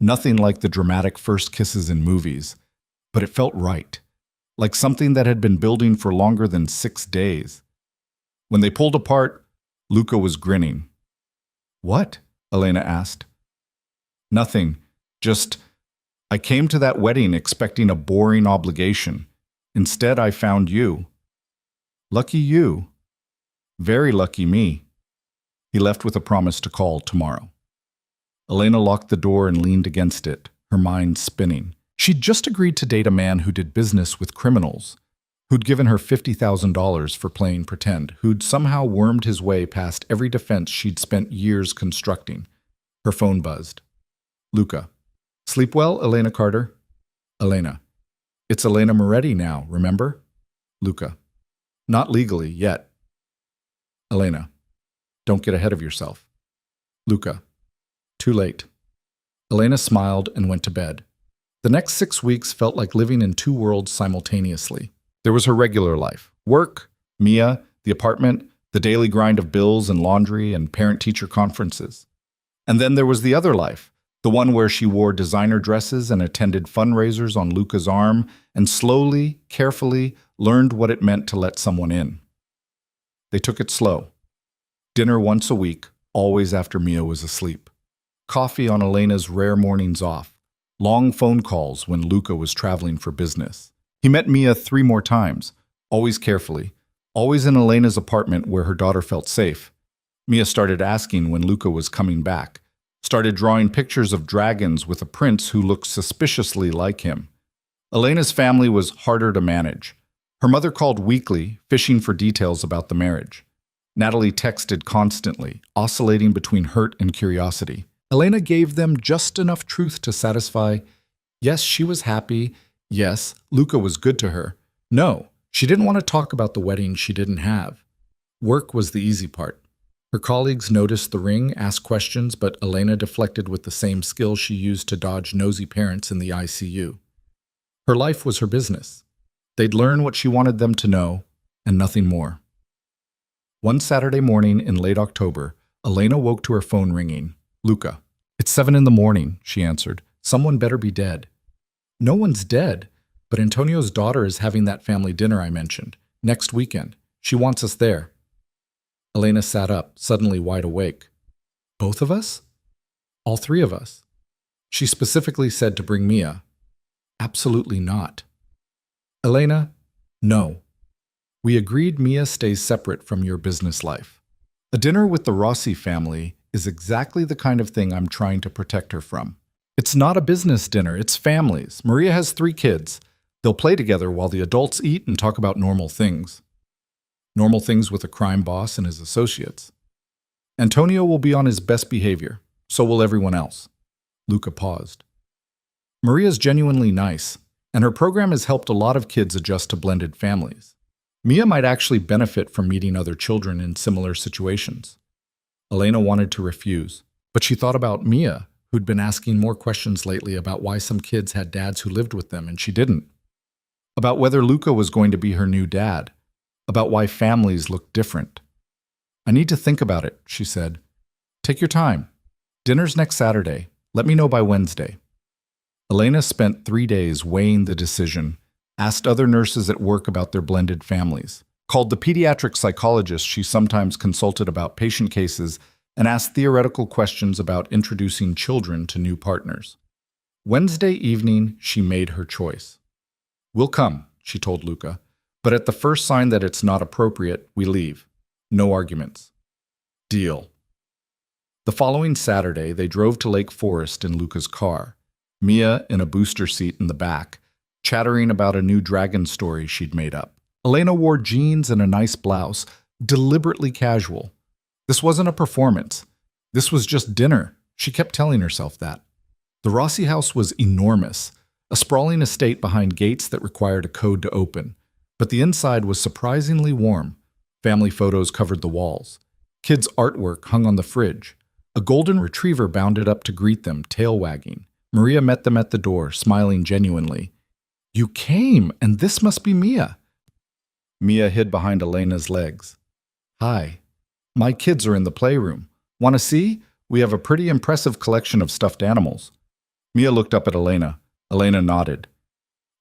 nothing like the dramatic first kisses in movies, but it felt right, like something that had been building for longer than 6 days. When they pulled apart, Luca was grinning. What? Elena asked. Nothing, just, I came to that wedding expecting a boring obligation. Instead, I found you. Lucky you. Very lucky me. He left with a promise to call tomorrow. Elena locked the door and leaned against it, her mind spinning. She'd just agreed to date a man who did business with criminals, who'd given her $50,000 for playing pretend, who'd somehow wormed his way past every defense she'd spent years constructing. Her phone buzzed. Luca. Sleep well, Elena Carter? Elena. It's Elena Moretti now, remember? Luca. Not legally, yet. Elena. Don't get ahead of yourself. Luca. Too late. Elena smiled and went to bed. The next 6 weeks felt like living in 2 worlds simultaneously. There was her regular life. Work, Mia, the apartment, the daily grind of bills and laundry and parent-teacher conferences. And then there was the other life, the one where she wore designer dresses and attended fundraisers on Luca's arm and slowly, carefully learned what it meant to let someone in. They took it slow. Dinner once a week, always after Mia was asleep. Coffee on Elena's rare mornings off. Long phone calls when Luca was traveling for business. He met Mia 3 more times, always carefully, always in Elena's apartment where her daughter felt safe. Mia started asking when Luca was coming back, started drawing pictures of dragons with a prince who looked suspiciously like him. Elena's family was harder to manage. Her mother called weekly, fishing for details about the marriage. Natalie texted constantly, oscillating between hurt and curiosity. Elena gave them just enough truth to satisfy, yes, she was happy, yes, Luca was good to her. No, she didn't want to talk about the wedding she didn't have. Work was the easy part. Her colleagues noticed the ring, asked questions, but Elena deflected with the same skill she used to dodge nosy parents in the ICU. Her life was her business. They'd learn what she wanted them to know, and nothing more. One Saturday morning in late October, Elena woke to her phone ringing. Luca. "It's 7 in the morning," she answered. "Someone better be dead." "No one's dead, but Antonio's daughter is having that family dinner I mentioned, next weekend. She wants us there." Elena sat up, suddenly wide awake. "Both of us?" "All 3 of us." She specifically said to bring Mia. "Absolutely not." "Elena, no. We agreed Mia stays separate from your business life. A dinner with the Rossi family is exactly the kind of thing I'm trying to protect her from. It's not a business dinner, it's families. Maria has 3 kids. They'll play together while the adults eat and talk about normal things. Normal things with a crime boss and his associates. Antonio will be on his best behavior. So will everyone else." Luca paused. "Maria's genuinely nice, and her program has helped a lot of kids adjust to blended families. Mia might actually benefit from meeting other children in similar situations." Elena wanted to refuse, but she thought about Mia, who'd been asking more questions lately about why some kids had dads who lived with them and she didn't. About whether Luca was going to be her new dad. About why families look different. "I need to think about it," she said. "Take your time. Dinner's next Saturday. Let me know by Wednesday." Elena spent 3 days weighing the decision, asked other nurses at work about their blended families, called the pediatric psychologist she sometimes consulted about patient cases, and asked theoretical questions about introducing children to new partners. Wednesday evening, she made her choice. "We'll come," she told Luca, "but at the first sign that it's not appropriate, we leave. No arguments." Deal. The following Saturday, they drove to Lake Forest in Luca's car, Mia in a booster seat in the back, chattering about a new dragon story she'd made up. Elena wore jeans and a nice blouse, deliberately casual. This wasn't a performance. This was just dinner. She kept telling herself that. The Rossi house was enormous, a sprawling estate behind gates that required a code to open. But the inside was surprisingly warm. Family photos covered the walls. Kids' artwork hung on the fridge. A golden retriever bounded up to greet them, tail wagging. Maria met them at the door, smiling genuinely. "You came, and this must be Mia." Mia hid behind Elena's legs. "Hi. My kids are in the playroom. Want to see? We have a pretty impressive collection of stuffed animals." Mia looked up at Elena. Elena nodded.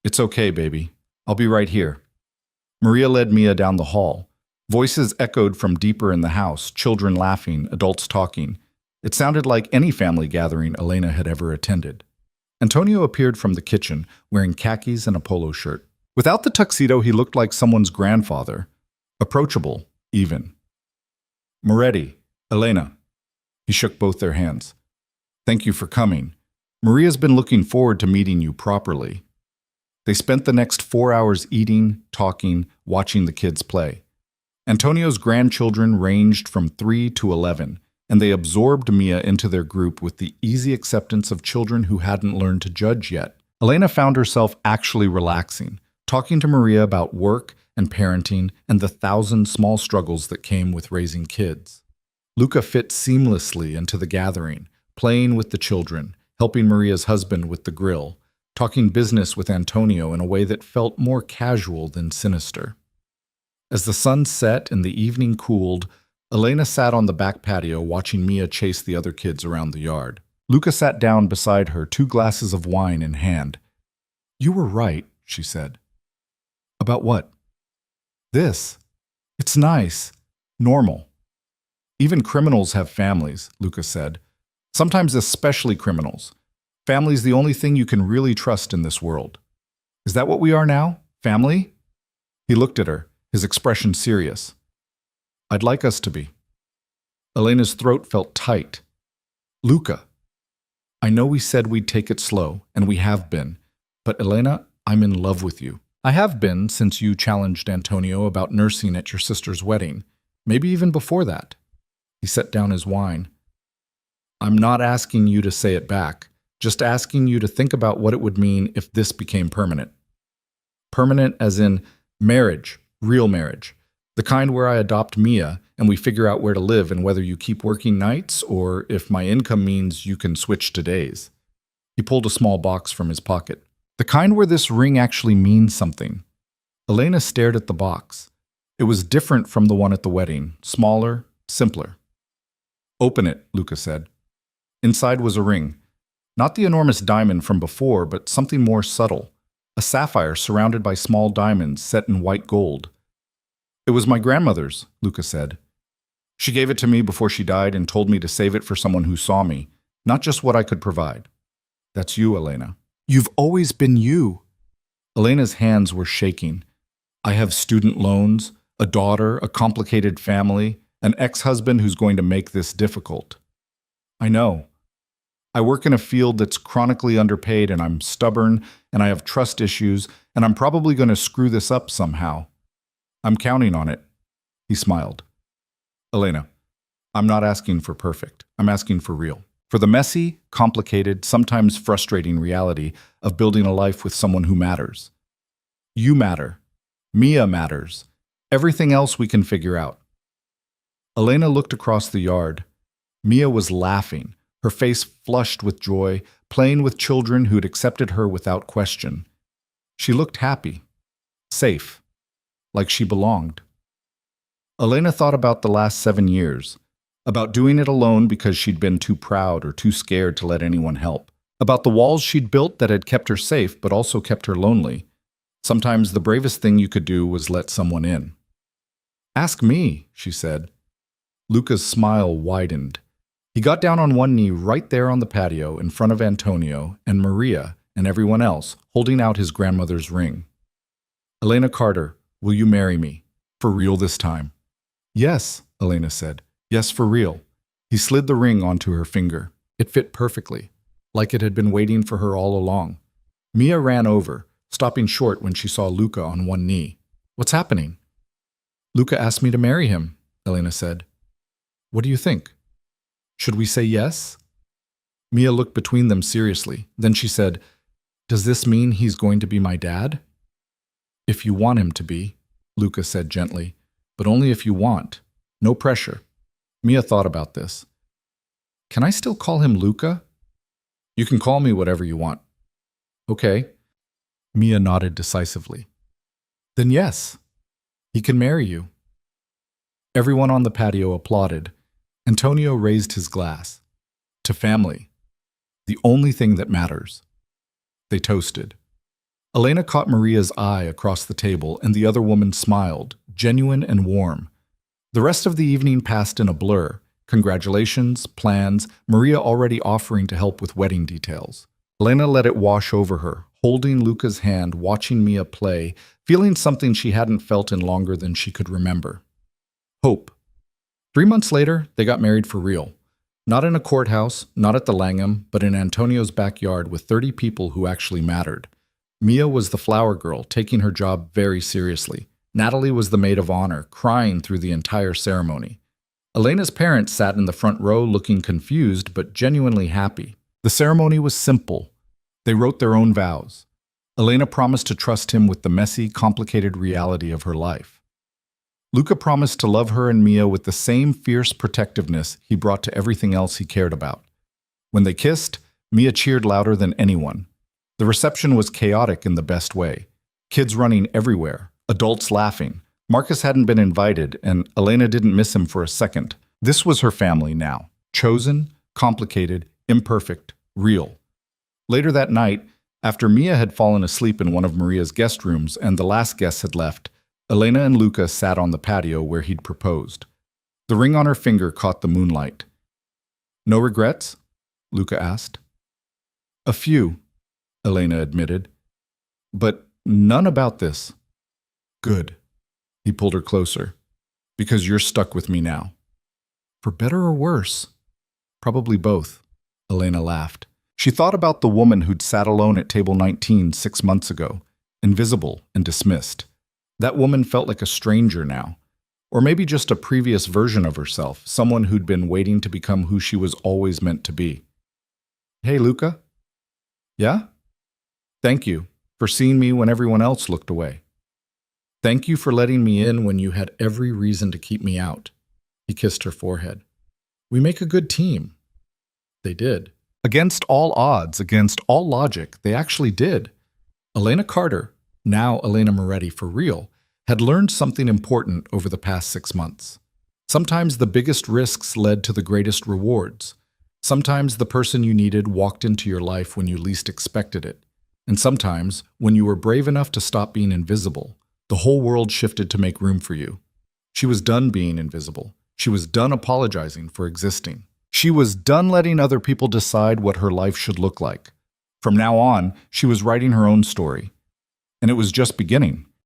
"It's okay, baby. I'll be right here." Maria led Mia down the hall. Voices echoed from deeper in the house, children laughing, adults talking. It sounded like any family gathering Elena had ever attended. Antonio appeared from the kitchen, wearing khakis and a polo shirt. Without the tuxedo, he looked like someone's grandfather. Approachable, even. "Moretti, Elena." He shook both their hands. "Thank you for coming. Maria's been looking forward to meeting you properly." They spent the next 4 hours eating, talking, watching the kids play. Antonio's grandchildren ranged from 3 to 11, and they absorbed Mia into their group with the easy acceptance of children who hadn't learned to judge yet. Elena found herself actually relaxing, talking to Maria about work and parenting and the 1,000 small struggles that came with raising kids. Luca fit seamlessly into the gathering, playing with the children, helping Maria's husband with the grill, talking business with Antonio in a way that felt more casual than sinister. As the sun set and the evening cooled, Elena sat on the back patio watching Mia chase the other kids around the yard. Luca sat down beside her, 2 glasses of wine in hand. "You were right," she said. "About what?" "This. It's nice. Normal. Even criminals have families," Luca said. "Sometimes especially criminals. Family's the only thing you can really trust in this world." "Is that what we are now? Family?" He looked at her, his expression serious. "I'd like us to be." Elena's throat felt tight. "Luca, I know we said we'd take it slow, and we have been. But Elena, I'm in love with you. I have been since you challenged Antonio about nursing at your sister's wedding. Maybe even before that." He set down his wine. "I'm not asking you to say it back. Just asking you to think about what it would mean if this became permanent. Permanent as in marriage, real marriage. The kind where I adopt Mia and we figure out where to live and whether you keep working nights or if my income means you can switch to days." He pulled a small box from his pocket. "The kind where this ring actually means something." Elena stared at the box. It was different from the one at the wedding, smaller, simpler. "Open it," Luca said. Inside was a ring. Not the enormous diamond from before, but something more subtle. A sapphire surrounded by small diamonds set in white gold. "It was my grandmother's," Luca said. "She gave it to me before she died and told me to save it for someone who saw me, not just what I could provide." "That's you, Elena." "You've always been you." Elena's hands were shaking. "I have student loans, a daughter, a complicated family, an ex-husband who's going to make this difficult." "I know. I work in a field that's chronically underpaid and I'm stubborn and I have trust issues and I'm probably going to screw this up somehow. I'm counting on it." He smiled. "Elena, I'm not asking for perfect. I'm asking for real. For the messy, complicated, sometimes frustrating reality of building a life with someone who matters. You matter. Mia matters. Everything else we can figure out." Elena looked across the yard. Mia was laughing, her face flushed with joy, playing with children who'd accepted her without question. She looked happy, safe, like she belonged. Elena thought about the last 7 years, about doing it alone because she'd been too proud or too scared to let anyone help, about the walls she'd built that had kept her safe but also kept her lonely. Sometimes the bravest thing you could do was let someone in. "Ask me," she said. Luca's smile widened. He got down on one knee right there on the patio in front of Antonio and Maria and everyone else, holding out his grandmother's ring. "Elena Carter, will you marry me? For real this time?" "Yes," Elena said. "Yes, for real." He slid the ring onto her finger. It fit perfectly, like it had been waiting for her all along. Mia ran over, stopping short when she saw Luca on one knee. "What's happening?" "Luca asked me to marry him," Elena said. "What do you think? Should we say yes?" Mia looked between them seriously. Then she said, "Does this mean he's going to be my dad?" "If you want him to be," Luca said gently, "but only if you want. No pressure." Mia thought about this. "Can I still call him Luca?" "You can call me whatever you want." "Okay." Mia nodded decisively. "Then yes, he can marry you." Everyone on the patio applauded. Antonio raised his glass. "To family. The only thing that matters." They toasted. Elena caught Maria's eye across the table, and the other woman smiled, genuine and warm. The rest of the evening passed in a blur. Congratulations, plans, Maria already offering to help with wedding details. Elena let it wash over her, holding Luca's hand, watching Mia play, feeling something she hadn't felt in longer than she could remember. Hope. 3 months later, they got married for real. Not in a courthouse, not at the Langham, but in Antonio's backyard with 30 people who actually mattered. Mia was the flower girl, taking her job very seriously. Natalie was the maid of honor, crying through the entire ceremony. Elena's parents sat in the front row looking confused but genuinely happy. The ceremony was simple. They wrote their own vows. Elena promised to trust him with the messy, complicated reality of her life. Luca promised to love her and Mia with the same fierce protectiveness he brought to everything else he cared about. When they kissed, Mia cheered louder than anyone. The reception was chaotic in the best way. Kids running everywhere, adults laughing, Marcus hadn't been invited, and Elena didn't miss him for a second. This was her family now. Chosen, complicated, imperfect, real. Later that night, after Mia had fallen asleep in one of Maria's guest rooms and the last guests had left, Elena and Luca sat on the patio where he'd proposed. The ring on her finger caught the moonlight. "No regrets?" Luca asked. "A few," Elena admitted. "But none about this." "Good." He pulled her closer. "Because you're stuck with me now." "For better or worse?" "Probably both," Elena laughed. She thought about the woman who'd sat alone at table 19 6 months ago, invisible and dismissed. That woman felt like a stranger now. Or maybe just a previous version of herself, someone who'd been waiting to become who she was always meant to be. "Hey, Luca." "Yeah?" "Thank you for seeing me when everyone else looked away. Thank you for letting me in when you had every reason to keep me out." He kissed her forehead. "We make a good team." They did. Against all odds, against all logic, they actually did. Elena Carter, now Elena Moretti for real, had learned something important over the past 6 months. Sometimes the biggest risks led to the greatest rewards. Sometimes the person you needed walked into your life when you least expected it. And sometimes, when you were brave enough to stop being invisible, the whole world shifted to make room for you. She was done being invisible. She was done apologizing for existing. She was done letting other people decide what her life should look like. From now on, she was writing her own story. And it was just beginning.